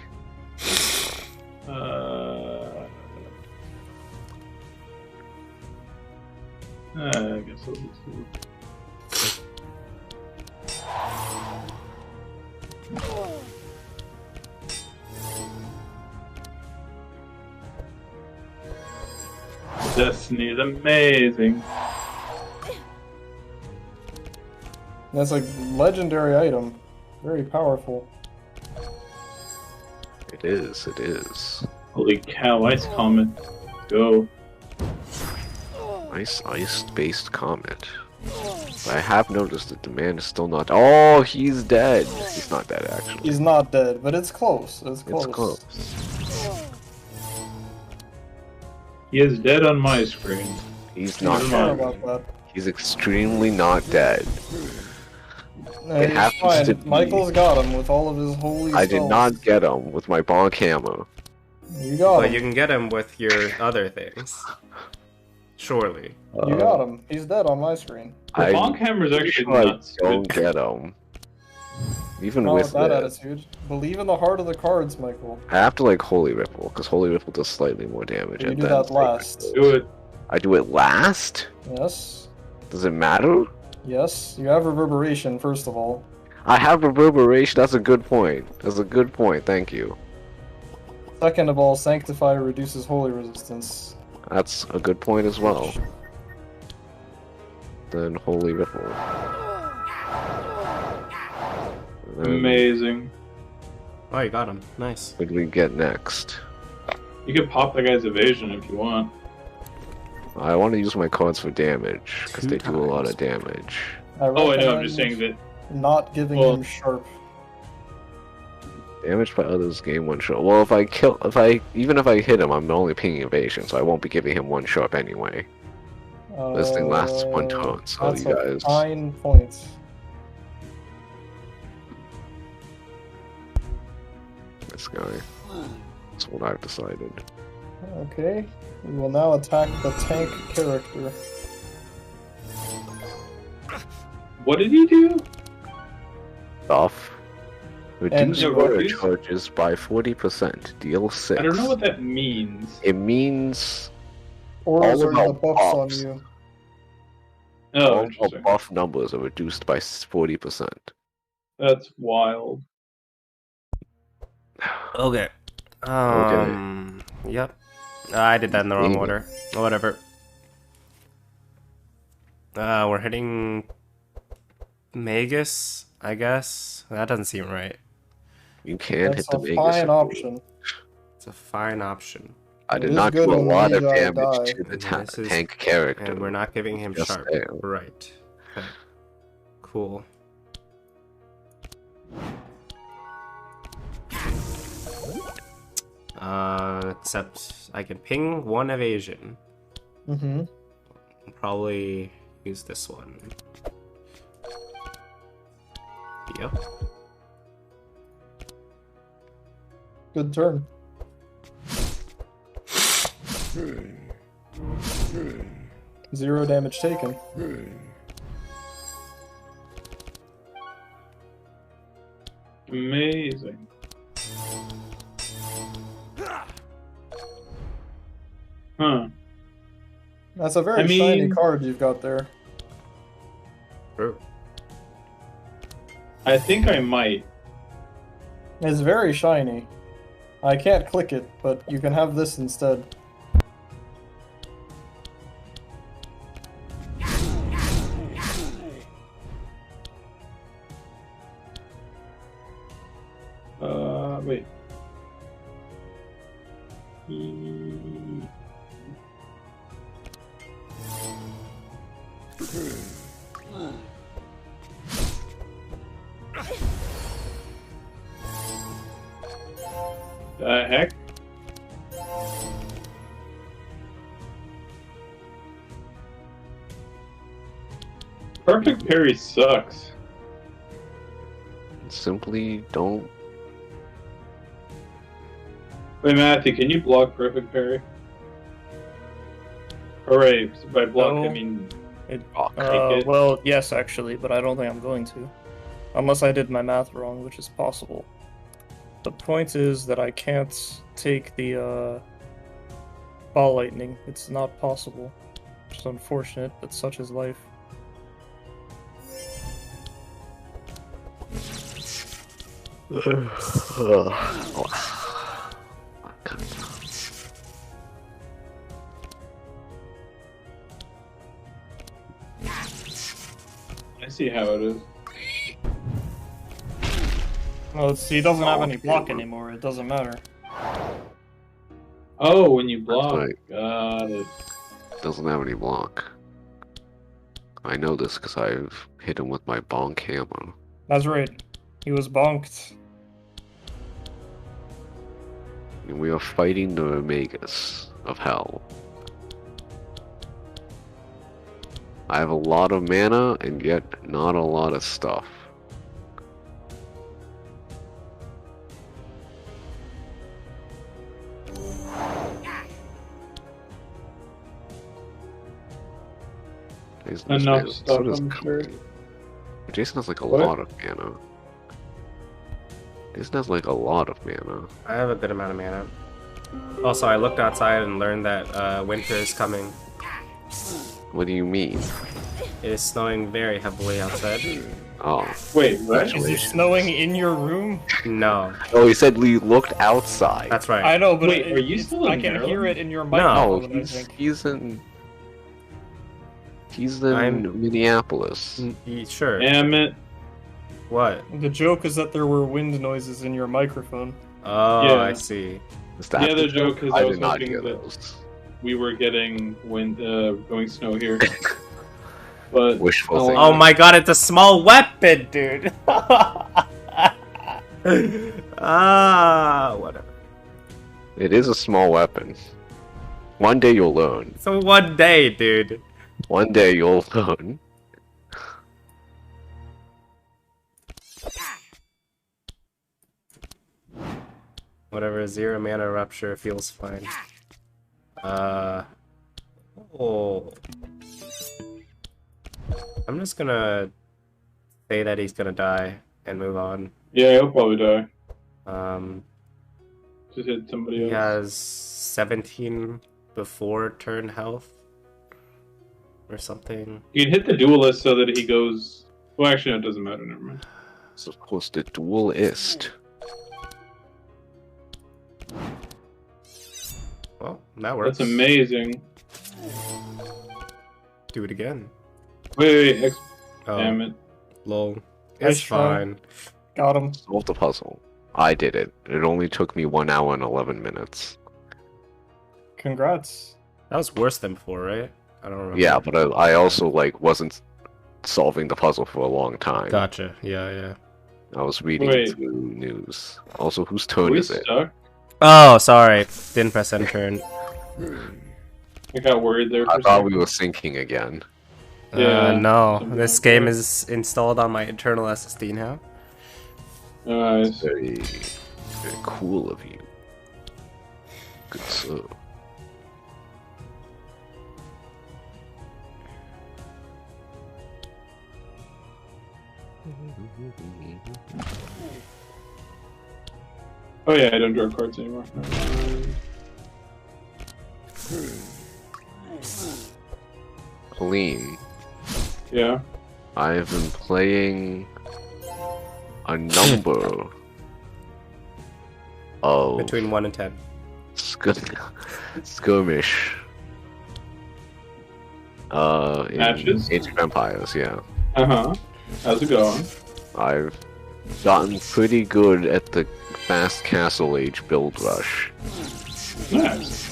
D: I guess I'll just do it. Destiny is amazing.
E: That's a legendary item. Very powerful.
A: It is, it is.
D: Holy cow, Ice Comet. Go.
A: Nice ice-based comet. But I have noticed that the man is still not. Oh, he's dead. He's not dead, actually.
E: He's not dead, but it's close. It's close.
A: It's close.
D: He is dead on my screen.
A: He's not
D: Never
E: Sorry
A: dead.
E: about
A: He's extremely not dead.
E: that. No,
A: It
E: he's
A: happens
E: fine.
A: to be-
E: Michael's got him with all of his holy
A: I did
E: spells.
A: not get him with my bonk hammer.
E: You got
C: But
E: him.
C: you can get him with your other things. Surely.
E: You got him. He's dead on my screen.
D: The
A: I'm
D: bonk hammer is
A: pretty
D: actually
A: sure I
D: nuts.
A: don't get him. Even
E: Not
A: with
E: with that
A: this.
E: attitude. Believe in the heart of the cards, Michael.
A: I have to like Holy Ripple, because Holy Ripple does slightly more damage.
E: You
A: and
E: do
A: then
E: that
A: Sacred
E: last.
A: Growth.
D: Do it.
A: I do it last?
E: Yes.
A: Does it matter?
E: Yes. You have reverberation, first of all.
A: I have reverberation. That's a good point. That's a good point. Thank you.
E: Second of all, Sanctify reduces holy resistance.
A: That's a good point as well. Then Holy Ripple. And then
D: Amazing.
C: Oh, you got him. Nice.
A: what do we get next?
D: You can pop the guy's evasion if you want.
A: I want to use my cards for damage, because they do a lot of
C: times.
A: damage.
D: Oh, I know. I'm just saying that.
E: Not giving
D: Well-
E: him sharp.
A: Damage by others gain one shot. Well, even if I hit him, I'm only pinging evasion, so I won't be giving him one sharp anyway. This thing lasts one turn, so
E: That's
A: you
E: a
A: guys.
E: fine point.
A: This guy. That's what I've decided.
E: Okay. We will now attack the tank character.
D: What did he do?
A: Buff. Reduce
E: And-
A: water
D: Reduce-
A: charges by 40%. Deal 6.
D: I don't know what that means.
A: It means
E: Orders
A: All
E: are the
A: about
E: buffs on
A: buffs.
E: you.
D: Oh,
A: all
D: interesting.
A: buff numbers are reduced by 40%.
D: That's wild.
C: Okay. Yep. I did that in the wrong
A: Maybe.
C: order. Whatever. We're hitting Magus, I guess. That doesn't seem right.
A: You can hit
E: That's
A: the
E: a
A: Magus.
E: fine option.
C: It's a fine option.
A: I
E: It
A: did
E: is
A: not
E: good
A: do a
E: in
A: lot of
E: Magi
A: damage
E: die.
A: to the
C: And this is-
A: tank character.
C: And we're not giving him
A: Just
C: sharp.
A: there.
C: Right. Okay. Cool. Except I can ping one evasion.
E: Mm-hmm.
C: Probably use this one. Yep.
E: Good turn. Zero damage taken.
D: Amazing. Huh.
E: That's a very
D: I
E: shiny
D: mean-
E: card you've got there.
C: True.
D: I think I might.
E: It's very shiny. I can't click it, but you can have this instead.
D: Wait. The heck? Perfect parry sucks.
A: Simply don't.
D: Wait, Matthew, can you block perfect parry? Alright, so by block
B: No.
D: I mean
A: Rock.
D: it.
B: Well, yes, actually, but I don't think I'm going to. Unless I did my math wrong, which is possible. The point is that I can't take the ball lightning. It's not possible. Which is unfortunate, but such is life.
D: I see how it is.
B: Well, he doesn't have any block anymore. It doesn't matter.
D: Oh, when you block.
A: right.
D: Got it.
A: Doesn't have any block. I know this because I've hit him with my bonk hammer.
B: That's right. He was bonked.
A: And we are fighting the Magus of Hell. I have a lot of mana and yet not a lot of stuff.
D: Enough stuff, I'm sure.
A: Jason has like a
D: What?
A: lot of mana. Jason has like a lot of mana.
C: I have a good amount of mana. Also, I looked outside and learned that winter is coming.
A: What do you mean?
C: It is snowing very heavily outside.
A: Oh.
D: Wait, what?
B: Is it snowing in your room?
C: No,
A: Oh, he said we looked outside.
C: that's right.
B: I know, but
D: Wait, are you still
B: I
D: in
B: can hear
D: Maryland?
B: it in your
A: No,
B: microphone. I
A: he's
B: think.
A: he's in
C: I'm-
A: Minneapolis.
C: Sure.
D: Damn it.
C: What?
B: The joke is that there were wind noises in your microphone.
C: Oh,
D: Yeah.
C: I see.
A: Is that
D: The other joke is
A: I
D: I was
A: did not
D: hoping
A: hear
D: that
A: those.
D: we were getting wind, going snow here. But
A: Wishful
D: Oh,
A: thinking.
C: Oh my god, it's a small weapon, dude! Whatever.
A: It is a small weapon. One day you'll learn.
C: So one day, dude.
A: One day you'll learn.
C: Whatever, 0 mana rupture feels fine. Oh. I'm just gonna say that he's gonna die and move on.
D: yeah, he'll probably die. Just hit somebody
C: He
D: else.
C: has 17 before turn health or something.
D: You can hit the duelist so that he goes. Well, actually, no, it doesn't matter. Never mind.
A: Supposed to duelist.
C: Well, that works.
D: That's amazing.
C: Do it again.
D: Wait.
C: Oh,
D: Damn it.
C: lol.
B: Nice
C: It's
B: try.
C: fine.
B: Got him.
A: Solve the puzzle. I did it. It only took me 1 hour and 11 minutes.
B: Congrats.
C: That was worse than before, right? I don't remember.
A: Yeah, but I also like wasn't solving the puzzle for a long time.
C: Gotcha. Yeah.
A: I was reading
D: Wait.
A: through news. Also, whose
D: Are
A: turn
D: we
A: is it?
D: stuck?
C: Oh, sorry. Didn't press end turn.
D: I got worried there for
A: I
D: a
A: thought
D: second.
A: we were syncing again.
D: Yeah,
C: No.
D: something
C: This
D: like
C: game
D: that.
C: is installed on my internal SSD now.
D: Nice.
A: Very, very cool of you. Good sir.
D: Oh yeah, I don't draw cards anymore.
A: Colleen,
D: Yeah.
A: I've been playing a number of
C: Between 1 and 10.
A: skirmish in
D: Matches?
A: Age of Empires, yeah.
D: Uh-huh. How's it going?
A: I've gotten pretty good at the fast castle age build rush.
D: Nice.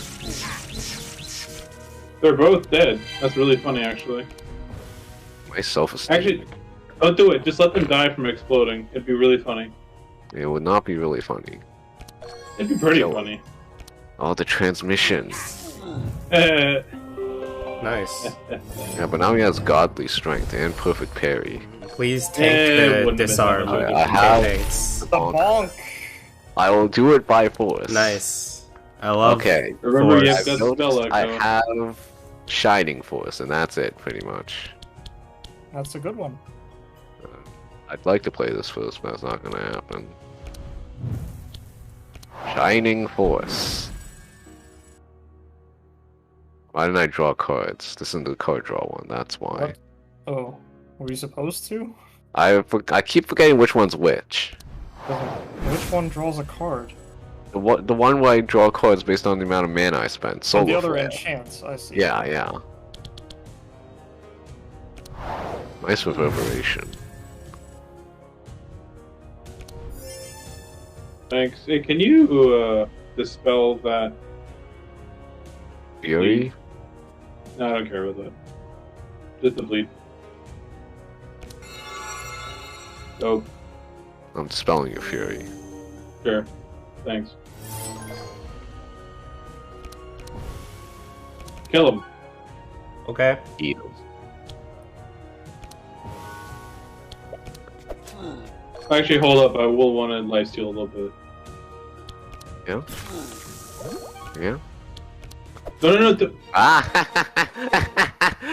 D: They're both dead. That's really funny, actually.
A: My self-esteem.
D: Actually, don't do it. Just let them die from exploding. It'd be really funny.
A: It would not be really funny.
D: It'd be pretty
A: Kill.
D: funny.
A: Oh, the transmission.
C: Nice.
A: Yeah, but now he has godly strength and perfect parry.
C: Please
D: Eh,
C: take the
D: wouldn't have been
C: disarm.
D: that much
A: I
D: of a
A: have-
C: Thanks.
B: The bonk.
A: I will do it by force.
C: Nice. I love.
A: Okay.
D: Remember, you
C: Force.
D: have got
A: I've
D: spell
A: noticed I
D: echo.
A: have Shining Force, and that's it, pretty much.
B: That's a good one.
A: I'd like to play this first, but it's not gonna happen. Shining Force. Why didn't I draw cards? This isn't the card draw one, that's why.
B: What? Oh, were you supposed to?
A: I keep forgetting which one's which.
B: Which one draws a card?
A: The one where I draw cards based on the amount of mana I spent.
B: Oh,
A: Solar
B: the other
A: Flare.
B: enchants, I see.
A: Yeah. Nice reverberation.
D: Thanks. Hey, can you dispel that?
A: Fury?
D: No, I don't care about that. Just the bleed. Oh,
A: I'm dispelling your fury.
D: sure. Thanks. Kill him.
C: Okay.
A: Eat 'em.
D: Actually, hold up. I will want to lifesteal a little bit.
A: Yeah? Yeah?
D: No.
A: Ah!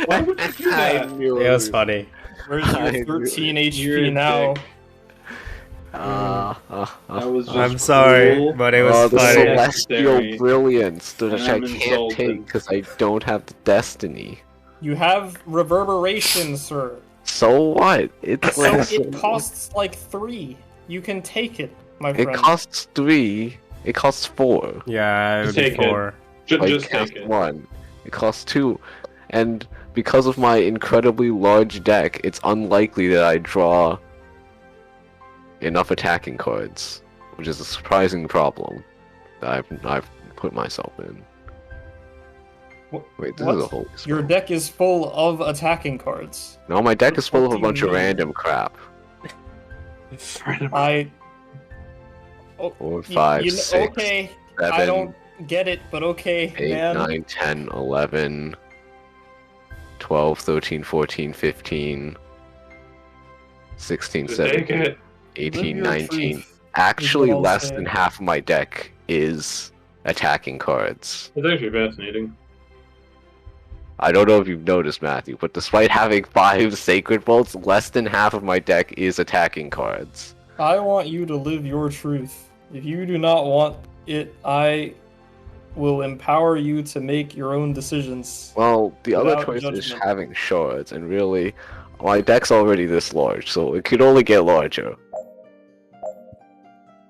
D: Why would you do that?
A: I knew
C: It was
A: it.
C: funny.
B: Where's
A: I
B: your
A: knew
B: 13
A: it.
D: You're
B: HP
D: a
B: now?
D: dick.
A: That
D: was just
C: I'm sorry,
D: cruel.
C: but it was
A: Oh, the
C: funny.
D: Necessary.
A: celestial brilliance, which
D: And
A: I
D: I'm
A: can't
D: insulted.
A: take because I don't have the destiny.
B: You have reverberation, sir.
A: So what? It's
B: So
A: like,
B: it costs like 3. You can take it, my
A: it
B: friend.
A: costs 3. It costs 4.
C: Yeah,
D: Just take it.
C: before.
A: I
D: Just
A: cast
D: take it.
A: 1. It costs 2. And because of my incredibly large deck, it's unlikely that I draw enough attacking cards, which is a surprising problem that I've put myself in. Wait, this
B: What?
A: is a holy
B: Your
A: spell.
B: deck is full of attacking cards.
A: No, my deck is full of
B: What
A: a
B: do
A: bunch
B: you
A: of
B: mean?
A: random crap.
B: I. Oh,
A: 4,
B: y-
A: 5,
B: you know,
A: 6,
B: okay,
A: 7,
B: I don't get it, but okay,
A: 8,
B: man.
A: 9, 10, 11, 12, 13, 14, 15, 16,
D: Just take
A: 17,
D: it.
A: 18,
B: Live your
A: 19.
B: truth.
A: Actually,
B: I'll
A: less
B: say.
A: than half of my deck is attacking cards.
D: It's actually fascinating.
A: I don't know if you've noticed, Matthew, but despite having 5 Sacred Bolts, less than half of my deck is attacking cards.
B: I want you to live your truth. If you do not want it, I will empower you to make your own decisions.
A: Well, the other
B: Without
A: choice is
B: judgment.
A: having shards, and really, my deck's already this large, so it could only get larger.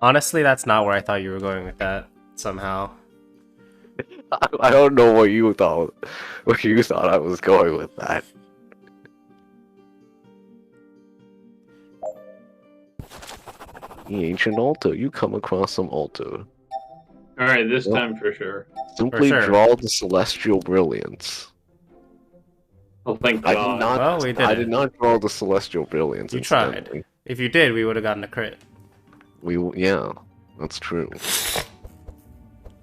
C: Honestly, that's not where I thought you were going with that. Somehow.
A: I don't know what you thought I was going with that. The ancient altar. You come across some altar.
D: Alright, this
A: Well,
D: time for sure.
A: Simply
C: sure.
A: draw the celestial brilliance.
D: Oh, thank
A: I
D: God.
A: did not.
C: Well, we did
A: I
C: it.
A: did not draw the celestial brilliance.
C: You tried.
A: Incidentally.
C: If you did, we would have gotten a crit.
A: Yeah, that's true.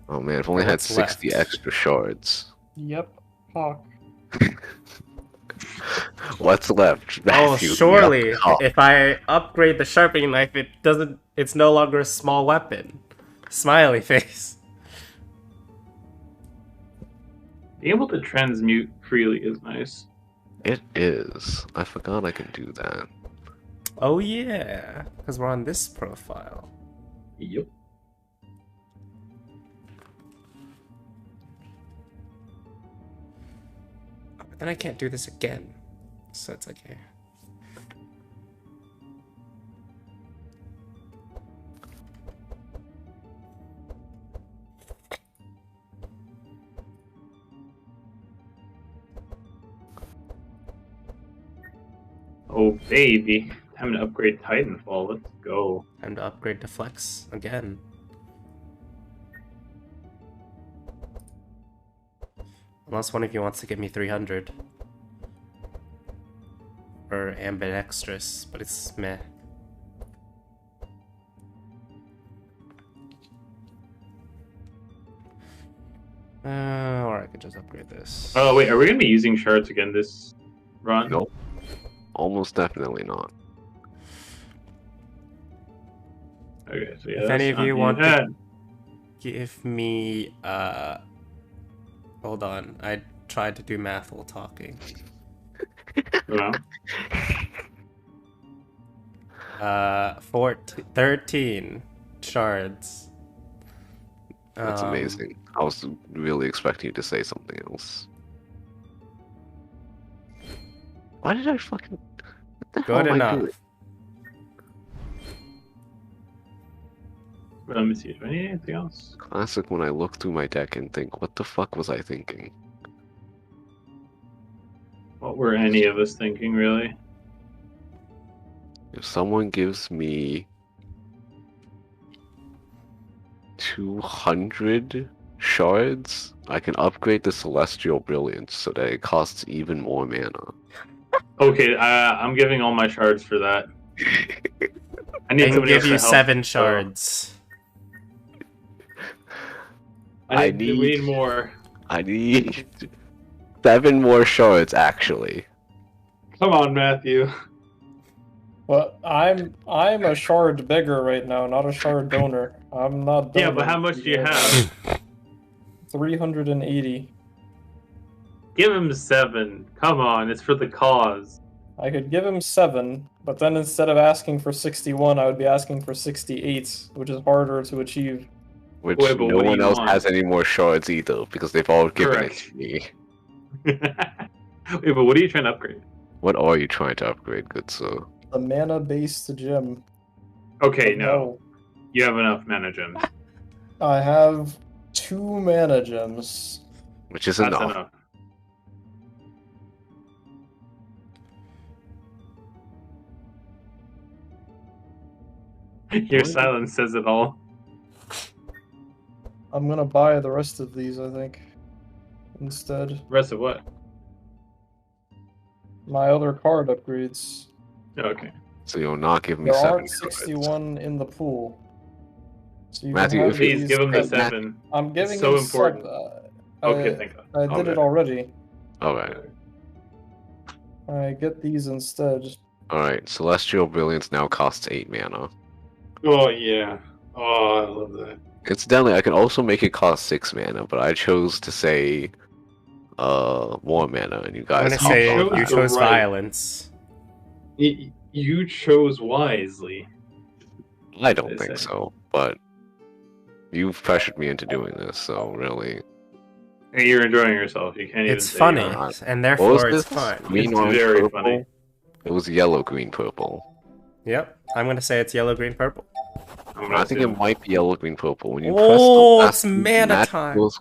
A: Oh man, if only I had
C: What's
A: 60
C: left?
A: extra shards.
E: Yep. Hawk.
A: What's left?
C: Oh,
A: Matthew?
C: surely,
A: Yuck.
C: if I upgrade the sharpening knife, it doesn't. It's no longer a small weapon. Smiley face.
D: Being able to transmute freely is nice.
A: It is. I forgot I can do that.
C: Oh yeah, because we're on this profile.
D: Yep.
C: But then I can't do this again. So it's okay.
D: Oh, baby. Time to upgrade Titanfall. Let's go.
C: Time to upgrade to flex again. Unless one of you wants to give me 300. Or ambidextrous, but it's meh. Or I could just upgrade this.
D: Oh, wait. Are we going to be using shards again this run?
A: Nope. Almost definitely not.
D: Okay, so yeah.
C: If
D: that's
C: any of
D: not
C: you
D: too
C: want to
D: bad.
C: give me, hold on, I tried to do math while talking.
D: Well,
C: 13 shards.
A: That's amazing. I was really expecting you to say something else. Why did I fucking... What the hell
C: Good
A: am I
C: enough.
A: doing?
D: let me see. Do I need anything else?
A: Classic when I look through my deck and think, what the fuck was I thinking?
D: What were any of us thinking, really?
A: If someone gives me 200 shards, I can upgrade the Celestial Brilliance so that it costs even more mana.
D: Okay, I'm giving all my shards for that. I need
C: I can
D: somebody
C: give
D: else
C: you
D: to help,
C: 7
D: so-
C: shards.
A: I
D: We
A: need-
D: need more.
A: I need 7 more shards, actually.
D: Come on, Matthew.
E: But I'm a shard beggar right now, not a shard donor. I'm not.
D: Yeah, but
E: donating
D: how much
E: to
D: do you have?
E: 380.
D: Give him 7. Come on, it's for the cause.
E: I could give him 7, but then instead of asking for 61, I would be asking for 68, which is harder to achieve.
A: Which
D: Wait, but
A: no
D: what do
A: one
D: you
A: else
D: want?
A: has any more shards either, because they've all given
D: Correct.
A: it to me.
D: Wait, but what are you trying to upgrade?
A: What are you trying to upgrade, good sir?
E: The mana-based gem.
D: Okay,
E: But
D: no. You have enough mana gems.
E: I have 2 mana gems.
A: Which is
D: That's
A: enough.
D: enough. Your silence says it all.
E: I'm gonna buy the rest of these, I think. Instead.
D: Rest of what?
E: My other card upgrades.
D: Okay.
A: So you'll not give me
E: There
A: 7
E: aren't
A: shards.
E: 61 in the pool. So you
A: Matthew,
E: can have
A: if you-
D: Please
E: these-
D: give him the
A: Hey, Matt-
D: 7.
E: I'm giving
D: so
E: you
D: important. Okay,
E: I,
D: thank God.
E: I did it
A: Okay.
E: already.
A: Alright.
E: I get these instead.
A: Alright, Celestial Brilliance now costs 8 mana.
D: Oh, yeah. Oh, I love that.
A: Incidentally, I can also make it cost 6 mana, but I chose to say more mana, and you
C: I'm
A: guys
C: gonna
A: hopped
C: say
A: on
D: chose
C: you
A: that.
D: the
C: chose
D: right-
C: violence.
D: You chose wisely.
A: I don't
D: I
A: think
D: say.
A: so, but you've pressured me into doing this, so really.
D: And you're enjoying yourself. You can't even
C: It's
D: say
C: funny,
D: you're not.
C: and
A: What was
C: therefore it's
A: this?
C: fun.
A: Green,
D: It's
A: orange,
D: very
A: purple?
D: funny.
A: It was yellow, green, purple.
C: Yep, I'm gonna say it's yellow, green, purple.
D: I'm
A: I
D: gonna
A: think
D: do-
A: it might be yellow, green, purple. When you
C: Oh,
A: press
C: it's
A: the
C: mana
A: magical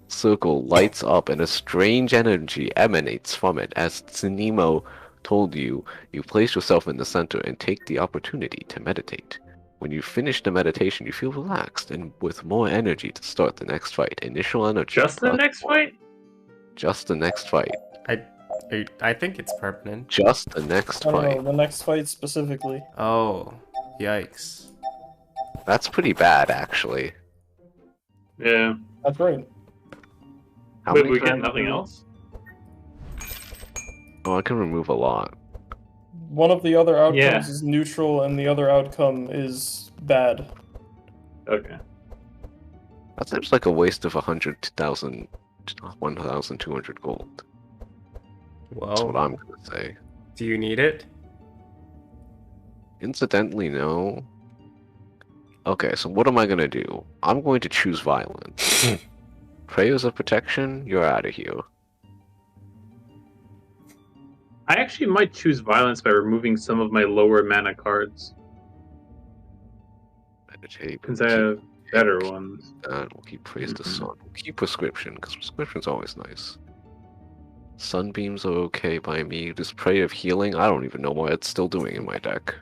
A: circle lights up and a strange energy emanates from it. As Tsunimo told you, you place yourself in the center and take the opportunity to meditate. When you finish the meditation, you feel relaxed and with more energy to start the next fight. Initial energy.
D: Just the next
A: +1.
D: fight?
A: Just the next fight.
C: I think it's permanent.
A: Just the next
E: I don't know,
A: fight.
E: the next fight specifically.
C: Oh, yikes.
A: That's pretty bad, actually.
D: Yeah.
E: That's right.
A: How
D: Wait,
A: many
D: we get
A: times
D: nothing
A: do-
D: else?
A: Oh, I can remove a lot.
E: One of the other outcomes
D: Yeah.
E: is neutral, and the other outcome is bad.
D: Okay.
A: That seems like a waste of 100,000, 1,200 gold. That's what
C: Well,
A: I'm gonna say.
C: do you need it?
A: Incidentally, no. Okay, so what am I gonna do? I'm going to choose violence. Prayers of protection, you're out of here.
D: I actually might choose violence by removing some of my lower mana cards,
A: Meditate.
D: since I have better ones.
A: We'll keep praise the
D: Mhm.
A: sun. We'll keep prescription, because prescription's always nice. Sunbeams are okay by me. This Prayer of Healing, I don't even know what it's still doing in my deck.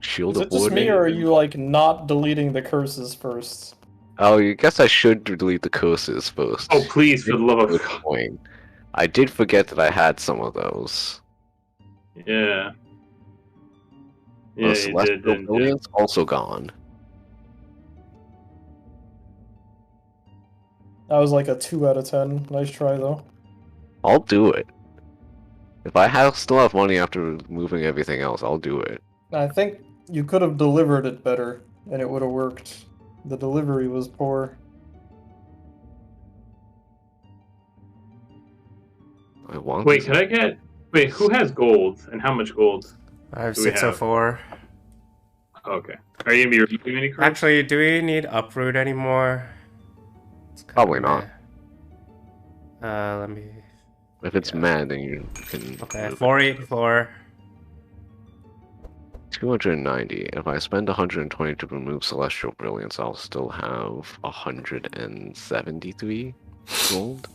A: Shield
E: Is
A: of
E: it just me,
A: Warding.
E: or are you like not deleting the curses first?
A: Oh, I guess I should delete the curses first.
D: Oh, please, for the love
A: Good
D: of God.
A: point. I did forget that I had some of those.
D: Yeah. Yeah, you
A: Celestial
D: did, didn't you?
A: Brilliance also gone.
E: That was like a 2 out of 10. Nice try though.
A: I'll do it. If I still have money after removing everything else, I'll do it.
E: I think you could have delivered it better, and it would have worked. The delivery was poor.
A: I want
D: Wait,
A: this-
D: can I get... Wait, who has gold? And how much gold?
C: I have
D: Do we have-
C: 604.
D: Okay. Are you going to be removing any cards?
C: Actually, do we need uproot anymore? It's kinda
A: Probably not.
C: meh. Let me.
A: If it's
C: Yeah.
A: mad, then you can.
C: Okay, 484.
A: 290. If I spend 120 to remove Celestial Brilliance, I'll still have 173 gold.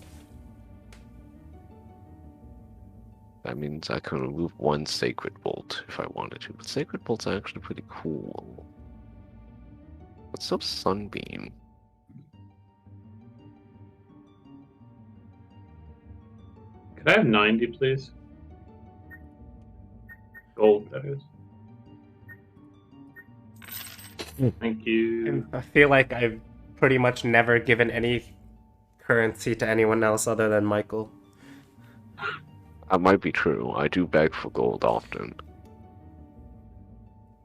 A: That means I can remove one Sacred Bolt if I wanted to. But Sacred Bolt's actually pretty cool. What's up, Sunbeam?
D: Could I have 90, please? Gold, that is. Thank you.
C: I feel like I've pretty much never given any currency to anyone else other than Michael.
A: That might be true. I do beg for gold often.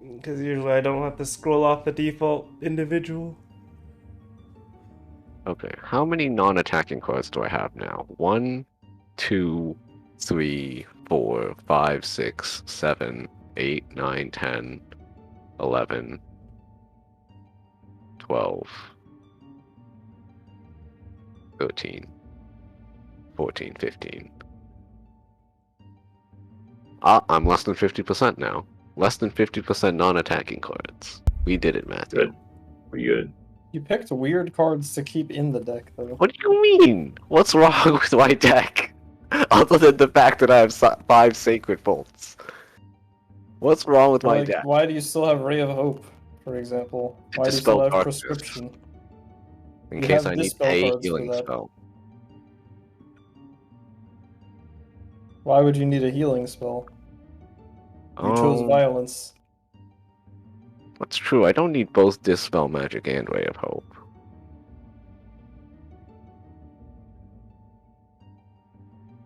C: Because usually I don't have to scroll off the default individual.
A: Okay, how many non-attacking cards do I have now? 1, 2, 3, 4, 5, 6, 7, 8, 9, 10, 11, 12, 13, 14, 15. I'm less than 50% now. Less than 50% non-attacking cards. We did it, Matthew.
D: Good. We're good.
E: You picked weird cards to keep in the deck, though.
A: What do you mean? What's wrong with my deck? Other than the fact that I have 5 Sacred Bolts. What's wrong with my
E: Like,
A: deck?
E: why do you still have Ray of Hope, for example?
A: To
E: Why do you
A: dispel
E: still have
A: darkness.
E: Prescription?
A: In
E: you
A: case
E: have
A: I need
E: dispel
A: a
E: cards for
A: healing
E: that.
A: spell.
E: Why would you need a healing spell? You chose Violence.
A: That's true. I don't need both Dispel Magic and Ray of Hope.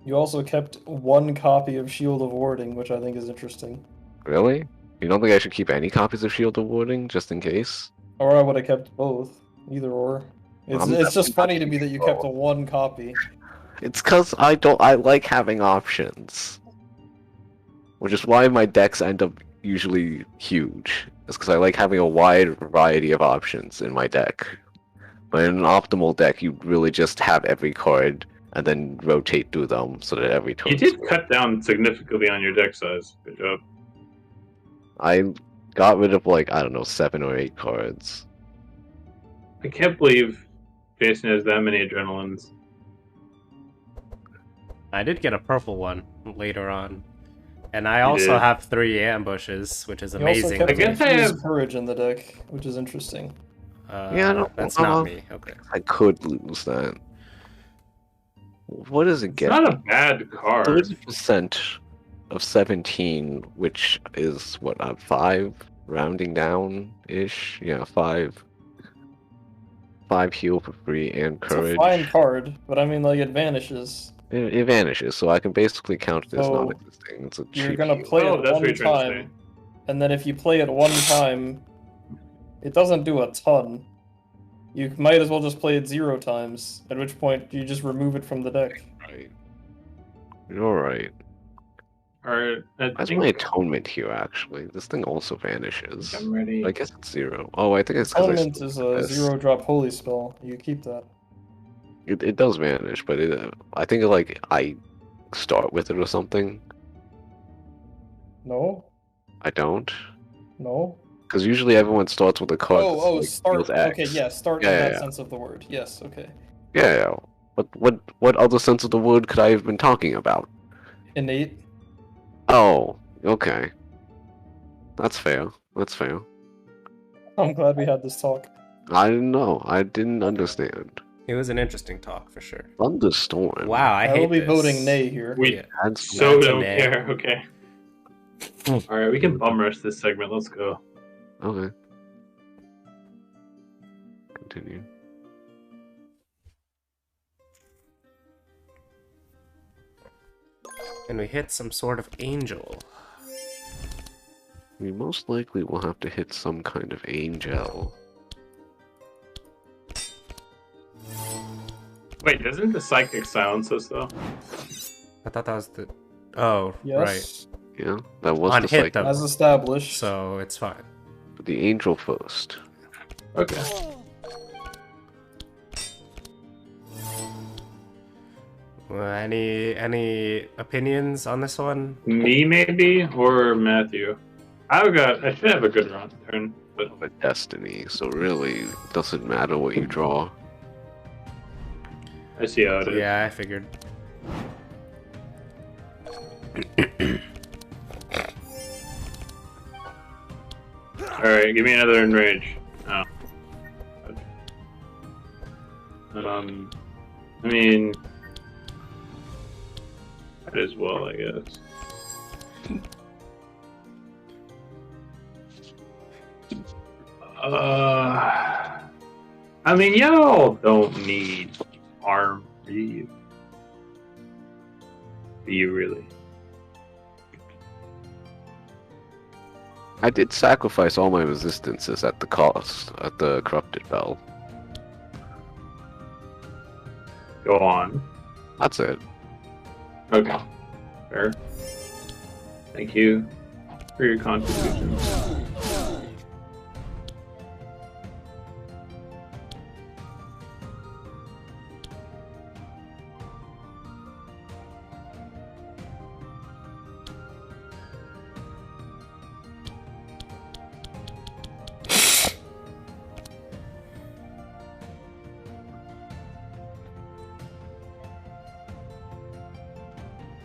E: You also kept one copy of Shield of Warding, which I think is interesting.
A: Really? You don't think I should keep any copies of Shield of Warding, just in case?
E: Or I would have kept both. Either or. It's
A: I'm
E: just
A: definitely
E: funny
A: not
E: to me that you
A: keeping
E: kept a one copy.
A: It's cause I like having options. Which is why my decks end up usually huge. It's because I like having a wide variety of options in my deck. But in an optimal deck, you really just have every card and then rotate through them so that every turn.
D: You did cut down significantly on your deck size. Good job.
A: I got rid of like, I don't know, 7 or 8 cards.
D: I can't believe Jason has that many adrenalines.
C: I did get a purple one later on. And I
D: You
C: also
D: did.
C: have 3 ambushes, which is
E: He also
C: amazing.
E: kept
D: I guess I
E: infused
D: have-
E: courage in the deck, which is interesting.
A: Yeah, I don't-
C: That's not me. Okay.
A: I could lose that. What does it
D: It's
A: get?
D: not a bad card.
A: 30% of 17, which is what, 5 rounding down ish? Yeah, 5. 5 heal for free and
E: It's a
A: courage.
E: fine card, but I mean, like, it vanishes.
A: It vanishes, so I can basically count it as
E: So,
A: non-existing. It's a
E: You're
A: cheap
E: gonna
A: heal.
E: play
D: Oh,
E: it
D: that's what
E: one
D: you're trying to say.
E: time, and then if you play it one time, it doesn't do a ton. You might as well just play it 0 times, at which point you just remove it from the deck.
A: Right. You're right.
D: Alright, I
A: That's
D: think
A: my atonement here, actually. This thing also vanishes.
D: I'm ready.
A: I guess it's 0. Oh, I think it's because
E: Atonement is a 0-drop holy spell. You keep that.
A: It does vanish, but I think like I start with it or something.
E: No?
A: I don't,
E: No?
A: because usually everyone starts with a card. that's,
E: Oh,
A: like,
E: start.
A: deals X.
E: Okay, yeah, start
A: Yeah,
E: in
A: yeah,
E: that
A: yeah.
E: sense of the word. Yes, okay.
A: Yeah, yeah. What other sense of the word could I have been talking about?
E: Innate.
A: Oh, okay. That's fair. That's fair.
E: I'm glad we had this talk.
A: I didn't know. I didn't understand.
C: It was an interesting talk for sure.
A: Thunderstorm.
C: Wow, I
E: I
C: hate
E: will be
C: this.
E: voting nay here.
D: We
C: Yeah.
A: That's
D: so
C: That's a
D: don't
C: nay.
D: care. Okay. Alright, we can bum rush this segment. Let's go.
A: okay. Continue.
C: And we hit some sort of angel.
A: We most likely will have to hit some kind of angel.
D: Wait, doesn't the psychic silence us though?
C: I thought that was the. Oh,
E: Yes.
A: Yeah, that was
C: On
A: the
C: hit,
A: psychic.
C: though.
E: As established.
C: right. So it's fine.
A: The angel first.
D: Okay.
C: Well, any opinions on this one?
D: Me maybe or Matthew. I should have a good round turn, but
A: Of a destiny, so really it doesn't matter what you draw.
D: I see how it is.
C: Yeah, I figured.
D: Alright, give me another enrage. Oh. I mean, might as well, I guess. I mean, y'all don't need arm, do you? Do you really?
A: I did sacrifice all my resistances at the cost, at the corrupted bell.
D: Go on.
A: That's it.
D: Okay. Fair. Thank you for your contribution.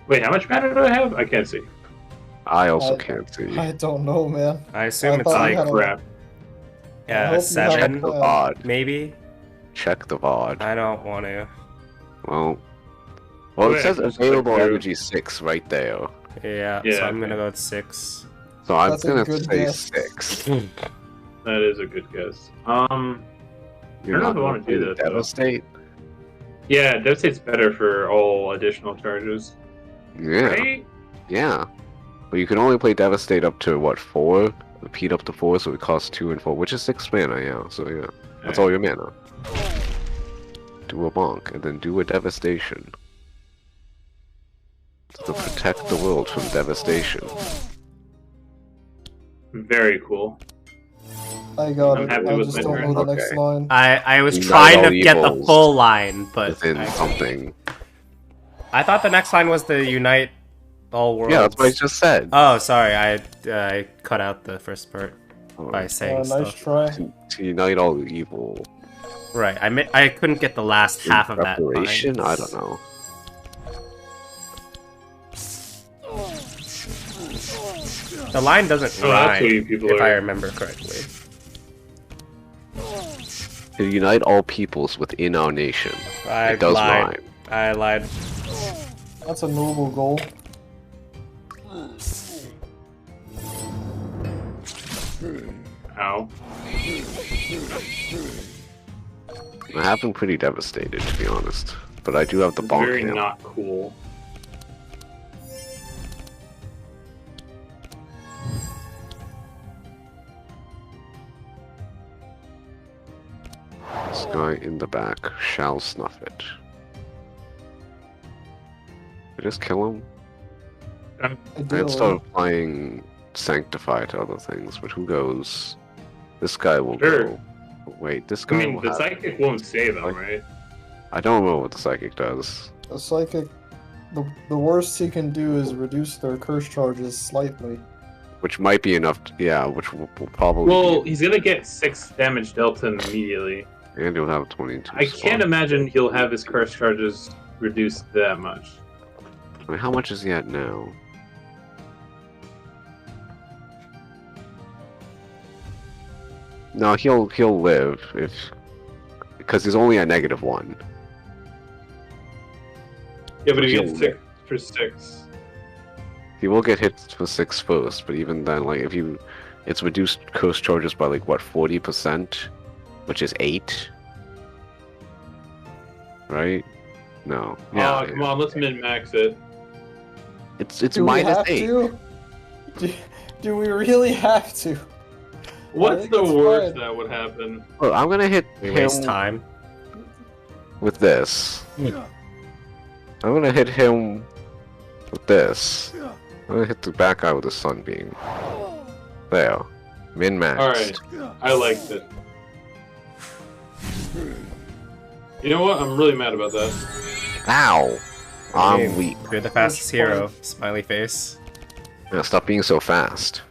D: Wait, how much mana do I have? I can't see.
A: I also
E: I-
A: can't see.
E: I don't know, man.
C: I assume
E: I
C: it's
E: thought
C: like
E: you had a-
D: Crap.
E: I hope you have a
A: Check
C: 7,
A: the
E: plan.
A: VOD.
C: maybe.
A: Check the VOD.
C: I don't want to.
A: Well,
D: Wait,
A: it says
D: just
A: available
D: click through.
A: energy 6 right there.
C: Yeah,
D: Yeah,
C: so I'm gonna
D: okay.
C: go with 6.
A: So I'm
E: That's a
A: gonna
E: good
A: say
E: guess.
A: 6.
D: That is a good guess.
A: You're
D: I don't know
A: not
D: if I wanna
A: gonna
D: do that, though.
A: Devastate?
D: Yeah, Devastate's better for all additional charges.
A: Yeah.
D: Right?
A: Yeah. But you can only play Devastate up to, what, 4? Repeat up to 4, so it costs 2 and 4, which is 6 mana, yeah. So yeah, that's all your mana. Do a bonk, and then do a Devastation. To protect the world from devastation.
D: Very cool.
E: I got
D: I'm
E: it.
D: happy
E: I
D: with
E: just
D: my
E: don't
D: turn.
E: know the next
A: Okay.
E: line.
C: I was
A: Unite
C: trying
A: all
C: to get the
A: evils
C: full line, but
A: Within
C: I,
A: something.
C: I thought the next line was the unite all worlds.
A: Yeah, that's what I just said.
C: Oh, sorry, I cut out the first part by saying
E: Nice
C: stuff.
E: try.
A: To unite all evil.
C: Right, I couldn't get the last
A: In
C: half of that line.
A: preparation? I don't know.
C: The line doesn't
D: Oh, that's
C: rhyme,
D: who you people
C: if I
D: are.
C: remember correctly.
A: To unite all peoples within our nation.
C: I
A: It does
C: lied.
A: rhyme.
C: I lied.
E: That's a noble goal.
D: Ow.
A: I have been pretty devastated, to be honest. But I do have the
D: It's
A: bonk
D: very
A: now.
D: not cool.
A: This guy in the back shall snuff it. I just kill him? I'd
E: Ideally.
A: start applying Sanctify to other things, but who goes? This guy will
D: Sure.
A: go. Wait, this
D: I
A: guy
D: mean,
A: will
D: the
A: have...
D: psychic won't save him,
A: Like-
D: right?
A: I don't know what the psychic does.
E: A psychic. The worst he can do is reduce their curse charges slightly.
A: Which might be enough to, yeah, which will probably
D: Well,
A: be...
D: he's gonna get 6 damage dealt in immediately.
A: And he'll have 22
D: I can't
A: slots.
D: imagine he'll have his curse charges reduced that much.
A: I mean, how much is he at now? No, he'll live if... Because he's only at -1.
D: Yeah, but he
A: He'll
D: gets 6 for 6.
A: He will get hit for 6 first, but even then, like, if you... It's reduced curse charges by, like, what, 40%? Which is 8? Right? No. Yeah,
D: Oh, come on, let's min-max it.
A: it's
E: Do we have
A: -8.
E: to? Do we really have to?
D: What's
E: think
D: the
E: it's
D: worst
E: fine.
D: that would happen?
A: Look, I'm gonna hit
C: We
A: him
C: waste time.
A: with this. I'm gonna hit him with this. I'm gonna hit the back guy with the sunbeam. There. Min-maxed.
D: Alright, I liked it. You know what? I'm really mad about that.
A: Ow! I'm weak.
C: You're the fastest hero. Smiley face.
A: Now stop being so fast.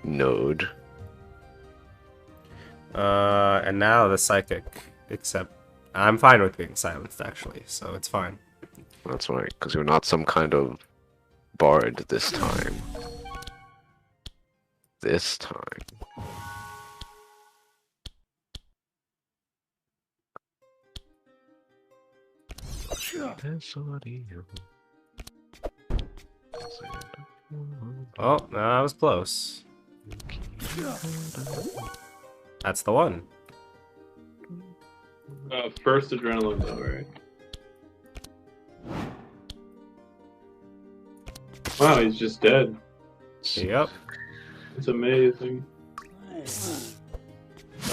A: Node.
C: And now the psychic. Except I'm fine with being silenced actually, so it's fine.
A: That's right, because you're not some kind of bard this time. This time.
C: Oh, that was close. That's the one.
D: First adrenaline though, right? Wow, he's just dead.
C: Yep.
D: It's amazing.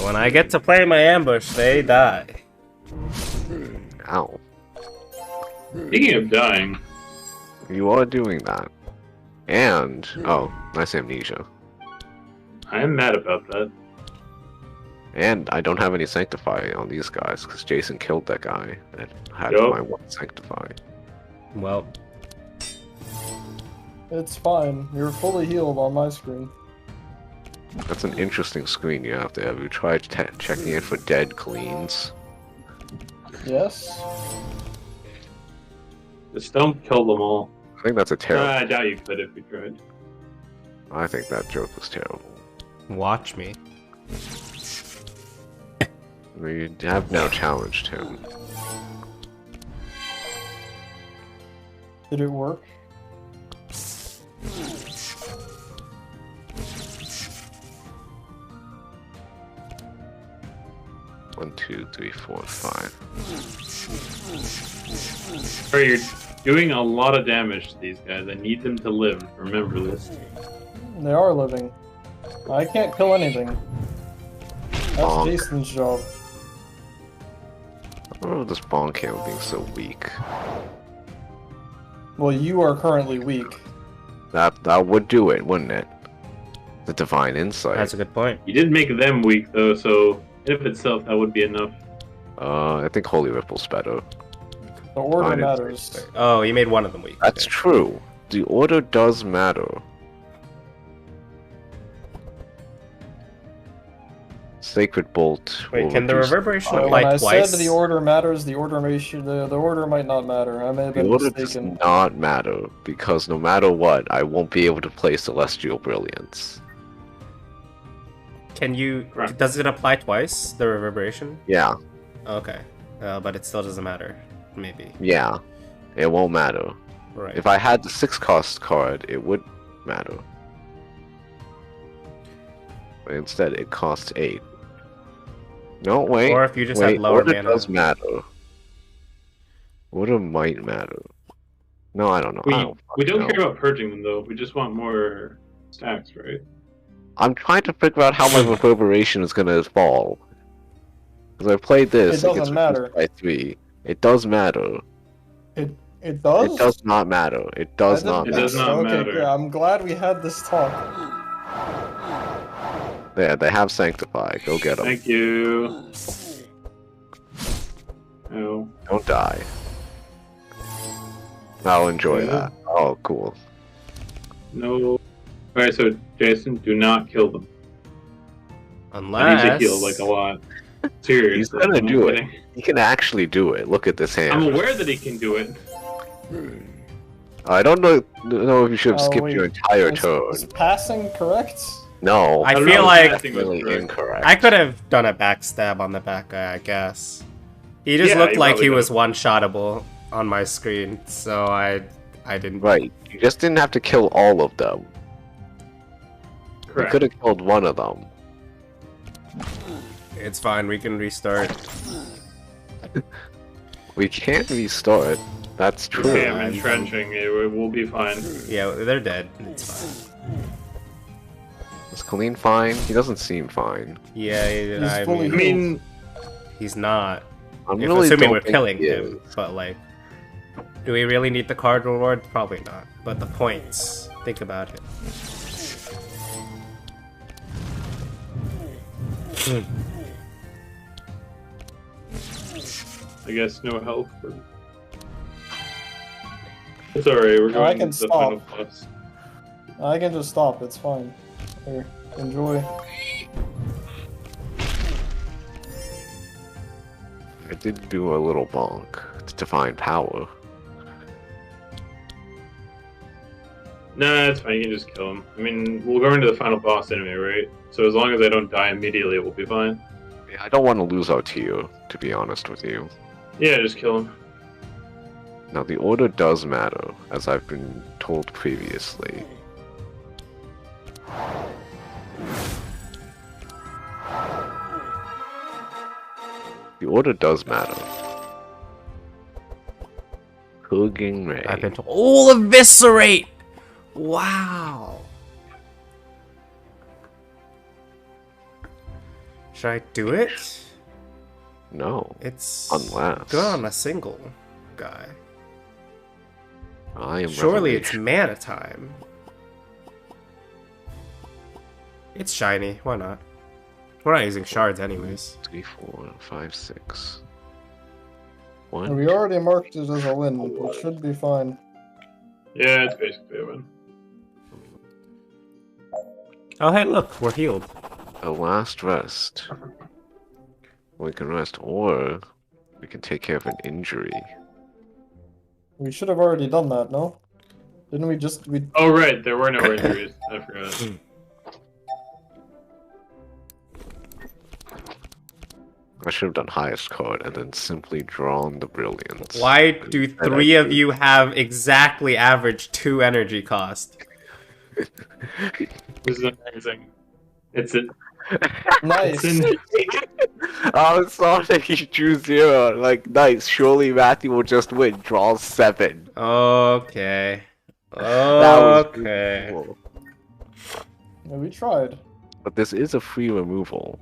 C: When I get to play my ambush, they die.
A: Ow.
D: Speaking of dying,
A: You are doing that. And, oh, nice amnesia.
D: I am mad about that.
A: And I don't have any Sanctify on these guys, because Jason killed that guy that had
D: Yup.
A: my one Sanctify.
C: Well,
E: It's fine. You're fully healed on my screen.
A: That's an interesting screen you have there. Have you tried checking it for dead cleans?
E: Yes.
D: The stump killed them all.
A: I think that's a terrible...
D: I doubt you could if you tried.
A: I think that joke was terrible.
C: watch me.
A: I mean, you have now challenged him.
E: Did it work?
A: One, two, three, four, five.
D: Alright, you're doing a lot of damage to these guys. I need them to live. Remember this.
E: They are living. I can't kill anything. That's
A: Bonk.
E: Jason's job.
A: I don't know this bonk cam being so weak.
E: Well, you are currently weak.
A: That would do it, wouldn't it? The divine insight.
C: That's a good point.
D: You did make them weak though, so in of itself that would be enough.
A: I think Holy Ripple's better.
E: The order
A: Fine, it's-
E: matters.
C: Oh, you made one of them weak.
A: That's
C: Okay.
A: true. The order does matter. Sacred Bolt.
C: Wait,
A: will
C: can the
A: reduce
C: reverberation
A: fire.
C: apply
E: When I
C: twice?
E: said the order matters, the order the order might not matter. I may have
A: The
E: been
A: order does
E: mistaken.
A: not matter, because no matter what, I won't be able to play Celestial Brilliance.
C: Can you?
D: Right.
C: Does it apply twice? The reverberation?
A: Yeah,
C: Okay, but it still doesn't matter. Maybe.
A: yeah. It won't matter.
C: Right.
A: If I had the 6-cost card, it would matter. But instead, it costs 8. No, wait.
C: Or if you just
A: wait,
C: had lower
A: order
C: mana.
A: does matter. Order might matter. No, I don't know. I
D: We don't
A: know.
D: care about purging them though. We just want more stacks, right?
A: I'm trying to figure out how my reverberation is gonna fall. Because I played this.
E: It doesn't
A: gets
E: matter.
A: reduced by 3. It does matter.
E: It does?
A: It does not matter. It does
E: I
A: not
E: didn't
A: matter.
D: It does not
E: okay,
D: matter.
E: good. I'm glad we had this talk.
A: Yeah, they have Sanctify. Go get them.
D: Thank you. Oh.
A: Don't die. I'll enjoy
D: Yeah.
A: that. Oh, cool.
D: No. Alright, so Jason, do not kill them. I
C: Unless.
D: need to heal like a lot. Seriously.
A: He's gonna
D: I'm
A: do it.
D: kidding.
A: He can actually do it. Look at this hand.
D: I'm aware that he can do it.
A: I don't know if you should have
E: Oh,
A: skipped
E: wait.
A: your entire
E: Is
A: turn.
E: passing correct?
A: No,
C: I
D: don't
C: feel
D: know,
C: like
D: passing was
A: really
D: correct.
A: incorrect.
C: I could have done a backstab on the back guy, I guess. He just
D: Yeah,
C: looked
D: you
C: like
D: probably
C: he
D: could've.
C: was one-shottable on my screen, so I didn't.
A: Right. You just didn't have to kill all of them. You
D: Correct.
A: could have killed one of them.
C: It's fine. We can restart.
A: We can't restart. That's true.
D: Okay, I'm entrenching. It will be fine.
C: Yeah, they're dead. It's fine.
A: Is Colleen fine? He doesn't seem fine.
C: Yeah,
E: He's
C: I
E: fully
D: I
C: mean,
D: mean,
C: he's not.
A: I'm
C: If
A: really
C: assuming
A: don't
C: we're
A: think
C: killing
A: he
C: him,
A: is.
C: but like, do we really need the card reward? Probably not. But the points. Think about it.
D: I guess no health. It's alright. We're
E: No, I
D: going
E: can
D: to the final
E: stop.
D: boss.
E: I can just stop, it's fine. Here, enjoy.
A: I did do a little bonk to define power.
D: Nah, it's fine. You can just kill him. I mean, we'll go into the final boss anyway, right? So as long as I don't die immediately, we'll be fine.
A: Yeah, I don't want to lose our tier, to be honest with you.
D: Yeah, just kill him.
A: Now, the order does matter, as I've been told previously. The order does matter. Hugging Ray.
C: I've been told. Oh, eviscerate! Wow. Should I do it?
A: No,
C: It's
A: unless
C: good on a single guy.
A: I am
C: Surely it's
A: Revelation.
C: mana time. It's shiny. Why not? We're not using shards anyways.
A: 3, 4, 5, 6.
E: And
A: 1.
E: we already marked it as a win, it should be fine.
D: Yeah, it's basically a win.
C: Oh hey, look, we're healed.
A: A last rest. We can rest, or we can take care of an injury.
E: We should have already done that, no? Didn't we
D: Oh, right. There were no injuries. I forgot.
A: I should have done highest card and then simply drawn the brilliance.
C: Why do
A: And I
C: three of
A: do.
C: you have exactly average 2 energy cost?
D: This is amazing. It's a,
E: Nice.
D: it's in,
A: Oh, sorry, he drew 0. Like, nice. Surely Matthew will just win. Draw 7.
C: Okay.
A: That was
C: Okay.
A: cool.
E: Yeah, we tried.
A: But this is a free removal.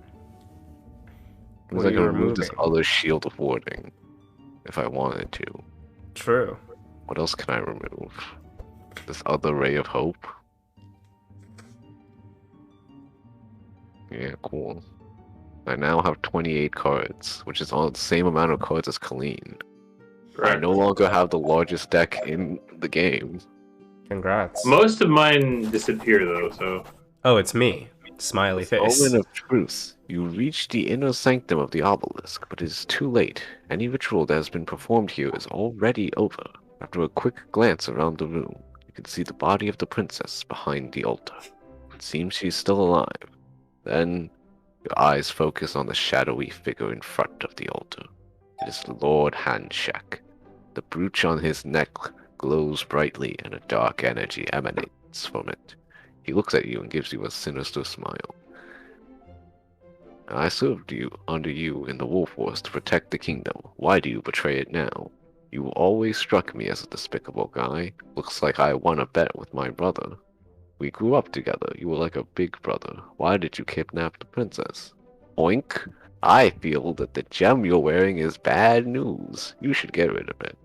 A: Because
C: What
A: I
C: are
A: can
C: you
A: remove this
C: removing?
A: other shield of warding if I wanted to.
C: True.
A: What else can I remove? This other ray of hope? Yeah, cool. I now have 28 cards, which is all the same amount of cards as Colleen. I
D: correct.
A: no longer have the largest deck in the game.
C: Congrats.
D: Most of mine disappear though, so
C: Oh, it's me. Smiley face.
A: Moment of truth. You reach the inner sanctum of the obelisk, but it is too late. Any ritual that has been performed here is already over. After a quick glance around the room, you can see the body of the princess behind the altar. It seems she's still alive. Then, your eyes focus on the shadowy figure in front of the altar. It is Lord Handshake. The brooch on his neck glows brightly, and a dark energy emanates from it. He looks at you and gives you a sinister smile. I served you under you in the Wolf Wars to protect the kingdom. Why do you betray it now? You always struck me as a despicable guy. Looks like I won a bet with my brother. We grew up together. You were like a big brother. Why did you kidnap the princess? Oink. I feel that the gem you're wearing is bad news. You should get rid of it.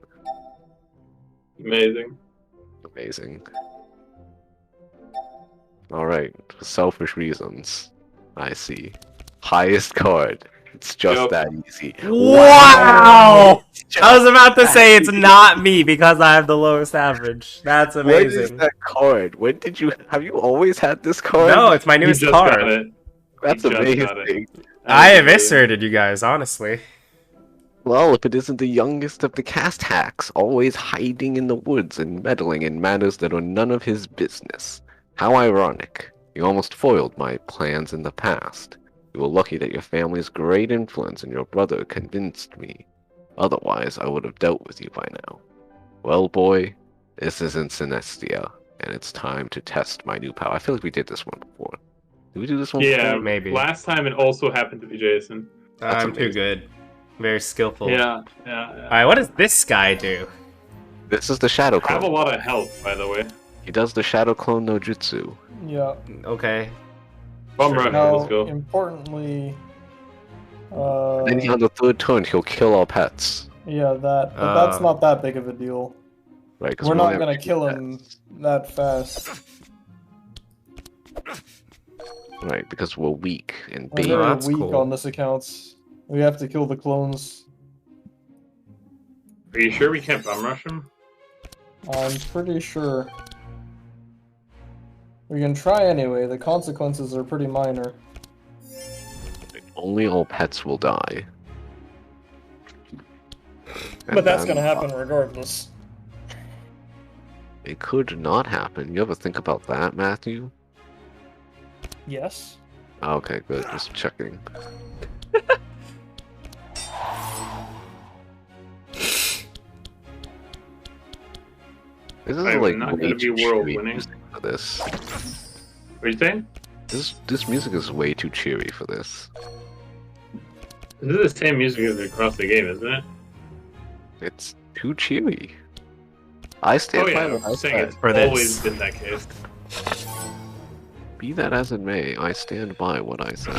D: Amazing.
A: Amazing. Alright, for selfish reasons. I see. Highest card. It's just that easy.
C: Wow! I was about to say it's not me because I have the lowest average. That's
A: What is
C: amazing.
A: that card? When did you... Have you always had this card?
C: No, it's my
D: You
C: newest
D: just got
C: card.
D: it.
A: That's
D: You just got
A: amazing.
D: it.
C: I eviscerated you guys, honestly.
A: Well, if it isn't the youngest of the cast hacks, always hiding in the woods and meddling in matters that are none of his business. How ironic. You almost foiled my plans in the past. You were lucky that your family's great influence and your brother convinced me. Otherwise, I would have dealt with you by now. Well, boy, this isn't Sinestia, and it's time to test my new power. I feel like we did this one before. Did we do this one
D: Yeah,
A: before?
C: Maybe.
D: Last time it also happened to be Jason.
A: That's
C: I'm too
A: amazing.
C: good. Very skillful.
D: Yeah.
C: Alright, what does this guy do?
A: This is the Shadow
D: I have a
A: Clone.
D: lot of health, by the way.
A: He does the Shadow Clone no Jutsu.
E: Yeah.
C: Okay.
D: Bum
C: Sure.
D: rush,
E: Now,
D: let's go.
E: importantly,
A: Then on the third turn, he'll kill all pets.
E: yeah, that. But that's
C: Uh,
E: not that big of a deal.
A: Right? 'Cause
E: We're
A: we only
E: not
A: have
E: gonna
A: two
E: kill him
A: pets.
E: that fast.
A: Right, because we're weak and
E: We're
A: baby.
E: very
C: that's
E: weak
C: cool.
E: on this account. We have to kill the clones.
D: Are you sure we can't bum rush him?
E: I'm pretty sure. We can try anyway. The consequences are pretty minor.
A: Only all pets will die.
B: But that's
A: then,
B: gonna happen regardless.
A: It could not happen. You ever think about that, Matthew?
B: Yes.
A: Okay, good. Just checking. This is
D: I'm
A: like
D: not
A: way
D: gonna be
A: too
D: world
A: cheery
D: winning.
A: music for this.
D: What are you saying?
A: This music is way too cheery for this.
D: This is the same music as across the game, isn't it?
A: It's too cheery. I stand
D: Oh
A: by
D: yeah,
A: what I
D: I'm saying
A: said.
D: it's
C: For this.
D: always been that case.
A: Be that as it may, I stand by what I said.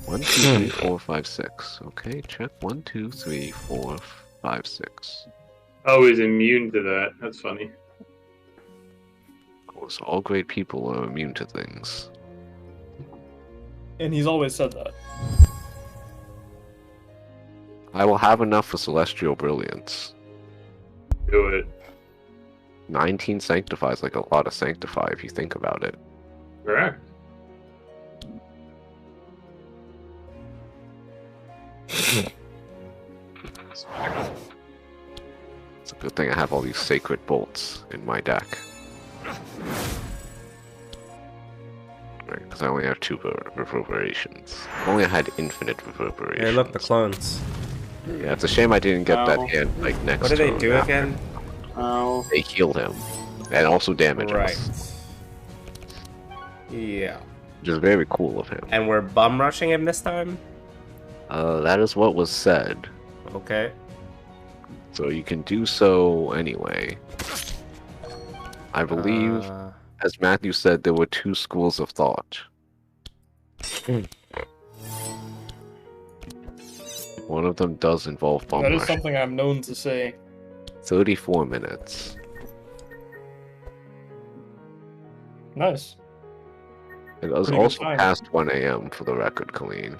A: 1, 2, 3, 4, 5, 6. Okay, check. 1, 2, 3, 4, 5, 6.
D: Oh, he's immune to that. That's funny.
A: Of course, all great people are immune to things.
B: And he's always said that.
A: I will have enough for Celestial Brilliance.
D: Do it.
A: 19 sanctifies like a lot of sanctify if you think about it.
D: Correct.
A: It's a good thing I have all these sacred bolts in my deck. Right, because I only have 2 reverberations. If only I had infinite reverberations.
C: Hey, look, the clones.
A: Yeah, it's a shame I didn't get
D: Ow.
A: that hand like next.
C: What do they
A: turn
C: do
A: after.
C: again?
D: Oh.
A: They heal him, and also damage
C: Right.
A: us,
C: Yeah.
A: which is very cool of him.
C: And we're bum rushing him this time?
A: That is what was said,
C: Okay.
A: so you can do so anyway. I believe, as Matthew said, there were 2 schools of thought. One of them does involve bomb
B: That is
A: rushing.
B: something I'm known to say.
A: 34 minutes.
B: Nice.
A: It was
B: Pretty good
A: also
B: time.
A: past 1 a.m. for the record, Colleen.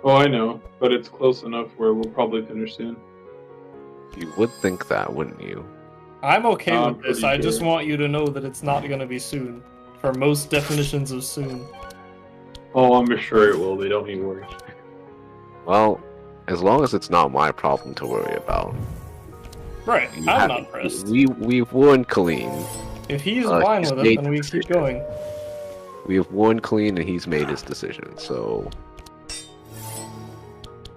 D: Oh, I know, but it's close enough where we'll probably finish soon.
A: You would think that, wouldn't you?
B: I'm okay
D: I'm
B: with this.
D: pretty
B: I just
D: sure.
B: want you to know that it's not gonna be soon. For most definitions of soon.
D: Oh, I'm sure it will. They don't need worry.
A: Well, as long as it's not my problem to worry about.
E: Right,
A: You
E: I'm
A: have-
E: not pressed.
A: We've warned Colleen.
E: If he's
A: Uh,
E: fine
A: he's
E: with it,
A: made
E: then
A: the
E: we keep
A: decision.
E: going.
A: We have warned Colleen and he's made his decision, so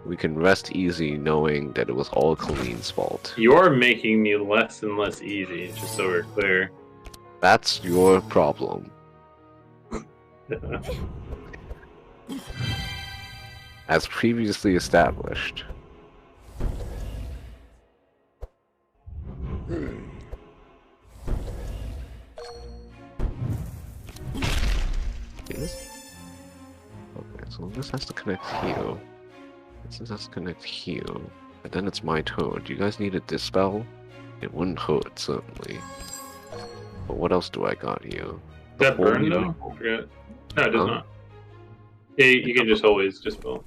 A: we can rest easy knowing that it was all Colleen's fault.
D: You're making me less and less easy, just so we're clear.
A: That's your problem. As previously established. Yes? Okay, so this has to connect here. This has to connect here. And then it's my turn. Do you guys need a dispel? It wouldn't hurt, certainly. But what else do I got here?
D: Does that
A: whole
D: burn
A: unit-
D: though? I forgot. No, it does
A: Huh?
D: not. Yeah, you can just always dispel.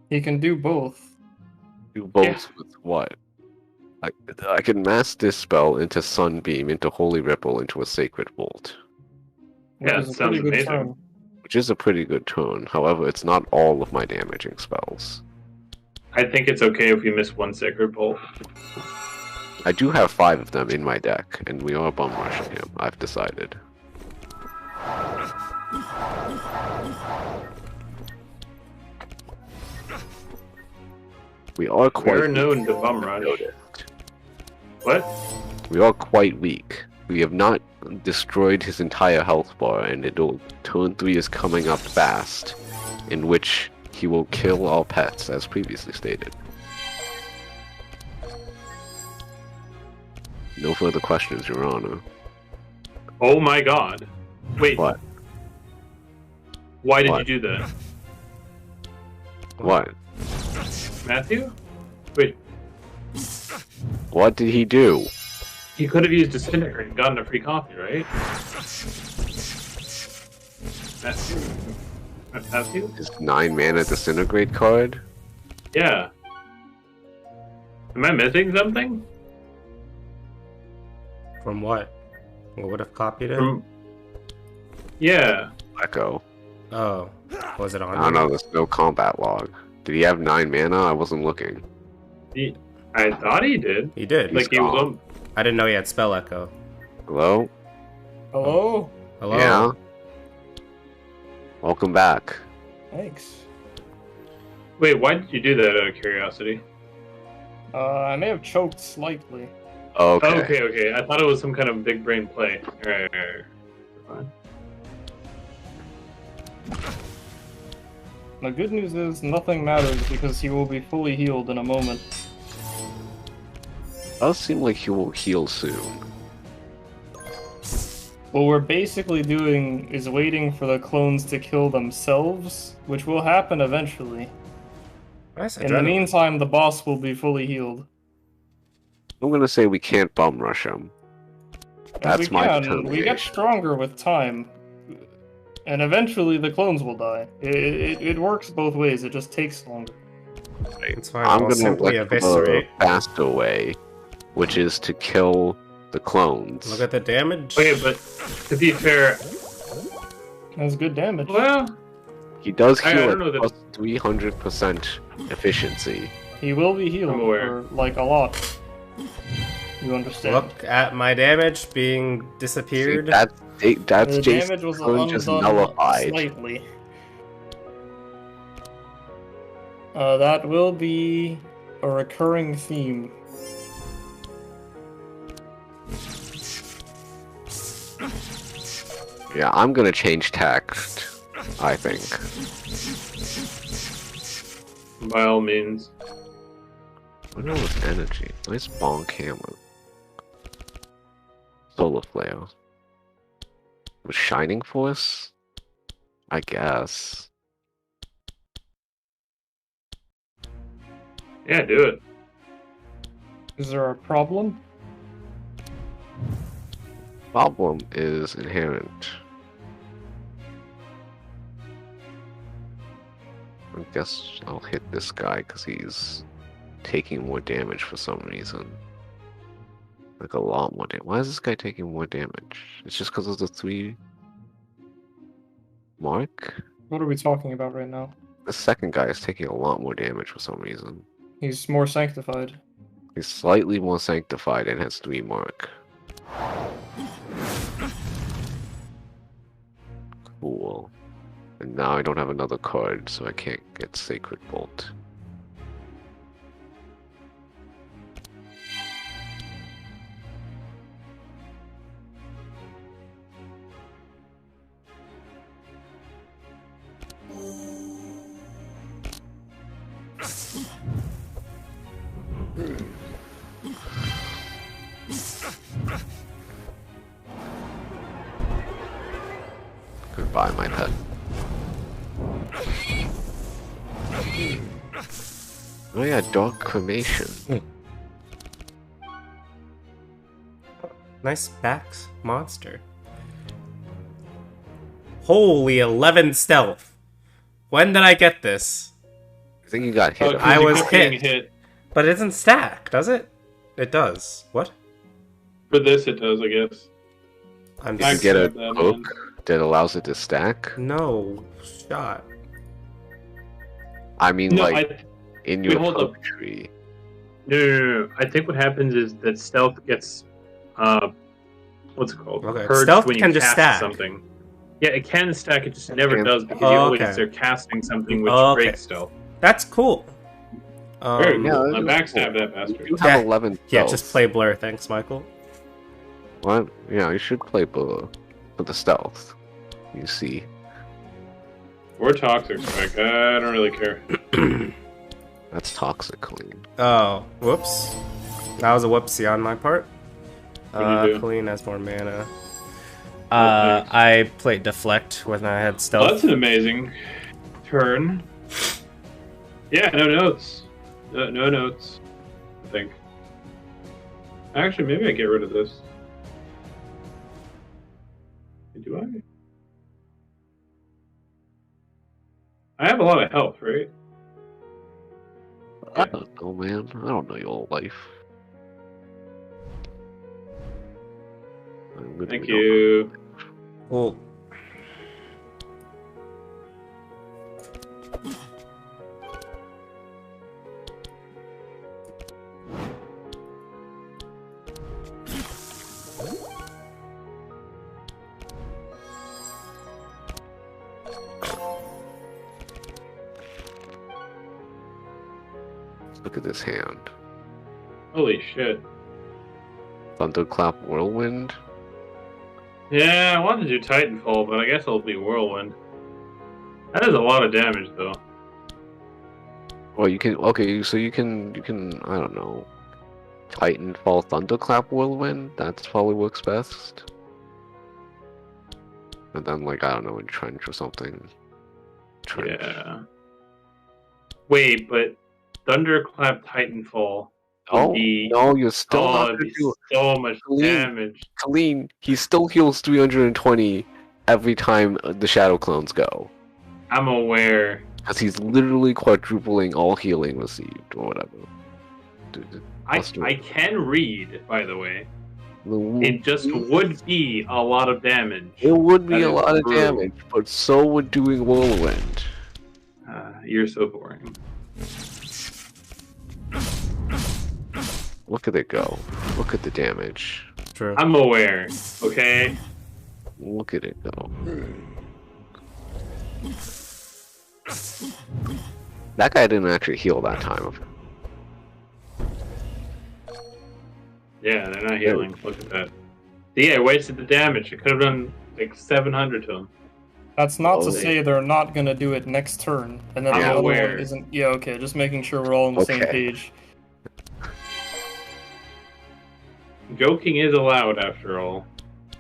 E: He can do both.
A: Do both with what? I can mass dispel into Sunbeam, into Holy Ripple, into a Sacred Bolt.
E: Which
D: Yeah,
E: is a
D: sounds
E: pretty good
D: amazing.
E: turn.
A: Which is a pretty good turn. However, it's not all of my damaging spells.
D: I think it's okay if you miss one Sacred Bolt.
A: I do have 5 of them in my deck, and we are bum rushing him, I've decided. We are quite
D: We're known to bum rush.
A: noticed.
D: What?
A: We are quite weak. We have not destroyed his entire health bar, and turn 3 is coming up fast, in which he will kill all pets, as previously stated. No further questions, Your Honor.
D: Oh my god. Wait,
A: What?
D: why did
A: What?
D: you do that?
A: What?
D: Matthew? Wait,
A: What did he do?
D: he could have used Disintegrate and gotten a free copy, right? Matthew? Matthew?
A: His 9 mana Disintegrate card?
D: Yeah. Am I missing something?
C: From what? What would have copied it?
D: From... Yeah.
A: Echo.
C: Oh, was it on?
A: I don't know, there's no combat log. Did he have 9 mana? I wasn't looking.
D: I thought he did.
C: He did.
A: He's
D: Like he was
A: gone.
D: on...
C: I didn't know he had spell echo.
A: Hello?
E: Hello?
C: Hello.
A: Yeah? Welcome back.
E: Thanks.
D: Wait, why did you do that out of curiosity?
E: I may have choked slightly.
A: Okay.
D: Oh, okay. I thought it was some kind of big brain play. Alright. Fine.
E: The good news is nothing matters because he will be fully healed in a moment.
A: Does seem like he will heal soon.
E: What we're basically doing is waiting for the clones to kill themselves, which will happen eventually.
C: Nice.
E: In the meantime, the boss will be fully healed.
A: I'm gonna say we can't bum rush him. That's
E: we
A: my
E: can. We
A: determination.
E: get stronger with time. And eventually the clones will die. It works both ways, it just takes longer.
C: It's fine.
A: I'm
C: I'll
A: gonna
C: simply
A: look the
C: eviscerate.
A: faster way, which is to kill the clones.
C: Look at the damage.
D: Okay, but to be fair,
E: That's good damage.
D: well,
A: He does
D: I
A: heal
D: don't know
A: at
D: that-
A: plus 300% efficiency.
E: He will be healed
D: I'm aware.
E: for, like, a lot. You understand?
C: Look at my damage being
A: See,
C: disappeared.
A: that's
E: the
A: Jason
E: damage was
A: Stone just
E: undone
A: nullified.
E: slightly. That will be a recurring theme.
A: Yeah, I'm gonna change text, I think.
D: by all means.
A: What was energy? Nice bonk hammer. Solar flare. With Shining Force? I guess.
D: Yeah, do it.
E: Is there a problem?
A: Problem is inherent. I guess I'll hit this guy because he's taking more damage for some reason. Like a lot more damage. Why is this guy taking more damage? It's just because of the 3 mark?
E: What are we talking about right now?
A: The second guy is taking a lot more damage for some reason.
E: He's more sanctified.
A: He's slightly more sanctified and has 3 mark. Cool. And now I don't have another card, so I can't get Sacred Bolt. Goodbye, my pet. Oh yeah, Dark Cremation.
C: Nice backs monster. Holy 11 stealth. When did I get this?
A: I think you got hit.
D: 'cause
C: I
D: you
C: was
D: kept getting
C: hit. But it doesn't stack, does it? It does. What?
D: For this, it does, I guess.
C: I'm
A: Did you
C: just...
A: get a
D: accept that,
A: hook that allows it to stack?
C: No shot.
A: I mean,
D: No,
A: like, in your
D: hold up.
A: hook tree.
D: No. I think what happens is that stealth gets, what's it called?
C: Okay,
D: Purged
C: stealth
D: when you
C: can just
D: cast
C: stack.
D: something. Yeah, it can stack. It just never
A: can-
D: does because
C: Oh,
D: you always
C: okay.
D: are casting something which
C: Okay.
D: breaks stealth.
C: That's cool.
D: Very
A: yeah,
D: cool.
A: that
D: I
A: is
D: backstab that bastard.
A: You have 11
C: Yeah,
A: stealth.
C: just play Blur, thanks, Michael.
A: What? Yeah, you should play for the stealth. You see.
D: Or Toxic Strike. I don't really care.
A: That's toxic clean.
C: Oh, whoops. That was a whoopsie on my part.
D: What'd you do?
C: Clean has more mana.
D: thanks.
C: I played Deflect when I had
D: Well,
C: stealth.
D: that's an amazing turn. Yeah, no notes. No notes. I think. Actually, maybe I get rid of this. Do I? I have a lot of health, right?
A: I don't know, man. I don't know your life. I literally
D: Thank
A: don't know.
D: you.
C: Well,
A: Look at this hand.
D: Holy shit.
A: Thunderclap Whirlwind.
D: Yeah, I wanted to do Titanfall, but I guess it'll be Whirlwind. That is a lot of damage, though.
A: Well, you can. Okay, so you can. I don't know. Titanfall Thunderclap Whirlwind. That's probably works best. And then, like, I don't know, Entrench or something. Trench.
D: Yeah. Wait, but Thunderclap Titanfall.
A: Oh
D: be-
A: no, you're still not
D: it'd
A: gonna
D: be
A: do
D: so much
A: Clean.
D: damage.
A: clean. He still heals 320 every time the Shadow Clones go.
D: I'm aware.
A: Because he's literally quadrupling all healing received, or whatever. Dude,
D: I
A: let's do it.
D: can read, by the way.
A: The-
D: It just would be a lot of damage.
A: It would be
D: That
A: a
D: is
A: lot of
D: true.
A: damage, but so would doing Whirlwind.
D: You're so boring.
A: Look at it go. Look at the damage.
C: true.
D: I'm aware, okay?
A: Look at it go. That guy didn't actually heal that time.
D: Yeah, they're not healing. Look at that. See, I wasted the damage. I could have done like 700 to him.
E: That's not to
A: Holy.
E: say they're not gonna do it next turn, and then
D: I'm
E: the other
D: aware.
E: one isn't. Yeah, okay. Just making sure we're all on the same
A: Okay.
E: page.
D: Joking is allowed, after all.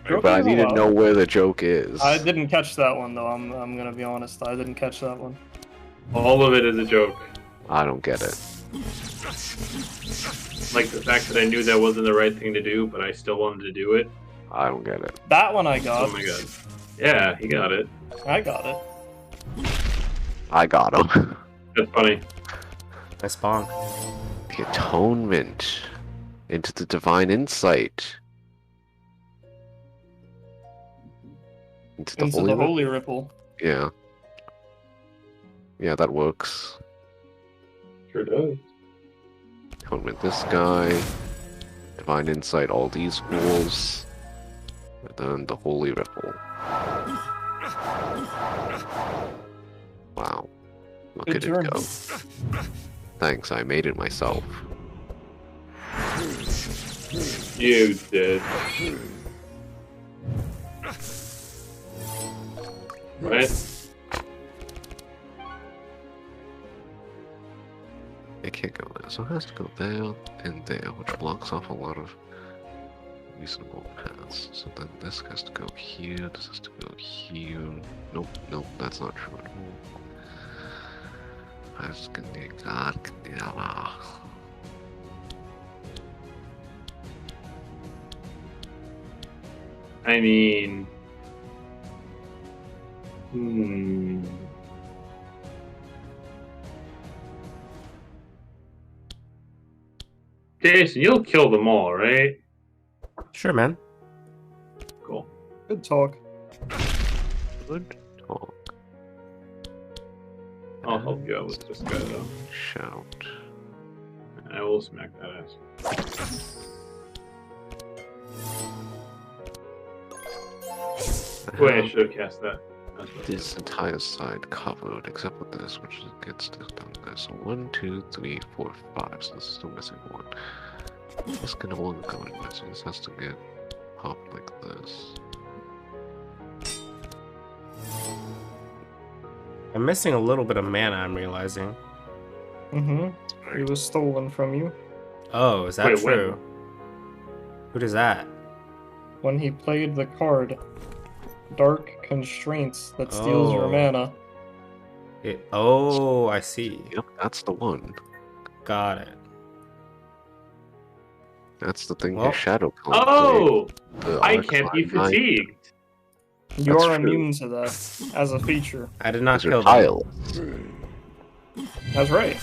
A: But I
E: is
A: need to
E: allowed.
A: know where the joke is.
E: I didn't catch that one though. I'm gonna be honest. I didn't catch that one.
D: All of it is a joke.
A: I don't get it.
D: Like the fact that I knew that wasn't the right thing to do, but I still wanted to do it.
A: I don't get it.
E: That one I got.
D: Oh my god. Yeah, he got it.
E: I got it.
A: I got him.
D: That's funny.
C: Nice bong.
A: The Atonement. Into the Divine Insight. Into the
E: Into
A: Holy
E: the Holy Ripple.
A: Yeah. Yeah, that works.
D: Sure does.
A: With this guy. Divine Insight, all these ghouls. And then the Holy Ripple. Wow. Look
E: Good
A: at
E: turn.
A: it go. Thanks, I made it myself.
D: You did. Right?
A: It can't go there, so it has to go there and there, which blocks off a lot of reasonable paths. So then this has to go here, this has to go here. Nope, nope, that's not true at all.
D: I mean... Jason, you'll kill them all, right?
C: Sure, man.
D: Cool.
E: Good talk.
A: Good talk.
D: I'll help you out with this guy, though.
A: Shout.
D: I will smack that ass. Wait, I should have cast that.
A: This entire side covered, except with this, which gets this done there. So 1, 2, 3, 4, 5. So this is still missing one. This gonna one going there, so this has to get popped like this.
C: I'm missing a little bit of mana, I'm realizing.
E: Mm-hmm. It was stolen from you
C: Oh, is that
D: Wait,
C: true? Who does that?
E: when he played the card Dark Constraints that steals your
C: Oh.
E: mana.
C: Oh, I see.
A: Yep, that's the one.
C: Got it.
A: That's the thing
C: Well-
A: your Shadow Clone
D: Oh!
A: played, the
D: I
A: Arc
D: can't be
A: Line Knight,
D: fatigued!
E: You
A: That's
E: are
A: true.
E: immune to that as a feature.
C: I did not
A: 'cause you're
C: kill them.
A: tireless.
E: That's right.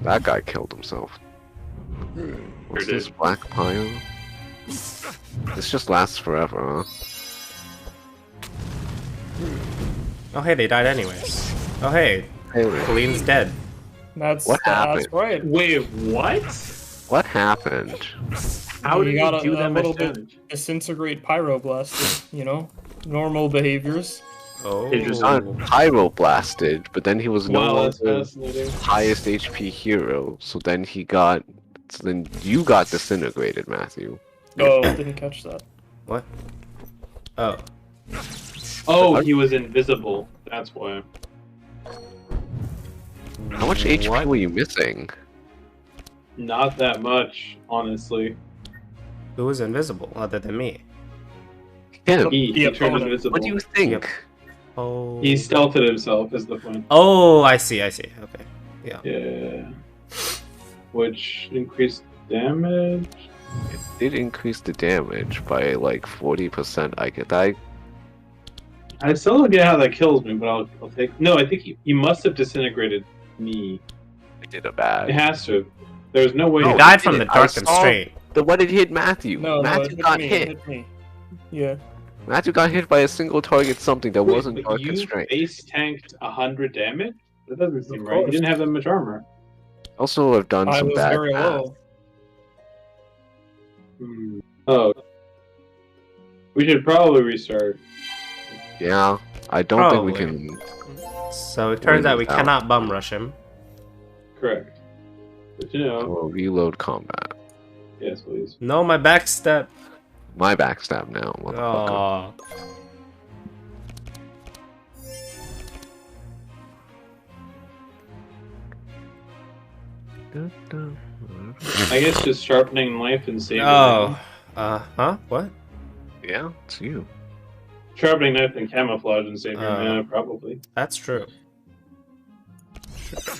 A: That guy killed himself. What's
D: Sure
A: this
D: did.
A: Black Pyre? This just lasts forever, huh?
C: Oh, hey, they died anyways. Oh, hey,
A: Haley,
C: Colleen's dead.
E: That's
A: What
E: that's
A: happened?
E: right.
D: Wait, what?
A: what happened?
D: How
E: You
D: did
E: got
D: you do
E: a
D: that much
E: little bit-
D: damage?
E: Disintegrate Pyroblasted, you know? Normal behaviors.
C: Oh.
A: He was not pyroblasted, but then he was no
D: Wow, that's
A: longer
D: fascinating.
A: highest HP hero. So then he got. So then you got disintegrated, Matthew.
E: Oh, didn't catch that.
C: What? Oh.
D: Oh, he was invisible. That's why.
A: How much HP
C: What?
A: were you missing?
D: Not that much, honestly.
C: Who was invisible other than me?
A: Him.
D: He
E: The
D: turned
E: opponent.
D: invisible.
A: What do you think?
C: Yep. Oh.
D: He stealthed himself, is the point.
C: Oh, I see. Okay.
D: Yeah. Which increased damage?
A: It did increase the damage by like 40%. I get that.
D: I still don't get how that kills me, but I'll take. No, I think he must have disintegrated me.
A: I did a bad.
D: It has to. There's no way.
A: No,
C: He
A: he
C: died from the
A: didn't. I
C: dark
A: saw-
C: constraint.
A: The one that hit Matthew.
E: No,
A: Matthew
E: it
A: got
E: me,
A: hit.
E: It hit me. Yeah.
A: Matthew got hit by a single target something that
D: Wait,
A: wasn't
D: but
A: dark
D: you
A: constraint.
D: face tanked 100 damage? That doesn't seem
E: Of
D: right. You
E: course.
D: didn't have that much armor.
A: Also, I've done
E: I
A: some
E: was
A: bad
E: very
A: math.
E: low.
D: Oh. We should probably restart.
A: Yeah, I don't think we
C: Probably.
A: can.
C: So it turns out we
A: Out.
C: cannot bum rush him.
D: Correct. But you know,
A: We'll reload combat.
D: yes, please.
C: No, my backstep.
A: My backstab now, motherfucker.
C: Oh.
D: I guess just sharpening knife and saving.
C: Oh. Huh? What?
A: Yeah, it's you.
D: Sharpening knife and camouflage and saving mana,
C: Uh.
D: probably.
C: That's true.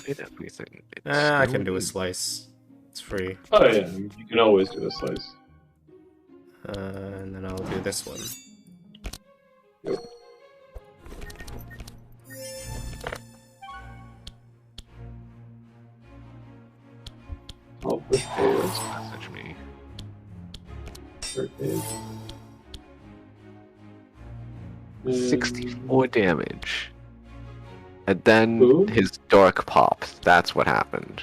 A: Did everything.
C: I can do a slice. It's free.
D: Oh yeah, you can always do a slice.
C: And then I'll do this one.
D: I'll push forward.
A: Message me.
D: Perfect.
A: 64 damage. And then
D: Who?
A: his dark popped. That's what happened.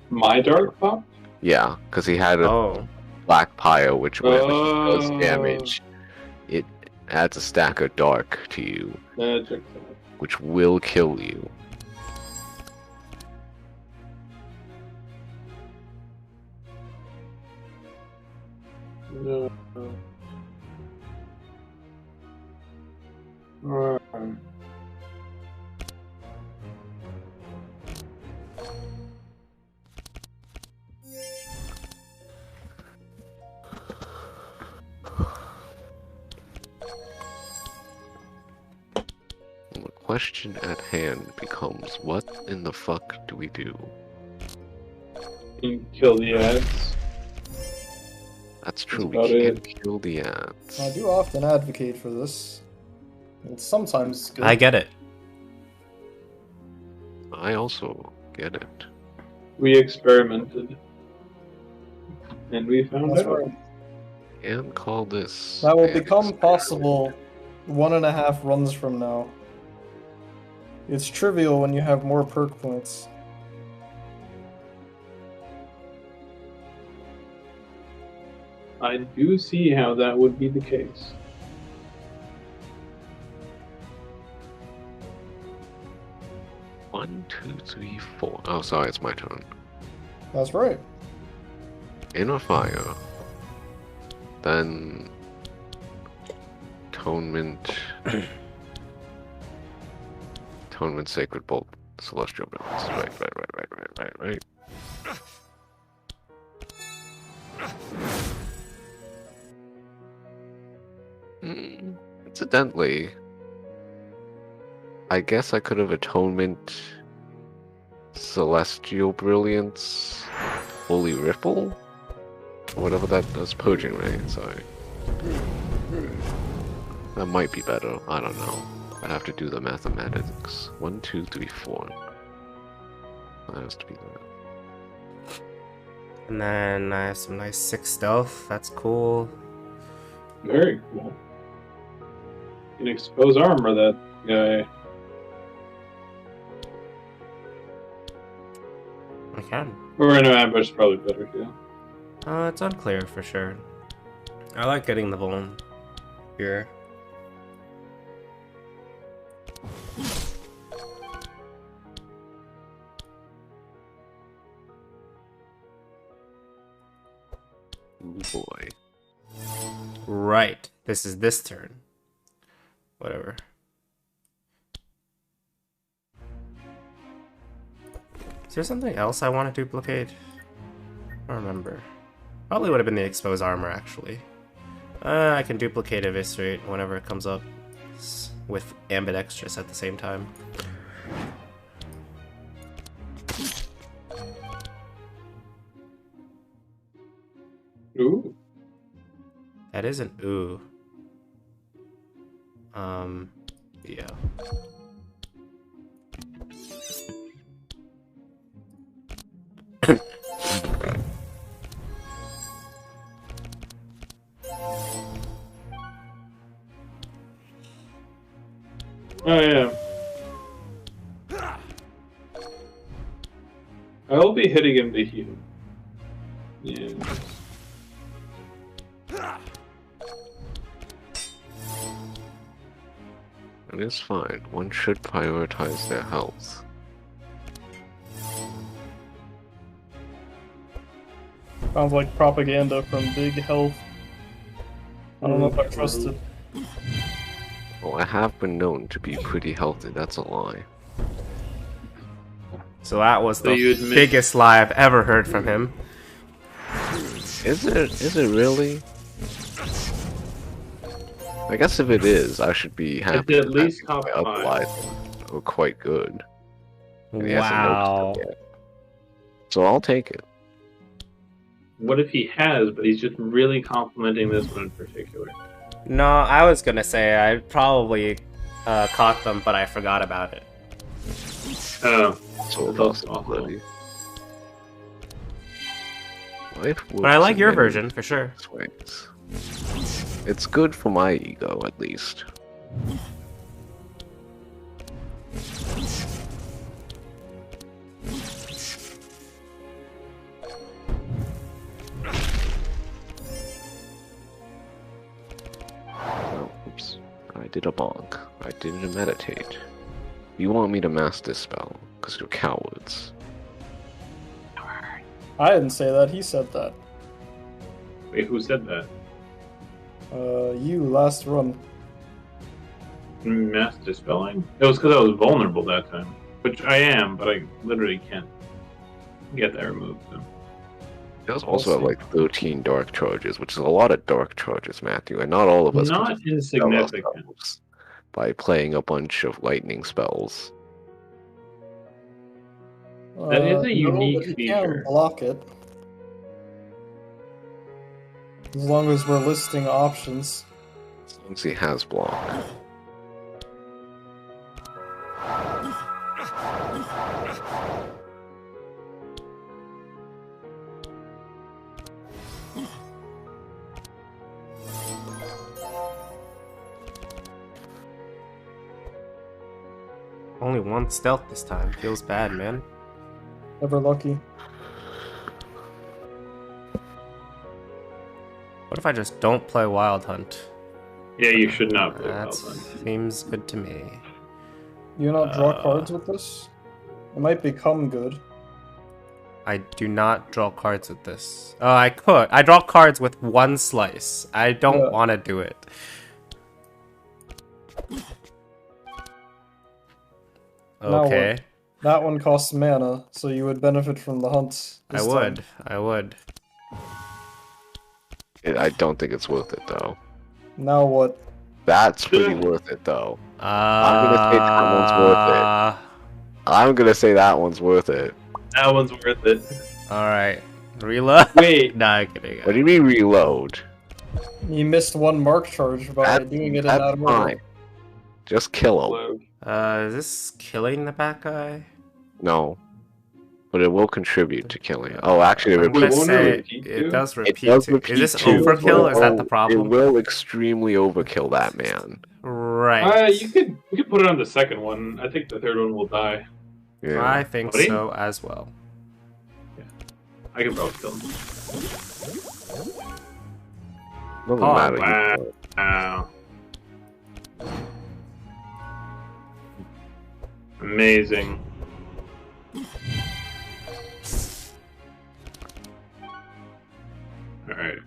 D: My dark pop?
A: Yeah, because he had a
C: Oh.
A: black pyre, which whenever he does
D: Oh.
A: damage, it adds a stack of dark to you,
D: That checks out.
A: which will kill you.
D: No. Alright.
A: And the question at hand becomes, what in the fuck do we do?
D: You kill the ads.
A: That's true,
D: That's
A: we
D: about
A: can't kill the ads.
E: I do often advocate for this. It's sometimes good.
C: I get it.
A: I also get it.
D: We experimented. And we found
E: That's
D: out.
E: right.
A: And call this.
E: That will
A: an
E: become
A: experiment.
E: possible 1.5 runs from now. It's trivial when you have more perk points.
D: I do see how that would be the case.
A: One, two, three, four. Oh, sorry, it's my turn.
E: That's right.
A: Inner fire. Then atonement. Atonement, sacred bolt, celestial balance. Right. Incidentally, I guess I could have atonement, celestial brilliance, holy ripple, or whatever that does. Purging ray. Sorry, that might be better. I don't know. I'd have to do the mathematics. 1, 2, 3, 4. That has to be that.
C: And then I have some nice 6 stealth. That's cool.
D: Very cool. You can expose armor that guy.
C: I can.
D: Or in an ambush is probably better too.
C: It's unclear for sure. I like getting the vuln here.
A: Ooh boy.
C: Right. This is this turn. Whatever. Is there something else I want to duplicate? I don't remember. Probably would have been the exposed armor, actually. I can duplicate eviscerate whenever it comes up with ambidextrous at the same time.
D: Ooh.
C: That is an ooh. Yeah.
D: Oh yeah. I'll be hitting him to heal. Yeah.
A: It is fine. One should prioritize their health.
E: Sounds like propaganda from Big Health. I don't know if I trust it.
A: Well, I have been known to be pretty healthy. That's a lie.
C: So that was
D: So you
C: the
D: admit-
C: biggest lie I've ever heard from him.
A: Is it? Is it really? I guess if it is, I should be happy.
D: It's at
A: with that
D: least
A: because
D: top
A: my other
D: five.
A: lies were quite good. And he hasn't
C: Wow.
A: noticed them yet. So I'll take it.
D: What if he has, but he's just really complimenting this one in particular?
C: No, I was gonna say I probably caught them, but I forgot about it.
D: Oh,
A: So
D: That's also
A: possibility. Life
C: But I
A: works
C: like
A: in
C: your
A: many
C: version for sure.
A: ways. It's good for my ego, at least. did a bonk. I didn't meditate. You want me to master spell, because you're cowards.
E: I didn't say that, he said that.
D: Wait, who said that?
E: You, last run.
D: Mass dispelling? It was because I was vulnerable that time. Which I am, but I literally can't get that removed. So.
A: It was also at like 13 dark charges, which is a lot of dark charges, Matthew, and not all of us
D: Not
A: can just spell
D: insignificant.
A: ourselves by playing a bunch of lightning spells.
D: That is a
E: No,
D: unique
E: but you
D: feature.
E: can block it. As long as we're listing options.
A: As long as he has block.
C: Only one stealth this time. Feels bad, man.
E: Never lucky.
C: What if I just don't play Wild Hunt?
D: Yeah, you should not play
C: That
D: Wild Hunt.
C: seems good to me.
E: You not draw cards with this? It might become good.
C: I do not draw cards with this. Oh, I could. I draw cards with one slice. I don't
E: Yeah.
C: want to do it.
E: Now what?
C: Okay.
E: That one costs mana, so you would benefit from the hunt.
C: I
E: this
C: would.
E: time.
C: I would.
A: I don't think it's worth it, though.
E: Now what?
A: That's pretty worth it, though.
C: I'm
A: gonna say that one's worth I'm gonna say that one's worth it.
D: That one's worth it.
C: Alright. Reload?
D: Wait.
C: Nah, I'm kidding.
A: What do you mean reload?
E: You missed one mark charge by doing it in that
A: That's
E: order.
A: fine. Just kill him.
D: Load.
C: Is this killing the back guy?
A: No. But it will contribute to killing. Oh, actually, it
C: I'm gonna
A: repeats.
D: won't
C: say
D: repeat
C: it
D: too?
C: does
A: It
C: repeat.
A: does
C: too.
A: repeat
C: Is this
A: too.
C: overkill? Is that the
A: It
C: problem?
A: will extremely overkill that man.
C: Right.
D: You could put it on the second one. I think the third one will die.
A: Yeah.
C: I think
D: Buddy?
C: so as well.
D: I can probably kill him.
A: Doesn't
C: Oh,
A: matter.
D: Wow. Amazing. Alright.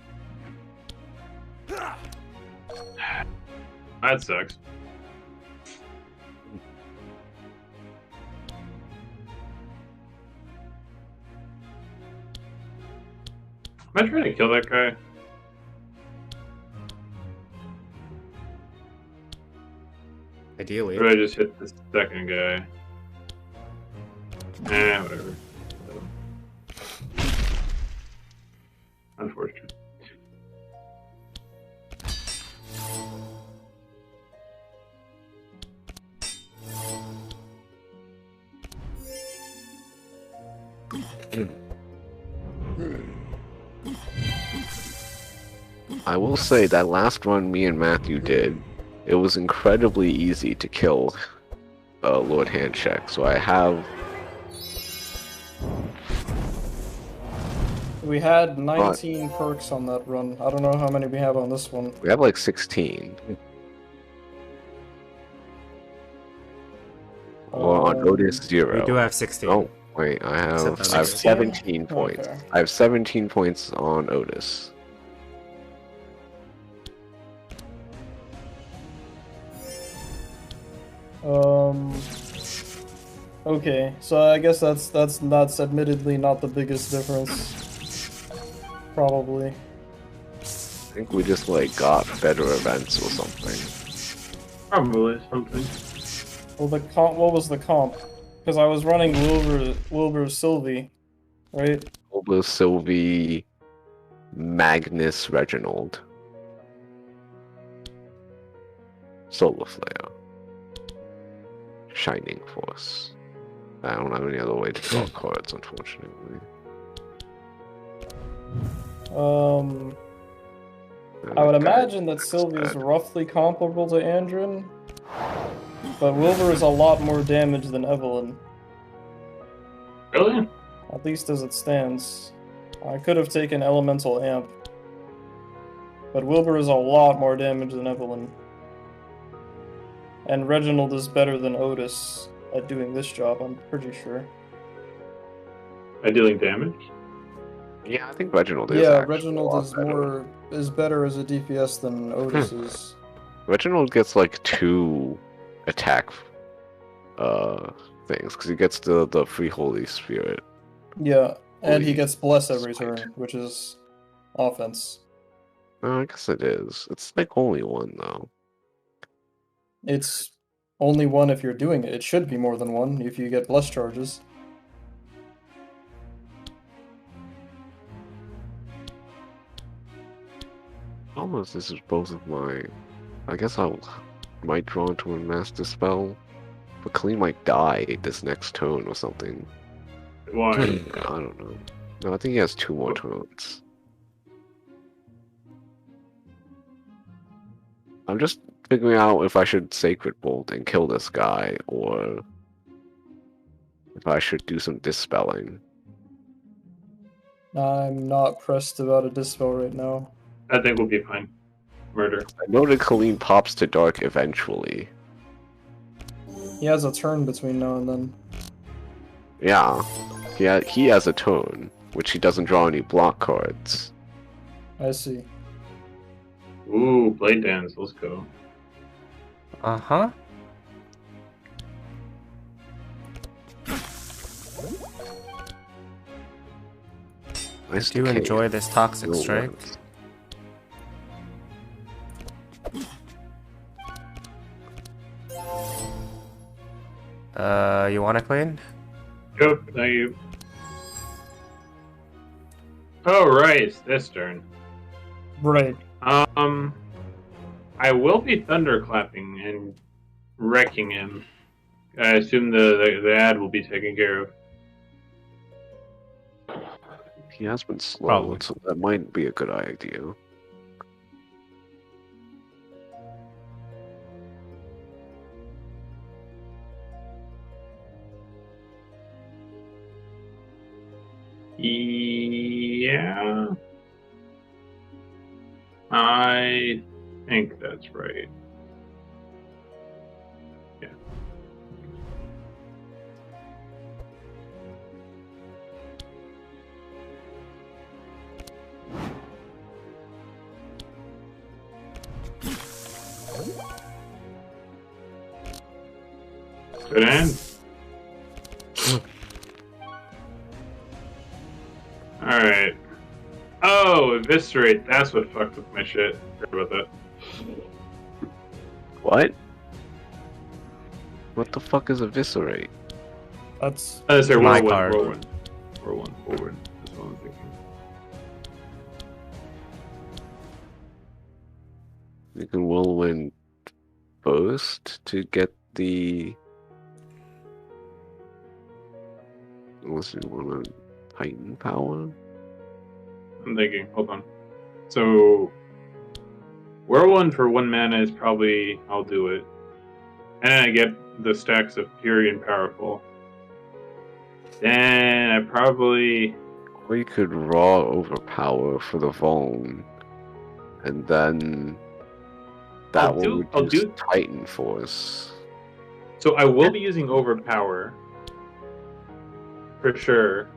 D: That sucks. Am I trying to kill that guy?
C: Ideally.
D: Or did I just hit the second guy? Whatever. Unfortunate.
A: I will say that last run me and Matthew did, it was incredibly easy to kill Lord Handshake. So I have
E: We had 19 perks on that run. I don't know how many we have on this one.
A: we have like 16. Well, on Otis 0.
C: We do have 16.
A: Oh wait, I have
C: 16.
A: 17 points.
E: Okay.
A: I have 17 points on Otis.
E: Okay, so I guess that's admittedly not the biggest difference. Probably.
A: I think we just like got better events or something.
D: Probably something.
E: Well, what was the comp? Because I was running Wilbur Sylvie, right?
A: Obelisk, Sylvie, Magnus, Reginald, Solar Flare, Shining Force. I don't have any other way to draw cards, unfortunately.
E: I would imagine that Sylvie is roughly comparable to Andrin, but Wilbur is a lot more damage than Evelyn,
D: Really?
E: at least as it stands. I could have taken Elemental Amp, but Wilbur is a lot more damage than Evelyn. And Reginald is better than Otis at doing this job, I'm pretty sure.
D: By dealing damage?
A: Yeah, I think Reginald is.
E: Yeah,
A: actually a
E: Reginald
A: lot
E: is
A: better.
E: better as a DPS than Otis is.
A: Reginald gets like 2 attack things because he gets the free Holy Spirit.
E: Yeah, and he
A: Holy
E: gets bless every
A: Smite.
E: turn, which is offense.
A: I guess it is. It's like only 1 though.
E: It's only 1 if you're doing it. It should be more than 1 if you get bless charges.
A: Almost this is both of my. I guess might draw into a Master Spell, but Khalid might die this next turn or something.
D: Why?
A: I don't know. No, I think he has 2 more turns. I'm just figuring out if I should Sacred Bolt and kill this guy, or if I should do some dispelling.
E: I'm not pressed about a dispel right now.
D: I think we'll be fine. Murder.
A: I know that Colleen pops to dark eventually.
E: He has a turn between now and then.
A: Yeah, he has a turn, which he doesn't draw any block cards.
E: I see.
D: Ooh, Blade Dance, let's go.
C: Uh-huh. I do enjoy this Toxic Strike. You wanna clean?
D: Yep, thank you. Alright, it's this turn.
E: Right.
D: I will be thunderclapping and wrecking him. I assume the ad will be taken care of.
A: He has been slow,
C: Probably.
A: so that might be a good idea.
D: Yeah. I think that's right. Yeah. Good end. Alright. Oh, Eviscerate. That's what fucked with my shit. Sorry about that.
A: What? What the fuck is Eviscerate?
E: That's
D: Sorry,
C: My
D: Whirlwind,
C: card.
D: Whirlwind. Whirlwind. That's what I'm thinking.
A: You can whirlwind first to get the. Unless you want to Titan power.
D: I'm thinking. Hold on. So, Whirlwind for 1 mana is probably. I'll do it. And then I get the stacks of Fury and Powerful. Then I probably.
A: Or you could raw overpower for the Vuln, and then that
D: I'll
A: will
D: I'll
A: reduce
D: do-
A: Titan force.
D: So I will be using Overpower. For sure.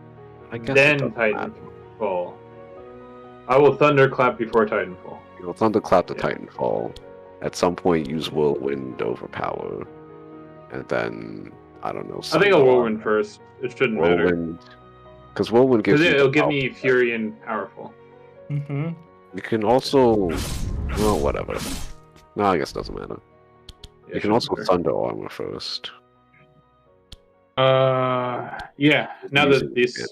A: I guess it
D: Then
A: doesn't matter.
D: Titanfall. I will Thunderclap before Titanfall.
A: You'll thunderclap the
D: Yeah.
A: Titanfall. At some point, use whirlwind overpower, and then I don't know.
D: I think I'll Whirlwind first. It shouldn't matter.
A: Whirlwind, because whirlwind gives
D: Because
A: you.
D: it'll
A: the
D: give
A: power.
D: me Fury and Powerful.
E: mm-hmm.
A: You can also. Well, whatever. No, I guess it doesn't matter.
D: Yeah,
A: You can
D: shouldn't
A: also
D: matter.
A: thunder armor first.
D: Yeah. Now
A: Using-
D: that this.
A: yeah.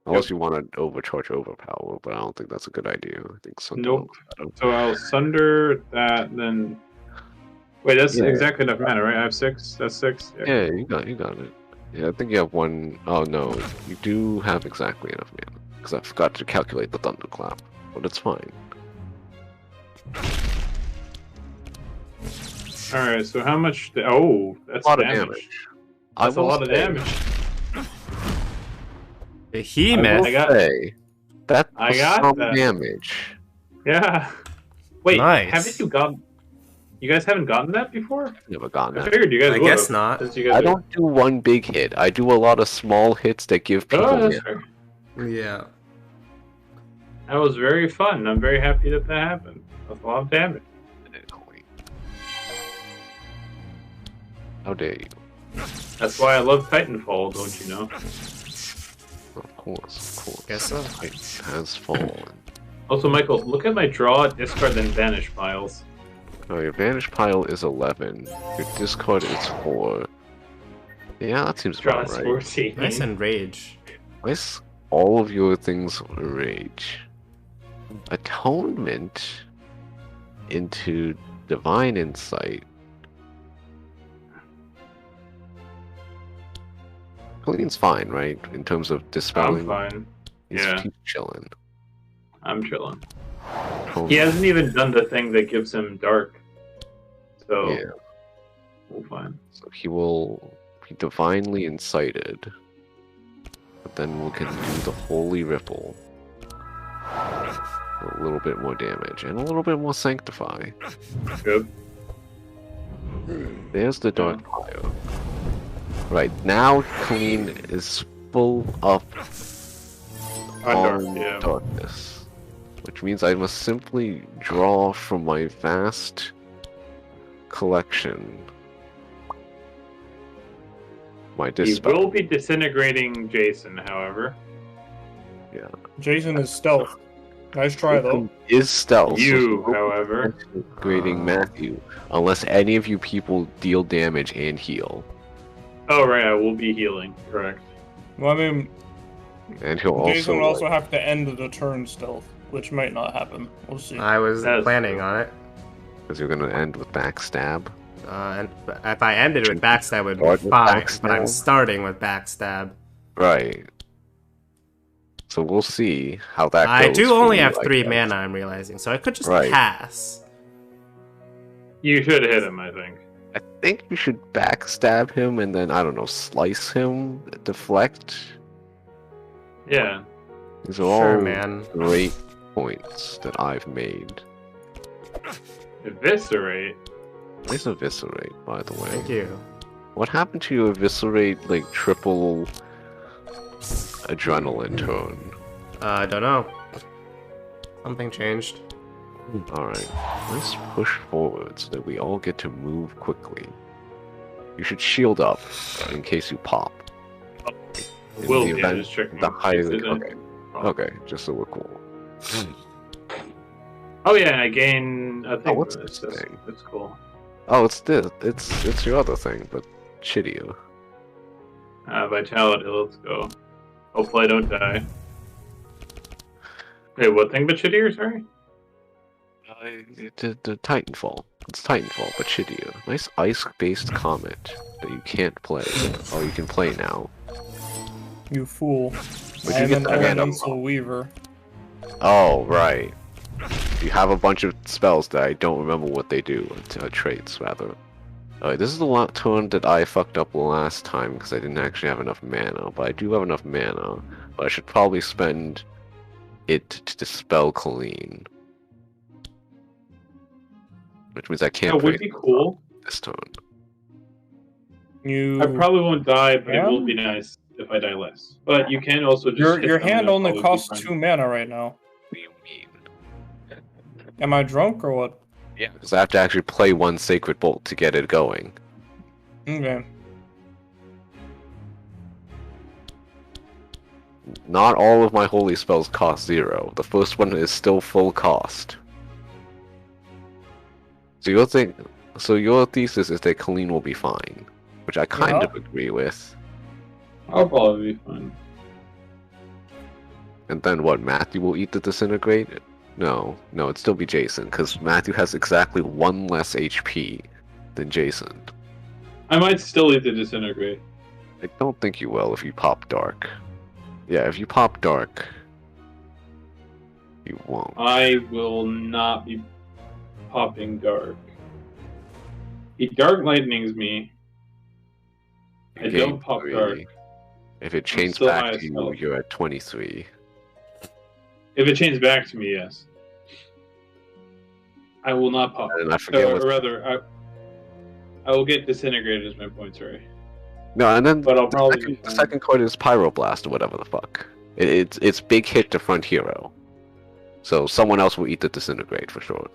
A: Unless you want to overcharge overpower, but I don't think that's a good idea. I think thunder
D: Nope.
A: armor's better.
D: So I'll Sunder that, then. Wait, that's
A: Yeah.
D: exactly enough mana, right? I have 6. That's 6.
A: Yeah, you got it. Yeah, I think you have 1. Oh no, you do have exactly enough mana because I forgot to calculate the thunderclap, but it's fine.
D: Alright, so how much. Oh, that's
A: A lot
D: damage.
A: of damage.
D: That's a
A: will
D: lot of
A: say-
D: damage.
C: Behemoth.
D: I got-
A: Say, that
D: I
A: was
D: got
A: some
D: that.
A: damage.
D: Yeah. Wait,
C: Nice.
D: haven't you got. You guys haven't gotten that before?
A: Never gotten
D: I
A: that.
D: figured you guys
C: I
D: would.
C: guess not.
D: Since you guys
A: I
D: are-
A: don't do one big hit. I do a lot of small hits that give people.
D: Oh, that's
A: mana.
D: fair.
C: Yeah.
D: That was very fun. I'm very happy that that happened. That's a lot of damage.
A: How dare you?
D: That's why I love Titanfall, don't you know?
A: Of course.
C: Guess so.
A: It has fallen.
D: Also, Michael, look at my draw, discard, then vanish piles.
A: Oh, your vanish pile is 11. Your discard is 4. Yeah, that seems
D: Draw
A: about
D: is
A: right.
D: 14.
C: Nice and rage.
A: Nice. All of your things rage. Atonement into Divine Insight. Colleen's fine, right? In terms of dispelling.
D: I'm fine.
A: He's
D: Yeah.
A: chilling.
D: I'm chilling.
A: Atonement-
D: He hasn't even done the thing that gives him dark. So,
A: Yeah.
D: we're fine.
A: So he will be divinely incited. But then we can do the Holy Ripple. A little bit more damage. And a little bit more Sanctify.
D: Good.
A: There's the Dark Fire. Right, now Clean is full up
D: On
A: on
D: dark, yeah.
A: darkness. Which means I must simply draw from my vast collection my
D: He
A: dispel.
D: will be disintegrating Jason, however.
B: Jason is stealth. Nice try though.
A: Is stealth.
D: You,
A: so
D: however.
A: grading Matthew, unless any of you people deal damage and heal,
D: Oh, right, I will be healing, correct.
B: Well, I mean,
A: and he'll
B: Jason
A: also.
B: would also have to end the turn stealth, which might not happen. We'll see.
C: I was
D: That's
C: planning
D: true.
C: on it.
A: Because you're gonna end with backstab.
C: And if I ended with backstab, it would
A: Start
C: be
A: with
C: fine. But I'm
A: backstab?
C: starting with backstab.
A: Right. So we'll see how that
C: I
A: goes.
C: do
A: for
C: only
A: you,
C: have
A: I
C: 3
A: guess.
C: mana, I'm realizing, so I could just
A: Right.
C: pass.
D: You should hit him, I think.
A: I think you should backstab him and then, I don't know, slice him, deflect.
D: Yeah.
A: These are all
C: Sure, man.
A: great points that I've made.
D: Eviscerate.
A: Nice eviscerate, by the way.
C: Thank you.
A: What happened to your eviscerate, like, triple adrenaline turn?
C: I don't know. Something changed.
A: Alright, let's push forward so that we all get to move quickly. You should shield up in case you pop. In
D: Will
A: the
D: be,
A: event-
D: just checking.
A: the highly...
D: Is it-
A: Okay, okay, just so we're cool.
D: Oh yeah, and I gain a thing.
A: what's
D: for
A: this
D: That's,
A: thing?
D: that's cool.
A: Oh, it's this. It's your other thing, but shittier.
D: Vitality, let's go. Hopefully I don't die. Wait, what thing but shittier, sorry?
A: The Titanfall. It's Titanfall, but shittier. Nice ice-based comet that you can't play. Oh, you can play now.
B: You fool.
A: But
B: I
A: you
B: am
A: get
B: an
A: the mana.
B: elemental weaver.
A: Oh, right. You have a bunch of spells that I don't remember what they do, traits, rather. Alright, this is the turn that I fucked up last time because I didn't actually have enough mana, but I do have enough mana. But I should probably spend it to dispel Colleen. Which means I can't
D: That
A: play
D: would be cool.
A: this turn.
B: You.
D: I probably won't die, but it will
B: Yeah?
D: be nice if I die less. But you can also just.
B: Your
D: hit
B: your
D: them,
B: hand
D: and that'll
B: only
D: probably be
B: costs
D: fine.
B: 2 mana right now.
A: What do you mean?
B: Am I drunk or what?
A: Yeah, because I have to actually play one Sacred Bolt to get it going.
B: Okay.
A: Not all of my holy spells cost 0. The first one is still full cost. So your thesis is that Colleen will be fine, which I kind
B: Yeah.
A: of agree with.
D: I'll probably be fine.
A: And then what? Matthew will eat the disintegrate? No, it'd still be Jason, because Matthew has exactly 1 less HP than Jason.
D: I might still eat the disintegrate.
A: I don't think you will if you pop dark. Yeah, if you pop dark, you won't.
D: I will not be popping dark. He dark lightnings me. I
A: You
D: don't
A: gain
D: pop
A: 3.
D: dark.
A: If it chains
D: still
A: back
D: high
A: to
D: as
A: you,
D: hell.
A: you're at 23.
D: If it chains back to me, yes. I will not pop.
A: And I forget
D: Or
A: what.
D: rather, I will get disintegrated as my point, sorry.
A: No, and then
D: But I'll
A: the
D: probably
A: second,
D: be
A: the
D: fine.
A: second card is Pyroblast or whatever the fuck. It's big hit to front hero. So someone else will eat the disintegrate for sure.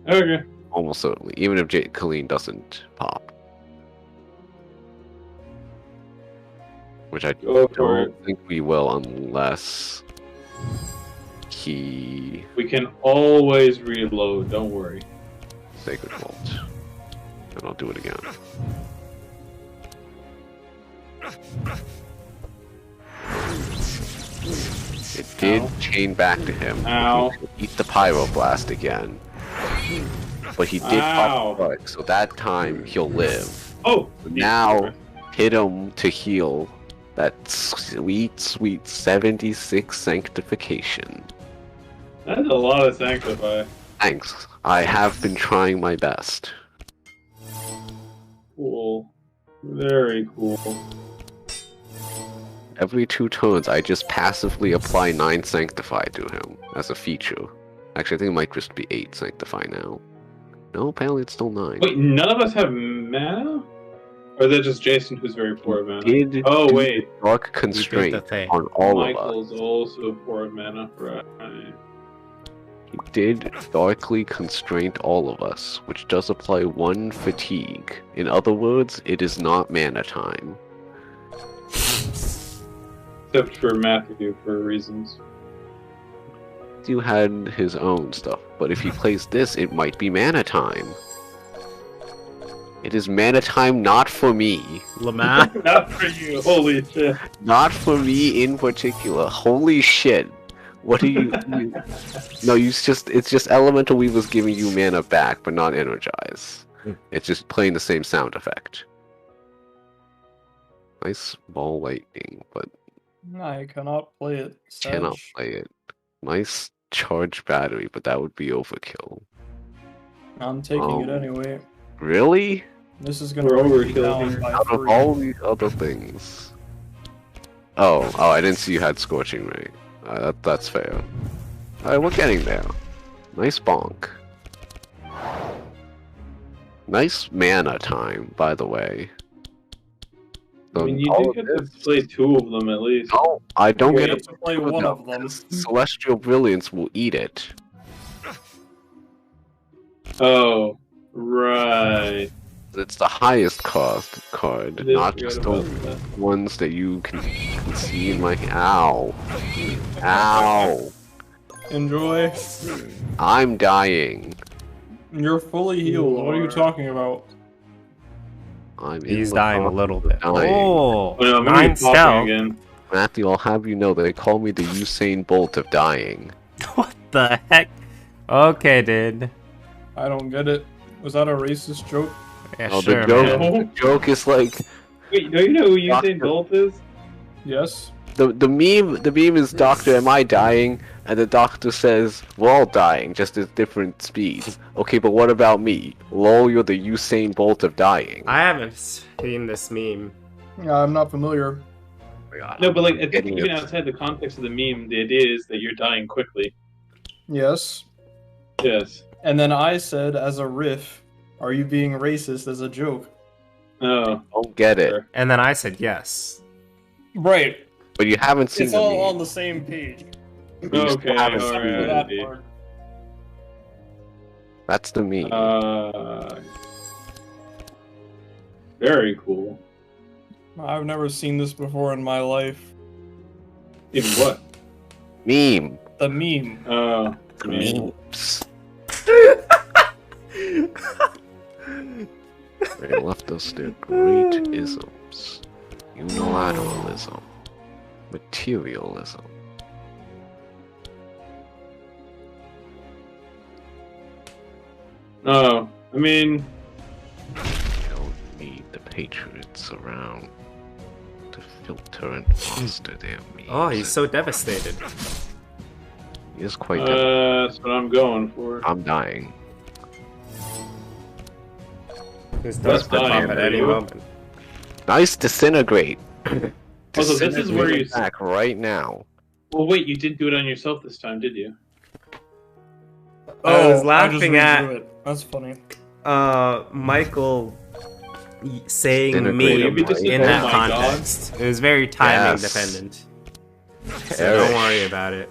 D: Okay.
A: Almost certainly, even if Colleen doesn't pop. Which I
D: Go for
A: don't think we will unless he
D: We can always reload, don't worry.
A: Sacred Vault. And I'll do it again. It did chain back to him.
D: Ow.
A: He could eat the Pyroblast again. But he did
D: Ow.
A: pop the so that time he'll live.
D: Oh!
A: Now hit him to heal that sweet, sweet 76 sanctification.
D: That's a lot of sanctify.
A: Thanks. I have been trying my best.
D: Cool. Very cool.
A: Every 2 turns, I just passively apply 9 Sanctify to him as a feature. Actually, I think it might just be 8 Sanctify now. No, apparently it's still 9.
D: Wait, none of us have mana? Or is that just Jason who's very poor at mana?
A: Did
D: Oh,
A: do
D: wait.
A: the Dark
C: You did the
A: Constraint
C: thing.
A: on all
D: Michael's
A: of us.
D: also poor at mana, right?
A: He did Darkly Constrain all of us, which does apply 1 Fatigue. In other words, it is not mana time.
D: Except for Matthew, for reasons.
A: You had his own stuff, but if he plays this, it might be mana time. It is mana time not for me.
C: Lamar.
D: Not for you, holy shit.
A: Not for me in particular. Holy shit. What are you... No, it's just Elemental Weaver's giving you mana back, but not energize. It's just playing the same sound effect. Nice ball lightning, but
E: I cannot play it.
A: cannot
E: Sedge.
A: play it. Nice charge battery, but that would be overkill.
E: I'm taking it
A: Um,
E: anyway.
A: Really?
E: This is gonna
D: We're
E: bring me
D: overkill
E: down
D: here.
E: by
A: Out of
E: 3.
A: all these other things. Oh, I didn't see you had Scorching Ray. That's fair. Alright, we're getting there. Nice bonk. Nice mana time, by the way.
D: I mean, you
A: all
D: do
A: of
D: get to
A: this-
D: play 2 of them at least.
A: No, I don't
E: You
A: get
E: have
A: it.
E: to play one of them.
A: Celestial Brilliance will eat it.
D: Oh, right.
A: It's the highest cost card,
D: Did
A: not
D: forget
A: just the
D: about that.
A: ones that you can see in my... Ow. Ow.
E: Enjoy.
A: I'm dying.
E: You're fully healed. What are you talking about?
A: I'm in
C: He's
A: the
C: dying a
A: process
C: little
A: of
C: bit.
A: dying.
C: Oh,
D: Oh, no, I'm gonna be
C: 9
D: popping
C: stealth.
D: again.
A: Matthew, I'll have you know they call me the Usain Bolt of dying.
C: What the heck? Okay, dude.
E: I don't get it. Was that a racist joke?
C: Yeah,
A: Oh,
C: sure,
A: the joke,
C: man.
A: the joke is like
D: Wait, do you know who
A: Doctor-
D: Usain Bolt is?
E: Yes.
A: the meme is Doctor, am I dying? And the doctor says, we're all dying, just at different speeds. Okay, but what about me? Lol, you're the Usain Bolt of dying.
C: I haven't seen this meme.
E: I'm not familiar.
D: No, but like, I think
A: Getting
D: even
A: it.
D: outside the context of the meme, the idea is that you're dying quickly.
E: Yes.
D: Yes.
E: And then I said, as a riff, are you being racist as a joke?
D: Oh.
A: Don't get it.
D: Sure.
C: And then I said yes.
E: Right.
A: But you haven't seen
E: It's
A: the
E: all
A: meme.
E: on the same page.
A: You still
D: Okay,
A: haven't
D: all
A: seen
D: right.
A: the meme.
E: That
D: see.
E: part.
A: That's the meme.
D: Very cool.
E: I've never seen this before in my life.
D: Even what?
A: Meme.
E: The meme.
D: Oh, man.
A: Memes. They left us their great isms. Unilateralism. Materialism.
D: Oh, I mean,
A: We don't need the Patriots around to filter and foster their memes.
C: Oh, he's so devastated.
A: He is quite dead.
D: that's what I'm going for.
A: I'm dying.
C: This
D: That's
C: does pop
D: dying
C: up at
D: for
C: any
D: you.
C: moment.
A: Nice disintegrate.
D: Also, this is where you-
A: back right now.
D: Well, wait, you didn't do it on yourself this time, did you?
C: I was
E: I just
C: laughing at
E: redrew it. That's funny.
C: Michael saying
A: Disintegrated
C: me
A: mind.
C: in
D: Oh
C: that
D: my God.
C: context. It was very timing
A: Yes.
C: dependent. So
A: Perish.
C: don't worry about it.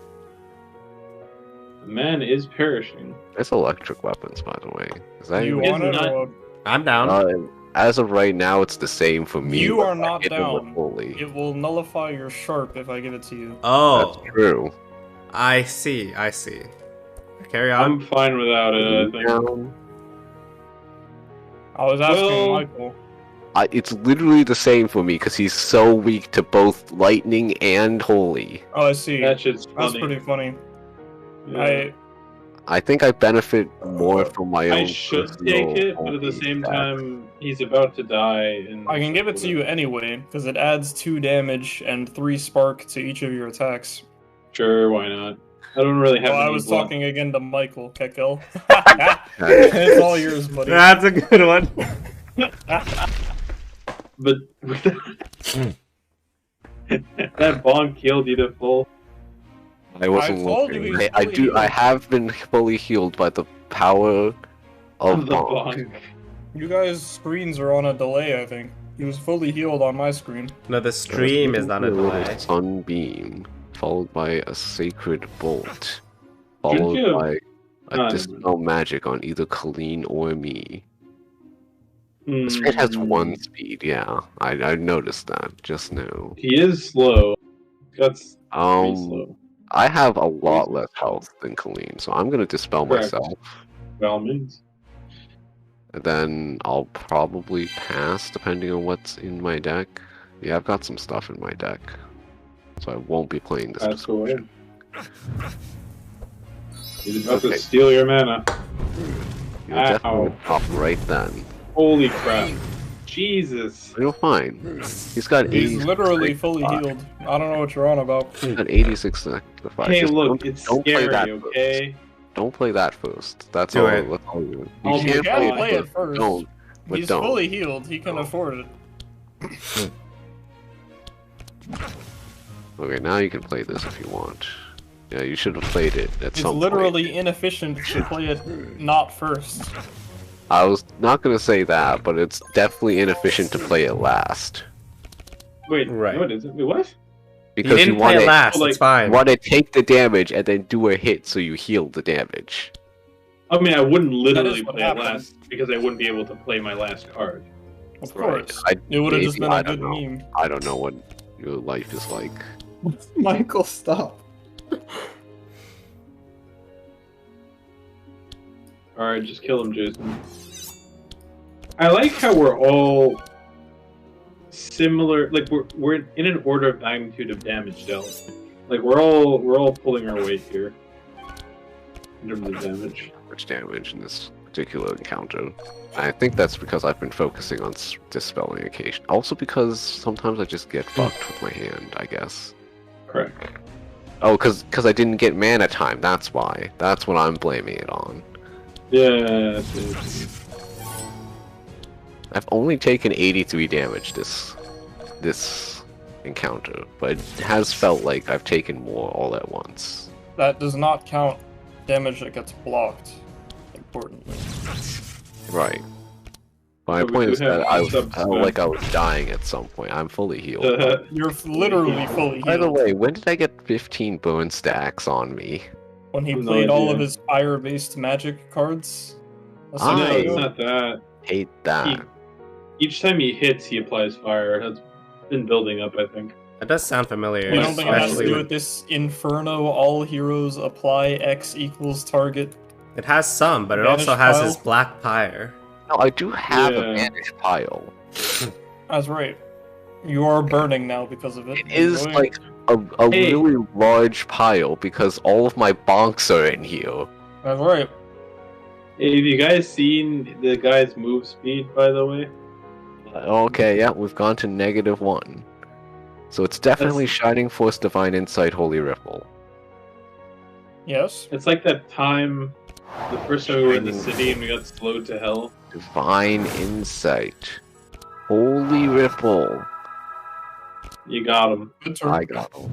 D: The man is perishing.
A: It's electric weapons, by the way. Is that
E: You
A: even-
E: want it
D: not-
E: or what?
C: I'm down.
A: as of right now, it's the same for me.
E: You
A: but
E: are
A: I
E: not
A: hit them with
E: down.
A: Holy.
E: It will nullify your sharp if I give it to you.
C: Oh,
A: That's true.
C: I see. Carry on.
D: I'm fine without it, I think.
A: Down.
E: I was asking
D: Well-
E: Michael.
A: It's literally the same for me because he's so weak to both lightning and holy.
E: Oh, I see.
D: That shit's funny.
E: That's pretty funny.
D: Yeah.
A: I think I benefit more from my own.
D: I should
A: personal
D: take it, but at the
A: holy
D: same
A: stat.
D: time, he's about to die. And
E: I can give it to you anyway, because it adds 2 damage and 3 spark to each of your attacks.
D: Sure, why not? I don't really have
E: Well, I
D: any
E: was
D: block.
E: talking again to Michael, Kekel. It's all yours, buddy.
C: That's a good one.
D: But that bomb killed you to full.
A: I wasn't
E: I told you
A: looking.
E: he's
A: I
E: fully
A: do. I
E: healed.
A: have been fully healed by the power of
D: The
A: Bonk.
D: bomb.
E: You guys' screens are on a delay, I think. He was fully healed on my screen.
C: No, the stream is not a delay.
A: Sunbeam, followed by a sacred bolt,
D: Shouldn't
A: followed
D: you-
A: by a
D: No,
A: dispel magic on either Colleen or me.
D: Hmm.
A: This kid has 1 speed. Yeah, I noticed that just now.
D: He is slow. That's pretty
A: Um,
D: slow.
A: I have a lot less health than Colleen, so I'm gonna dispel
D: Correct.
A: myself,
D: By all means.
A: and then I'll probably pass depending on what's in my deck. Yeah, I've got some stuff in my deck, so I won't be playing this
D: That's cool.
A: description.
D: He's about
A: Okay.
D: to steal your mana.
A: You're definitely
D: Ow.
A: gonna drop right then.
D: Holy crap. Jesus.
A: You're fine. He's got 86.
E: He's literally fully healed. I don't know what you're on about.
A: He's got 86 sacrifice.
D: Hey,
A: Just
D: look,
A: don't-
D: it's
A: don't play
D: scary,
A: that
D: okay?
A: First. Don't play that first. That's
C: Do
A: all.
C: it.
A: That's all you.
D: Oh,
A: You
D: you
A: can't
E: can
A: play
E: play
A: it
E: it first.
A: Don't. But
E: He's
A: don't.
E: fully healed. He can
A: No.
E: afford it.
A: Okay, now you can play this if you want. Yeah, you should have played it at
E: It's
A: some
E: literally
A: point.
E: inefficient to play it not first.
A: I was not gonna say that, but it's definitely inefficient to play it last.
D: Wait,
C: Right.
D: no, it isn't. Wait, what?
A: Because
C: You didn't play
A: want
C: it last,
D: like,
C: it's fine.
A: want to take the damage and then do a hit so you heal the damage.
D: I mean, I wouldn't literally
E: what
D: play it
E: happened.
D: last because I wouldn't be able to play my last card.
E: Of
A: Right.
E: course.
A: I,
E: It would have just
A: maybe,
E: been
A: I
E: a
A: don't
E: good
A: know.
E: meme.
A: I don't know what your life is like.
E: Michael, stop.
D: Alright, just kill him, Jason. I like how we're all similar. Like we're in an order of magnitude of damage dealt. Like we're all pulling our weight here in terms of damage.
A: Much damage in this particular encounter. I think that's because I've been focusing on dispelling occasion. Also because sometimes I just get fucked with my hand, I guess.
D: Correct.
A: Oh, because I didn't get mana time, that's why. That's what I'm blaming it on.
D: Yeah. That's it.
A: I've only taken 83 damage this encounter, but it has felt like I've taken more all at once.
E: That does not count damage that gets blocked, importantly.
A: Right. My
D: But we
A: point
D: do
A: is
D: have
A: that I
D: subs,
A: felt
D: man.
A: like I was dying at some point. I'm fully healed.
E: You're literally fully
A: By the
E: healed.
A: way, when did I get 15 burn stacks on me?
E: When he
D: No
E: played all of
D: idea.
E: his fire-based magic cards. A
A: Ah,
D: no,
E: second
D: it's
E: ago.
D: not that.
A: Hate that.
D: Each time he hits, he applies fire. That's been building up, I think.
C: That does sound familiar.
E: You don't think it has to
C: especially
E: do
C: when-
E: with this Inferno, all heroes apply X equals target?
C: It has some, but it
E: Banished
C: also has
E: pile?
C: his black pyre.
A: No, I do have
D: Yeah.
A: a banished pile.
E: That's right. You are burning now because of it.
A: It is
E: Enjoy.
A: like a
D: Hey.
A: really large pile because all of my bonks are in here.
E: That's right.
D: Hey, have you guys seen the guy's move speed, by the way?
A: Okay, yeah, we've gone to -1. So it's definitely Shining Force, Divine Insight, Holy Ripple.
E: Yes.
D: It's like that time, the first time we were in the city and we got slowed to hell.
A: Divine Insight. Holy Ripple.
D: You got him.
E: Good turn.
A: I got him.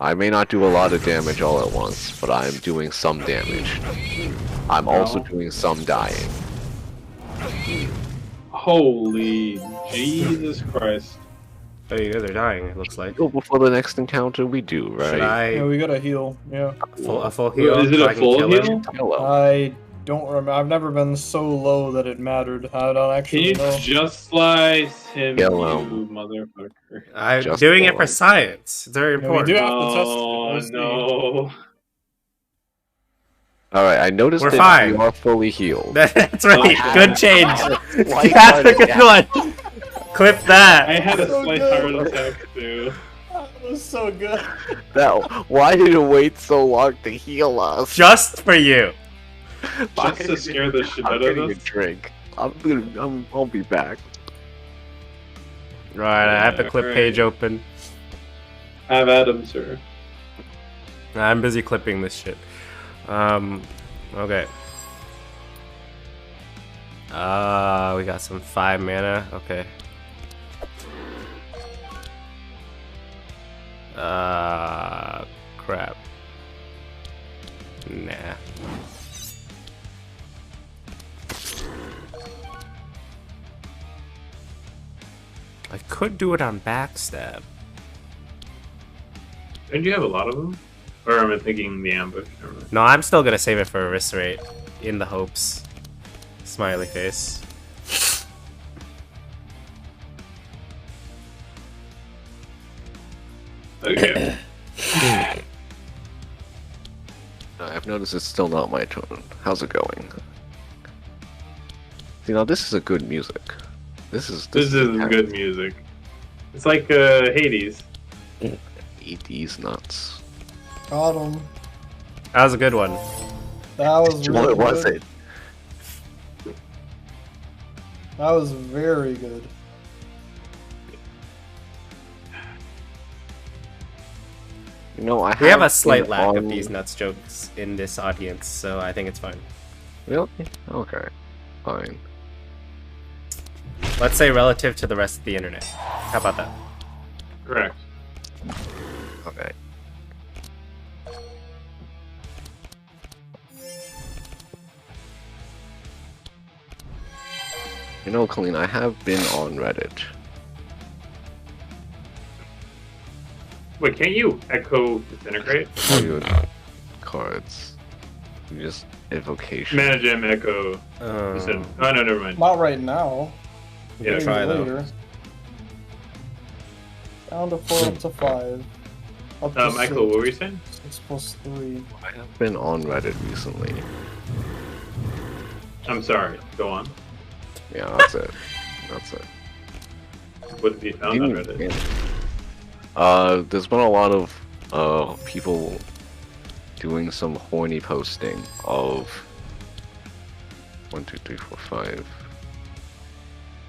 A: I may not do a lot of damage all at once, but I'm doing some damage. I'm also doing some dying.
D: Holy Jesus Christ.
C: Oh, you guys are dying, it looks like.
A: Go before the next encounter we do, right?
C: Should
E: Yeah,
C: I...
E: we gotta heal. Yeah.
C: A full heal?
D: Is it
C: so
D: a
C: I can
D: full
C: kill him?
D: heal?
A: Hello.
E: I don't remember. I've never been so low that it mattered. I don't
D: Can
E: actually
D: you
E: know.
D: just slice him,
A: Kill
D: you
A: him.
D: motherfucker?
C: I'm
A: Just
C: doing it
A: kill
C: for
A: him.
C: science. It's very
E: Yeah, we
C: important.
E: do have to test it.
D: Oh
E: We'll see.
D: no.
A: Alright, I noticed
C: We're
A: that
C: fine.
A: you are fully healed.
C: That's right.
D: Oh.
C: Good change.
A: Slight
C: That's
A: heart
C: a good
A: attack.
C: one. Clip
D: I
C: that.
D: had a
E: So
D: slight
E: good.
D: heart attack too.
E: That was so good.
A: Why did it wait so long to heal us?
C: Just for you.
D: Just to scare the shit
A: I'm
D: out of
A: getting a
D: us.
A: drink. I'll be back.
C: Right, I have the clip
D: Alright.
C: page open.
D: Have at him, sir.
C: I'm busy clipping this shit. Okay. We got some 5 mana. Okay. Crap. Nah. I could do it on backstab.
D: Don't you have a lot of them? Or am I thinking the ambush? Never mind.
C: No, I'm still gonna save it for eviscerate, in the hopes. Smiley face.
D: Okay.
A: I've noticed it's still not my turn. How's it going? See, now this is a good music. This is
D: good music. It's like Hades.
A: 80s nuts.
E: Got him.
C: That was a good one.
E: That was really
A: What was
E: good.
A: it?
E: That was very good.
A: You know, I
C: We have a
A: been
C: slight lack of
A: on-
C: these nuts jokes in this audience, so I think it's fine.
A: Really? Okay. Fine.
C: Let's say relative to the rest of the internet. How about that?
D: Correct.
A: Okay. You know, Colleen, I have been on Reddit.
D: Wait, can't you echo disintegrate?
A: Tell you cards. You just evocation.
D: Manage M echo. Oh no, never mind.
E: Not right now.
D: Yeah,
E: Maybe
C: try though.
E: later. Down to 4, up to 5. Up to
D: Michael, what were you
E: 6.
D: saying?
E: 6 plus 3.
A: I have been on Reddit recently.
D: I'm sorry. Go on.
A: Yeah, that's it. That's it.
D: What have you found on Reddit?
A: There's been a lot of people doing some horny posting of 1, 2, 3, 4, 5.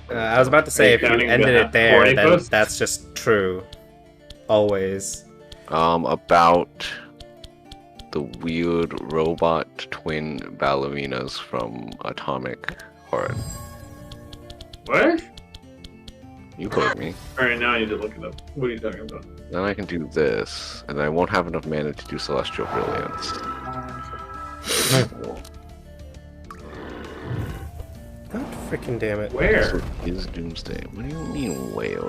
C: I was about to say, if you
D: counting
C: ended
D: the
C: it there,
D: horny
C: then
D: posts?
C: that's just true. Always.
A: About the weird robot twin ballerinas from Atomic Heart.
D: What?
A: You heard me.
D: Alright, now I need to look it up. What are you talking about?
A: Then I can do this, and I won't have enough mana to do Celestial Brilliance.
C: God freaking damn it.
D: Where?
A: So is Doomsday. What do you mean, whale?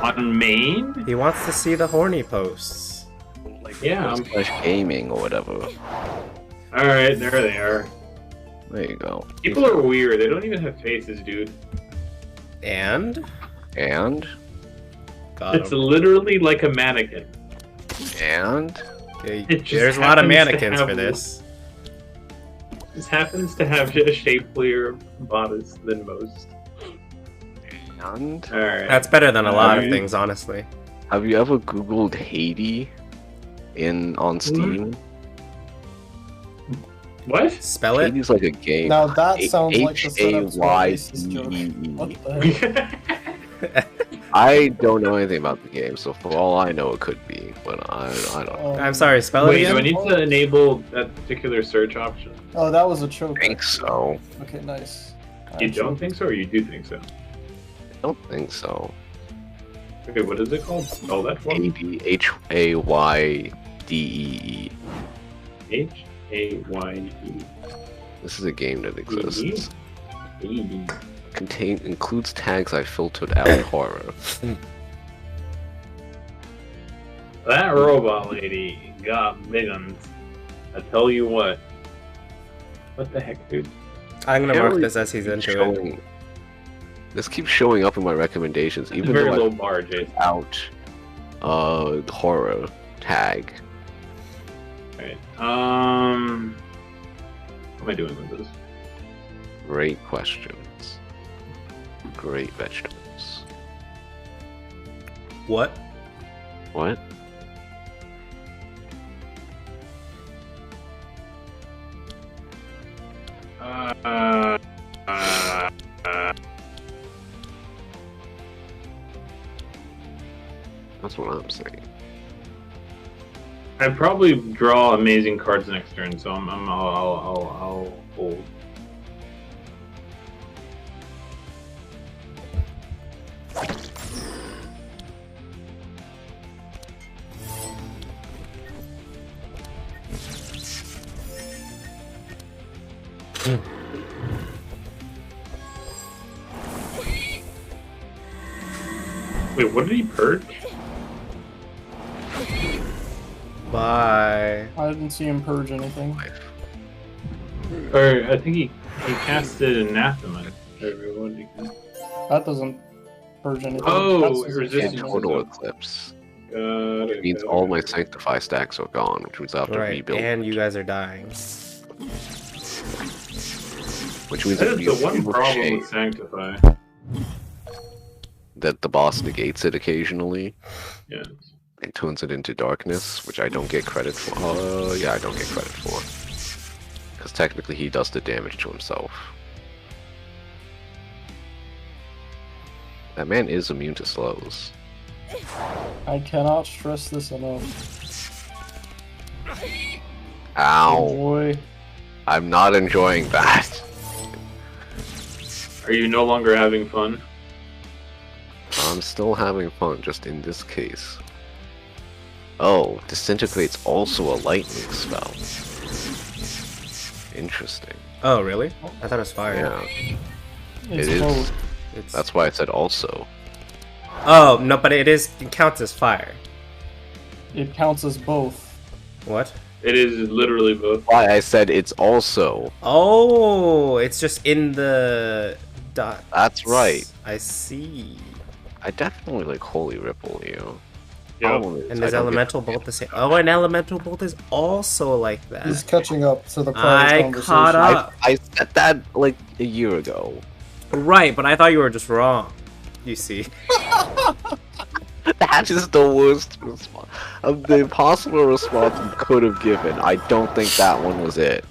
D: On main?
C: He wants to see the horny posts.
D: Yeah.
A: Slash gaming or whatever.
D: Alright, there they are.
A: There you go.
D: People are weird. They don't even have faces, dude.
C: And?
A: And?
C: Got
D: It's
C: him.
D: literally like a mannequin.
A: And?
C: Okay,
D: it just
C: there's a lot of
D: happens to
C: mannequins
D: have-
C: for this.
D: This happens to have a shapelier bodice than most.
A: And?
D: Alright.
C: That's better than a lot of
D: Alright.
C: things, honestly.
A: Have you ever Googled Hades on Steam?
D: What?
C: Spell it?
A: Hades like a game.
E: Now that sounds like the setup for a
A: H-A-Y-D-E-E.
E: racist joke. What the heck?
A: I don't know anything about the game, so for all I know, it could be, but I don't know.
C: I'm sorry, spell it
D: Wait, do I
C: again?
D: need to enable that particular search option?
E: Oh, that was a choke.
A: I think so.
E: Okay, nice.
D: You
E: I
D: don't
E: choked.
D: think so, or you do think so?
A: I don't think so.
D: Wait, what is it called? Spell that for me.
A: Haydee.
D: Haydee.
A: This is a game that exists.
D: Haydee.
A: Includes tags I filtered out horror.
D: That robot lady got big ones. I tell you what. What the heck, dude?
C: I'm gonna
A: Can't
C: mark
A: really
C: this as he's into it.
A: This keeps showing up in my recommendations, even
D: Very
A: though
D: low
A: I
D: bar, Jason.
A: out horror tag.
D: Alright. What am I doing with this?
A: Great questions. Great vegetables.
C: What?
A: What? That's what I'm saying.
D: I probably draw amazing cards next turn, so I'll hold. Wait, what did he purge?
C: Bye.
E: I didn't see him purge anything.
D: Or I think he casted anathema. Or what did he cast?
E: That doesn't purge anything.
D: Oh,
E: That's
D: it resists
A: And
E: resistance.
A: total eclipse.
D: Got
A: It means all my sanctify stacks are gone, which means I have to
C: Right,
A: rebuild.
C: and you guys are dying.
A: Which means
D: That
A: if
D: is
A: you
D: the one
A: rebuild
D: problem
A: shade,
D: with Sanctify.
A: that the boss negates it occasionally
D: Yeah.
A: and turns it into darkness, which I don't get credit for. Yeah, I don't get credit for. Because technically he does the damage to himself. That man is immune to slows.
E: I cannot stress this enough. Oh
A: Ow!
E: boy.
A: I'm not enjoying that.
D: Are you no longer having fun?
A: I'm still having fun, just in this case. Oh, Disintegrate's also a lightning spell. Interesting.
C: Oh, really? I thought it was fire.
A: Yeah,
E: It's
A: it is.
E: both.
C: It's...
A: That's why I said also.
C: Oh, no, but it counts as fire.
E: It counts as both.
C: What?
D: It is literally both.
A: Why I said it's also.
C: Oh, it's just in the dot.
A: That's right.
C: I see.
A: I definitely like Holy Ripple you.
D: Yeah.
A: Problem is,
C: And
A: I
C: is
A: don't
C: Elemental Bolt the same? Oh, and Elemental Bolt is also like
E: He's
C: that.
E: catching up to the prior
C: I
E: conversation.
C: caught
A: get,
C: up.
A: I said that like a year ago.
C: Right, but I thought you were just wrong. You see.
A: That is the worst response. Of the possible response you could have given, I don't think that one was it.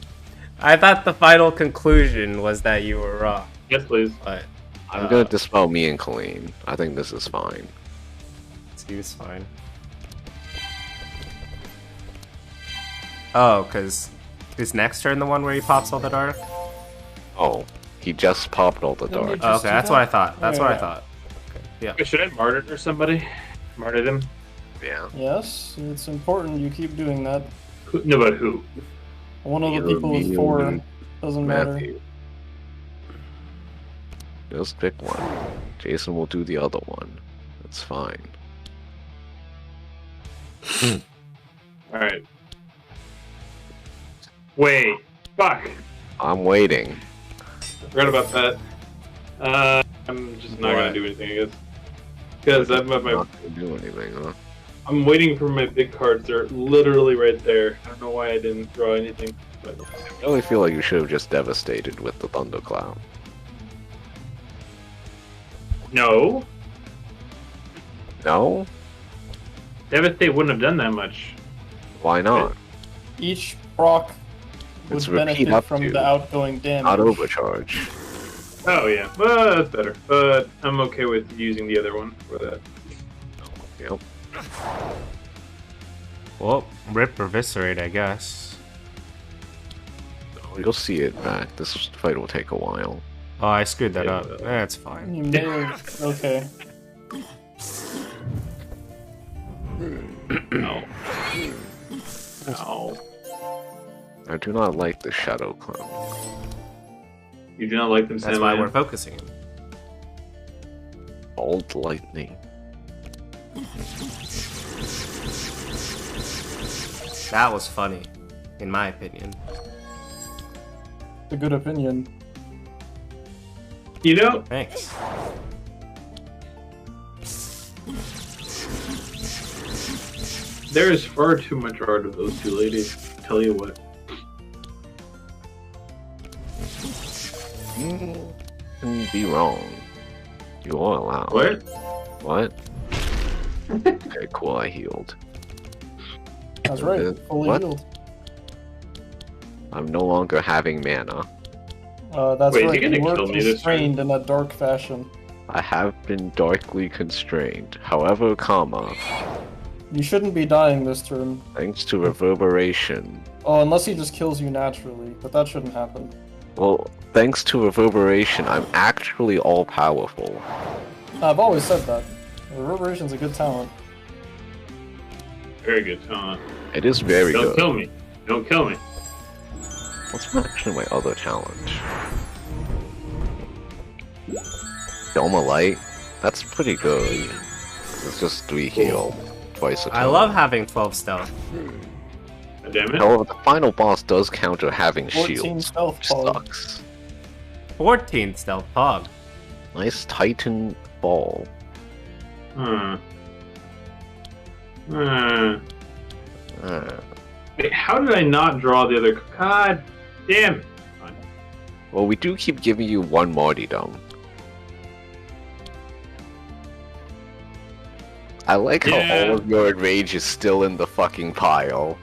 C: I thought the final conclusion was that you were wrong,
D: Yes, please.
C: but
A: I'm gonna dispel me and Colleen. I think this is fine.
C: seems fine. Oh, because is next turn the one where he pops all the dark?
A: Oh, he just popped all the
E: No,
A: dark.
E: they
C: Oh,
E: Just
C: okay,
E: do
C: that's
E: that?
C: what I thought. That's what I
E: Yeah.
C: thought. Okay, yeah.
D: Wait, should I martyr somebody? Martyr them?
A: Yeah.
E: Yes, it's important you keep doing that.
D: No, but who?
E: One of the
A: You're
E: people is
A: me,
E: 4. Doesn't matter.
A: Matthew. Just pick one. Jason will do the other one. It's fine.
D: Alright. Wait. Fuck.
A: I'm waiting.
D: I forgot about that. I'm just not
C: What?
D: gonna do anything, I guess. Because
A: I'm not gonna do anything, huh?
D: I'm waiting for my big cards. They're literally right there. I don't know why I didn't draw anything. But
A: I really feel like you should have just devastated with the Thundercloud.
D: no.
A: No?
D: Devastate wouldn't have done that much.
A: Why not?
E: Each proc would
A: It's repeat
E: benefit
A: up
E: from
A: to,
E: the outgoing damage.
A: not overcharge.
D: Oh yeah, well, that's better. But I'm okay with using the other one for that.
A: Yep.
C: Well, rip or eviscerate, I guess.
A: You'll see it back. This fight will take a while.
C: Oh, I screwed that
D: Yeah.
C: up. That's fine.
E: You may have... Okay.
D: Ow.
A: I do not like the Shadow Clone.
D: You do not like them,
C: That's why
D: Sandman?
C: we're focusing him.
A: Bolt Lightning.
C: That was funny, in my opinion.
E: A good opinion.
D: You know,
C: Thanks.
D: there is far too much art of those two ladies. Tell you what.
A: You can be wrong. You are allowed.
D: What?
A: What? Okay, cool, I healed.
E: That's right. Fully
A: What?
E: healed.
A: I'm no longer having mana.
E: That's
D: Wait, is he
E: right.
D: gonna
E: You were
D: kill me this
E: constrained in a dark fashion.
A: I have been darkly constrained. However, comma,
E: You shouldn't be dying this turn.
A: thanks to reverberation.
E: Oh, unless he just kills you naturally, but that shouldn't happen.
A: Well, thanks to reverberation, I'm actually all powerful.
E: I've always said that. Reverberation's a good talent.
D: Very good talent.
A: It is very
D: Don't
A: good.
D: kill me. Don't kill me.
A: What's actually my other talent? Doma Light? That's pretty good. It's just 3 heal. Twice a turn.
C: I love having 12 stealth.
D: God damn it.
A: However, the final boss does counter having
E: 14
A: shields,
E: stealth
A: which
E: pog.
A: sucks.
C: 14 stealth pog.
A: Nice Titan ball.
D: Hmm. Hmm. Wait, how did I not draw the other? God damn it. Fine.
A: Well, we do keep giving you one martyrdom. I like how
D: Yeah.
A: all of your rage is still in the fucking pile.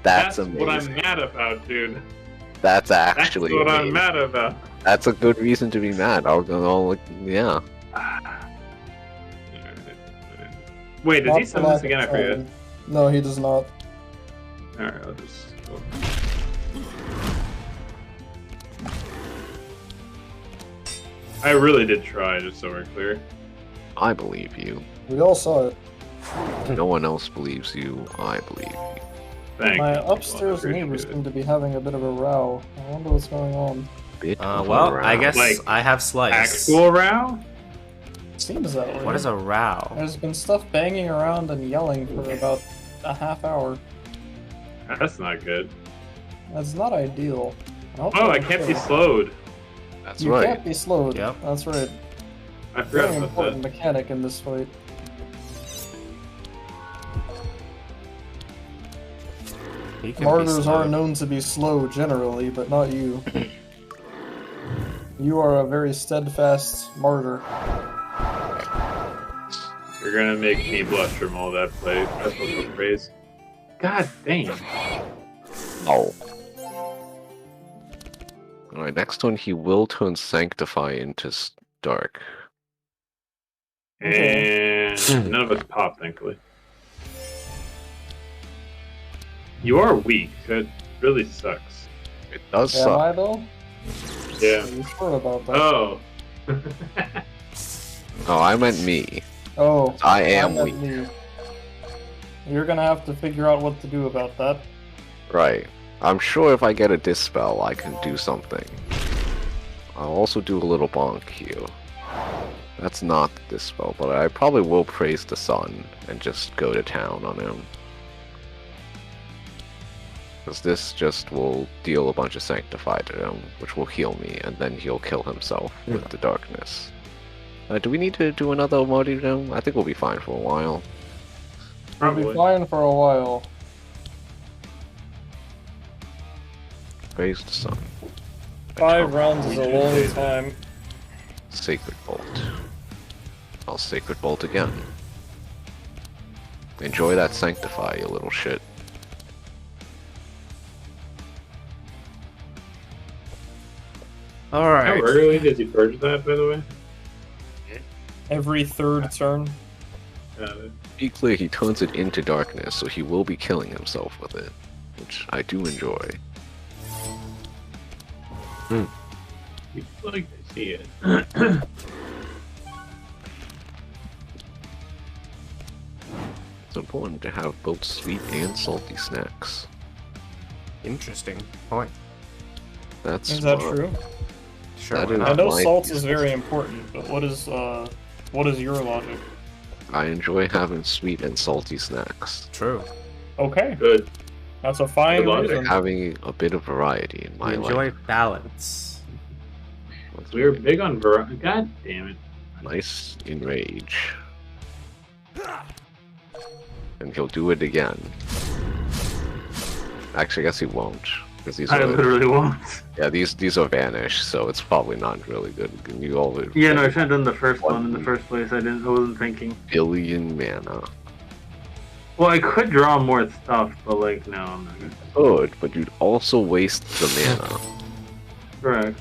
A: That's amazing.
D: what I'm mad about, dude.
A: That's
D: That's
A: actually
D: what I'm
A: amazing.
D: mad about.
A: That's a good reason to be mad. Yeah.
D: Wait, does
E: Not
D: he
E: for
D: summon
E: lack
D: this
E: of
D: again? I forget.
E: trying. No, he does not.
D: Alright, I'll just go. I really did try, just so we're clear.
A: I believe you.
E: We all saw it.
A: No one else believes you. I believe you.
D: Thank
E: My
D: you.
E: upstairs
D: Appreciate
E: neighbors
D: it.
E: seem to be having a bit of a row. I wonder what's going on.
A: Bit of a
C: Well, I
A: row.
C: guess
D: Like,
C: I have slice.
D: Actual row?
E: Seems that way.
C: What is a row?
E: There's been stuff banging around and yelling for about a half hour.
D: That's not good.
E: That's not ideal. hope
D: Oh, I
E: that's
D: can't be
E: good.
D: slowed.
A: That's
E: You
A: right.
E: can't be slowed.
C: Yep.
E: That's right.
D: I forgot
E: Very
D: about
E: important
D: that.
E: mechanic in this fight.
C: He can be
E: Martyrs are
C: slowed.
E: known to be slow generally, but not you. You are a very steadfast martyr.
D: You're gonna make me blush from all that play. That's what the phrase. God dang.
A: Oh. Alright, next turn he will turn Sanctify into Dark.
E: Okay.
D: And none of us pop, thankfully. You are weak. That really sucks.
A: It does
E: Am
A: suck.
E: I though?
D: Yeah.
E: Are you sure about that?
D: Oh.
A: Oh, I meant me.
E: Oh,
A: I am
E: meant
A: weak.
E: me. You're gonna have to figure out what to do about that.
A: Right. I'm sure if I get a Dispel, I can do something. I'll also do a little bonk here. That's not the Dispel, but I probably will praise the sun and just go to town on him. Because this just will deal a bunch of Sanctify to him, which will heal me, and then he'll kill himself with the darkness. Do we need to do another martyrdom? I think we'll be fine for a while.
E: We'll be
D: Probably.
E: fine for a while.
A: Praise the sun.
B: 5 rounds is a long time.
A: Sacred Bolt. I'll Sacred Bolt again. Enjoy that Sanctify, you little shit.
D: How
C: Alright.
D: rarely does he purge that, by the way?
B: Every third turn.
D: Uh,
A: Be clear, he turns it into darkness, so he will be killing himself with it, which I do enjoy.
D: you'd like to see it.
A: It's important to have both sweet and salty snacks.
C: Interesting point.
A: That's
E: Is that
A: smart.
E: true?
C: Sure,
A: That
C: why
A: is-
C: not?
E: I know
A: my
E: salt is
A: thesis.
E: very important, but what is your logic?
A: I enjoy having sweet and salty snacks.
C: True.
E: Okay,
D: Good.
E: that's a fine
D: Good logic.
E: reason.
A: Having a bit of variety in
C: We
A: my
C: enjoy
A: life.
C: balance.
A: That's
D: We're
A: right.
D: big on variety. God damn it.
A: Nice enrage. And he'll do it again. Actually, I guess he won't. Because these
F: I
A: are
F: literally won't.
A: yeah, these are vanished, so it's probably not really good. You all
F: Yeah, no, I should have done the first one in the first place. I wasn't thinking.
A: billion mana.
F: Well, I could draw more stuff, but like, no, I'm not gonna.
A: Good, but you'd also waste the mana.
F: Correct.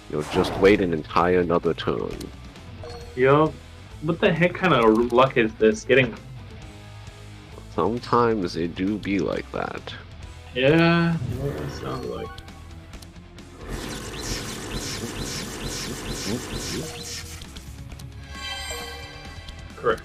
A: You'll just wait an entire another turn.
F: Yup.
D: What the heck kind of luck is this? Getting.
A: Sometimes it do be like that.
D: Yeah, it sounds like. Correct.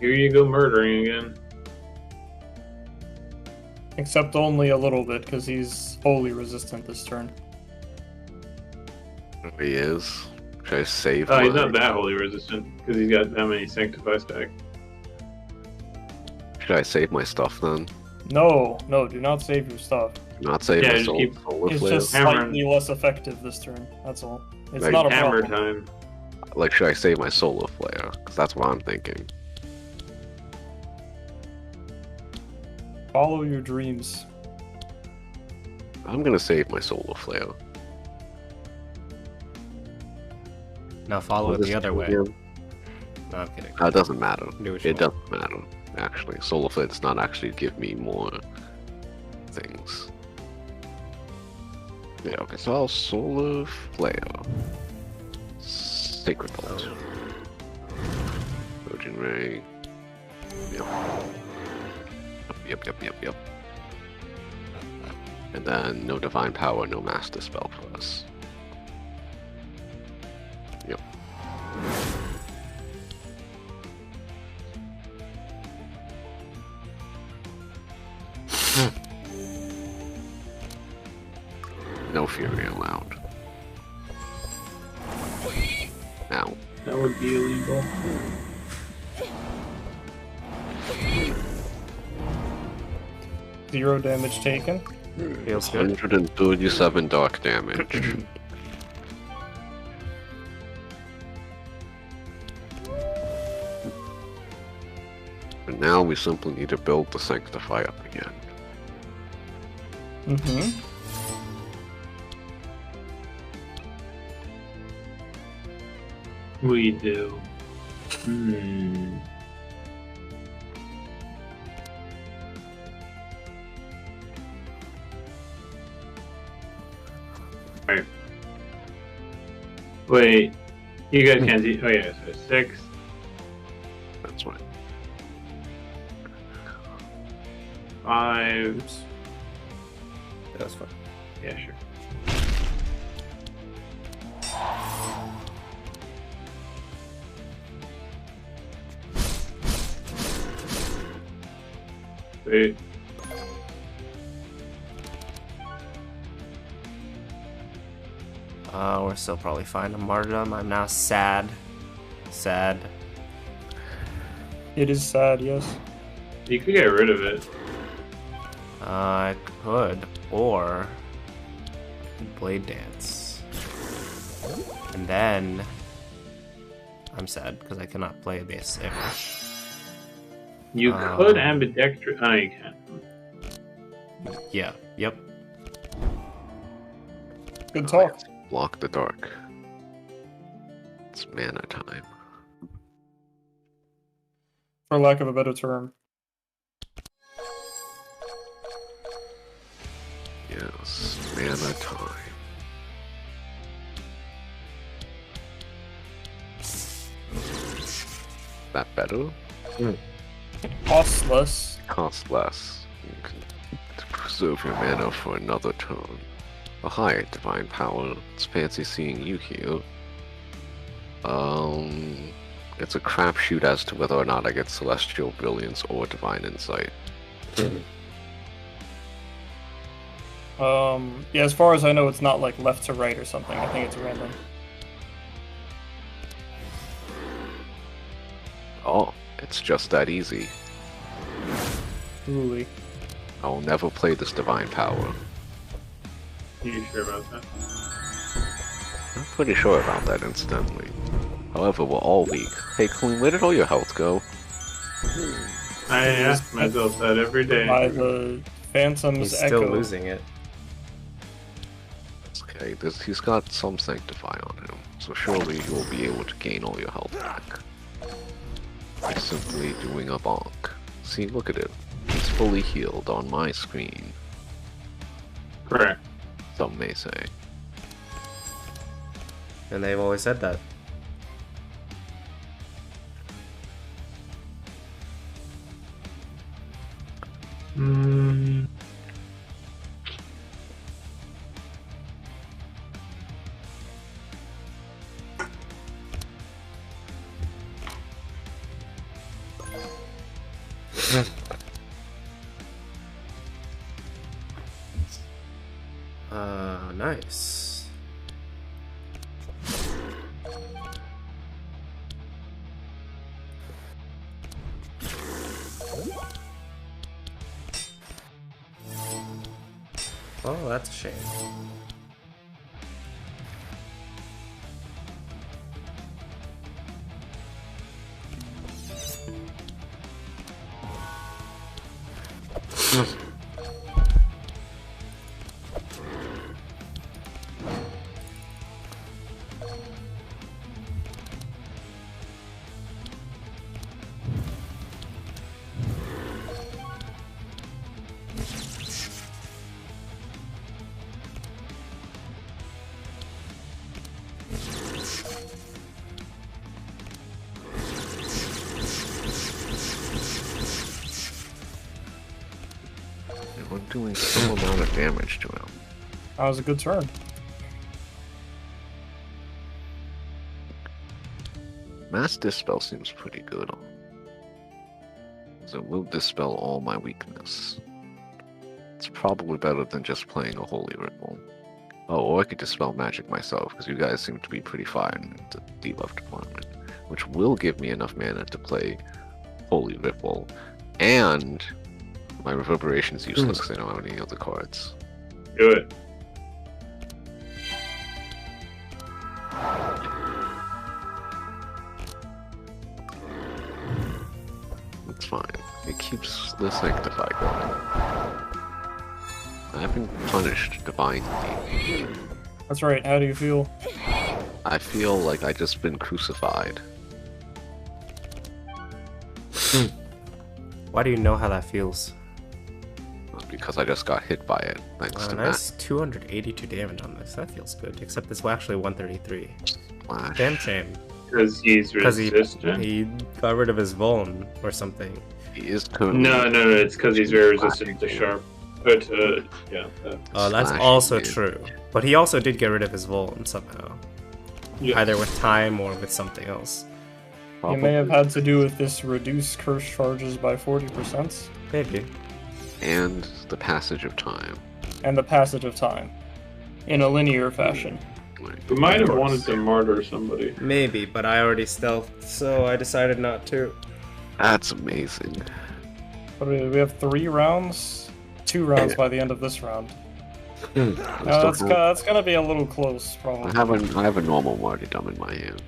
D: Here you go murdering again.
E: Except only a little bit, because he's wholly resistant this turn.
A: He is. Should I save
D: Oh, he's
A: my-
D: not that wholly resistant because he's got that many Sanctify stack.
A: Should I save my stuff then?
E: No, do not save your stuff.
A: Not save
D: Yeah,
A: my
D: just
A: soul.
D: keep-
A: solar
E: It's
A: flare?
E: just
D: Hammer.
E: slightly less effective this turn. That's all. It's
A: Like
E: not a
D: Hammer
E: problem.
D: time.
A: Like, should I save my solar flare? Because that's what I'm thinking.
E: Follow your dreams.
A: I'm gonna save my solar flare.
C: Now follow it the other way. No, I'm kidding.
A: It doesn't matter.
C: Do what you
A: It
C: want.
A: doesn't matter, actually. Solar flare does not actually give me more things. Yeah, okay, so I'll solar flare. Sacred bolt. Virgin ray. Yep. And then no divine power, no master spell for us. Yep. No fury allowed. Ow.
D: That would be illegal.
E: Zero damage taken.
C: Feels good.
A: 137 dark damage. And now we simply need to build the Sanctify up again.
E: Mm-hmm.
D: We do. Hmm. Alright. Wait. You guys can't see. Oh, yeah, so 6.
A: That's right.
D: 5.
C: Oops. That's fine.
D: Yeah, sure. Wait.
C: We're still probably fine on martyrdom. I'm now sad. Sad.
E: It is sad, yes.
D: You could get rid of it.
C: I could, or Blade Dance. And then I'm sad because I cannot play this ever.
D: You could ambidextrous. Oh, you can't.
C: Yeah, yep.
E: Good talk.
A: Block the dark. It's mana time.
E: For lack of a better term.
A: Yes, mana time. that better?
B: Costs less.
A: Cost less. You can preserve your mana for another turn. A high divine power. It's fancy seeing you here. It's a crapshoot as to whether or not I get Celestial Brilliance or Divine Insight.
B: Yeah, as far as I know, it's not like left to right or something. I think it's random.
A: Oh, it's just that easy.
B: Ooh.
A: I'll never play this divine power.
D: You sure about that?
A: I'm pretty sure about that, incidentally. However, we're all weak. Hey, Queen, where did all your health go?
D: I ask myself that every day.
B: By the Phantom's
C: He's
B: Echo.
C: still losing it.
A: Okay, he's got some Sanctify on him, so surely you will be able to gain all your health back. By simply doing a bonk. See, look at it. He's fully healed on my screen.
D: Correct.
A: Some may say.
C: And they've always said that. Nice. Oh, that's a shame.
A: We're doing some amount of damage to him.
B: That was a good turn.
A: Mass Dispel seems pretty good. So we'll dispel all my weakness. It's probably better than just playing a Holy Ripple. Oh, or I could dispel magic myself, because you guys seem to be pretty fine in the debuff department. Which will give me enough mana to play Holy Ripple. And my Reverberation is useless because I don't have any other cards.
D: Do it.
A: It's fine. It keeps the Sanctify going. I've been punished divinely.
B: That's right. How do you feel?
A: I feel like I just been crucified.
C: Why do you know how that feels?
A: Because I just got hit by it, thanks to
C: Nice 282 damage on this. That feels good. Except this was actually 133.
A: Matt.
C: Damn shame.
D: Because he's
C: Because
D: resistant.
C: he got rid of his Vuln or something.
A: He is currently
D: No, it's because he's very resistant to sharp. But, yeah.
C: Oh, that's
A: Slash
C: also
A: dude.
C: true. But he also did get rid of his Vuln somehow.
D: Yeah.
C: Either with time or with something else.
B: It may have had to do with this reduced curse charges by 40%,
C: Maybe.
A: and the passage of time.
B: and the passage of time, in a linear fashion.
D: We might have
A: Of course.
D: wanted to martyr somebody.
C: Maybe, but I already stealthed, so I decided not to.
A: That's amazing.
B: What do we have 3 rounds? 2 rounds by the end of this round.
A: I,
B: That's
A: still have,
B: that's gonna be a little close, probably.
A: I have a normal martyrdom in my hand.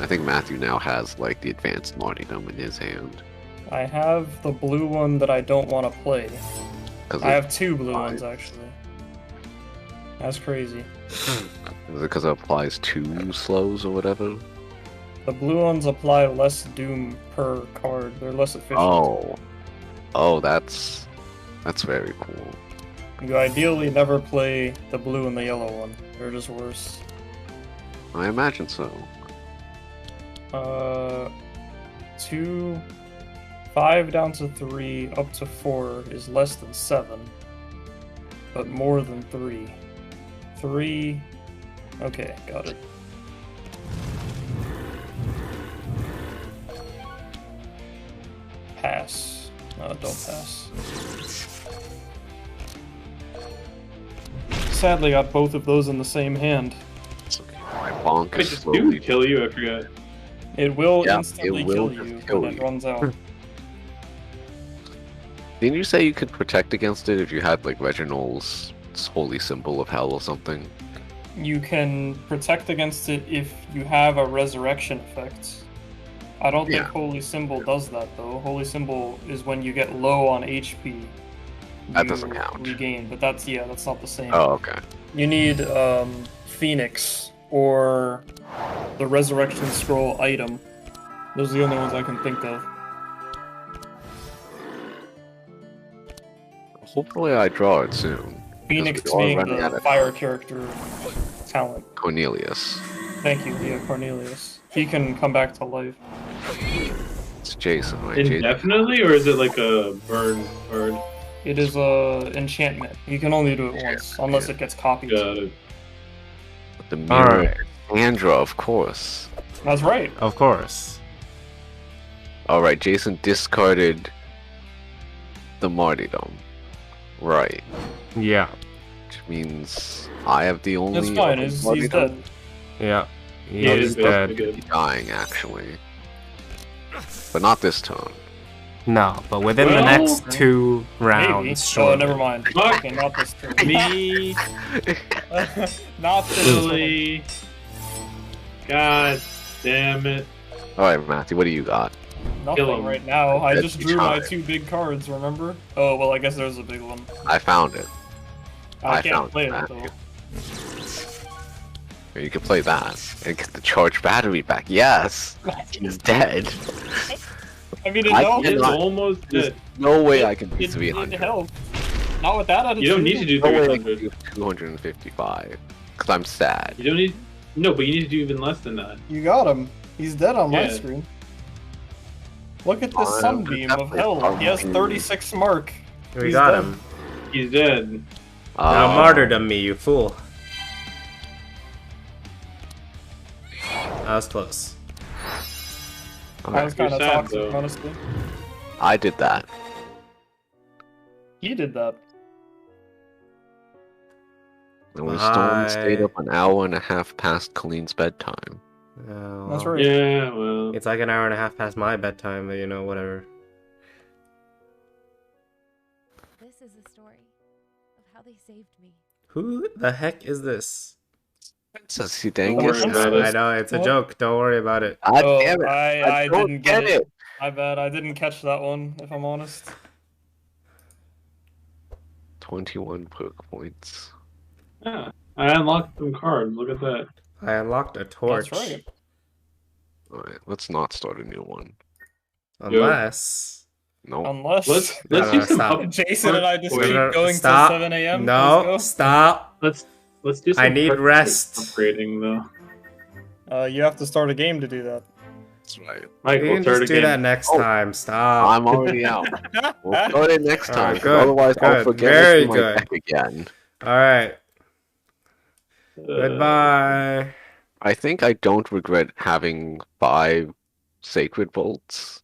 A: I think Matthew now has like the advanced martyrdom in his hand.
B: I have the blue one that I don't want to play.
A: 'Cause
B: I
A: it-
B: have 2 blue ones, actually. That's crazy.
A: Is it because it applies 2 slows or whatever?
B: The blue ones apply less doom per card. They're less efficient.
A: Oh, that's very cool.
B: You ideally never play the blue and the yellow one. They're just worse.
A: I imagine so.
E: 2, 5 down to 3, up to 4 is less than 7, but more than 3. 3. Okay, got it. Pass. No, don't pass. Sadly, got both of those in the same hand.
A: It's okay. My bonk
D: Wait,
A: is
D: does
A: slowly.
D: Doom kill you? I forgot.
E: It will
A: Yeah,
E: instantly
A: it will
E: kill
A: just
E: you
A: kill
E: when it
A: you.
E: runs out.
A: Didn't you say you could protect against it if you had like Reginald's holy symbol of hell or something?
E: You can protect against it if you have a resurrection effect. I don't think
A: Yeah.
E: Holy Symbol does that though. Holy Symbol is when you get low on HP.
A: That
E: you
A: doesn't count.
E: Regain, but that's not the same.
A: Oh, okay.
E: You need Phoenix or the Resurrection Scroll item. Those are the only ones I can think of.
A: Hopefully I draw it soon.
E: Phoenix
A: we are
E: being
A: running out
E: the
A: of
E: fire character talent.
A: Cornelius.
E: Thank you, yeah, Cornelius. He can come back to life.
A: It's Jason, right? Jason.
D: Indefinitely, or is it like a burn card?
E: It is a enchantment. You can only do it once, unless it gets copied.
D: Got it.
A: The mirror.
C: Alright.
A: Andra, of course.
E: That's right.
C: Of course.
A: Alright, Jason discarded the martyrdom. Right.
C: Yeah.
A: Which means I have the only.
E: That's fine.
A: other
E: He's
A: martyrdom.
E: dead.
C: Yeah.
D: Yeah,
C: He's
D: it's
C: dead.
D: good.
A: Dying, actually. But not this turn.
C: No, but within the
D: Well,
C: next 2
E: Maybe.
C: rounds,
E: Oh,
C: sure.
E: never mind.
D: Fuck.
E: Okay, not this turn.
D: Me,
E: Not this turn.
D: silly. God damn it.
A: Alright, Matthew, what do you got?
D: Kill
E: Nothing
D: him.
E: right now. I
A: That's
E: just drew my
A: time.
E: 2 big cards, remember? Oh, well, I guess there's a big one.
A: I found it.
E: I
A: I
E: can't
A: found
E: play it,
A: Matthew.
E: though.
A: Or you can play that and get the charged battery back. Yes! He's dead.
E: I mean, it
A: I
E: helps.
A: cannot-
D: It's almost
A: There's
D: dead.
A: no way I can do
E: It
A: 300.
E: helps. Not with that attitude.
D: You don't need to do
A: No way I can
D: 300.
A: do 255. Because I'm sad.
D: You don't need. No, but you need to do even less than that.
E: You got him. He's dead on my
D: Yeah.
E: screen. Look at this sunbeam of
A: definitely
E: hell. He has
A: probably-
E: 36 mark.
C: We
E: He's
C: got
E: dead.
C: him.
D: He's dead.
C: Now
A: Uh,
C: martyrdom me, you fool. That was close.
E: That was
A: alright,
E: kind of
D: sad,
E: toxic,
D: though.
E: honestly.
A: I did that.
E: He did that.
A: And we stayed
C: Bye.
A: up an hour and a half past Colleen's bedtime.
C: Oh,
E: That's
C: well.
E: right.
D: Yeah, well.
C: It's like an hour and a half past my bedtime, but you know, whatever.
G: This is the story of how they saved me.
C: Who the heck is this?
A: Princess Udangus.
D: Don't worry about it.
C: I know, it's a
E: What?
C: joke. Don't worry about it.
A: God
E: Oh,
A: damn it.
E: I
A: don't
E: didn't get it. I bet I didn't catch that one, if I'm honest.
A: 21 perk points.
D: Yeah, I unlocked some cards. Look at that.
C: I unlocked a torch.
E: That's right.
A: Alright, let's not start a new one.
C: Unless.
A: No.
E: Unless
D: Let's
C: No,
D: do some
C: stop.
D: up-
E: Jason and I just
D: Wait,
E: keep going
C: stop.
E: till 7 a.m.
C: No,
E: Let's
C: stop.
D: Let's do some
C: I need
D: perk
C: rest.
D: upgrading though.
E: go. You have to start a game to do that.
A: That's right.
D: Mike,
C: We
D: we'll
C: can
D: start
C: just do
D: again.
C: that next
A: Oh.
C: time. Stop.
A: I'm already out. We'll start it next time. 'cause
C: good,
A: otherwise, I'll
C: good,
A: forget
C: very
A: it in my
C: good.
A: deck again.
C: Alright.
D: Uh,
C: Goodbye.
A: I think I don't regret having 5 sacred bolts.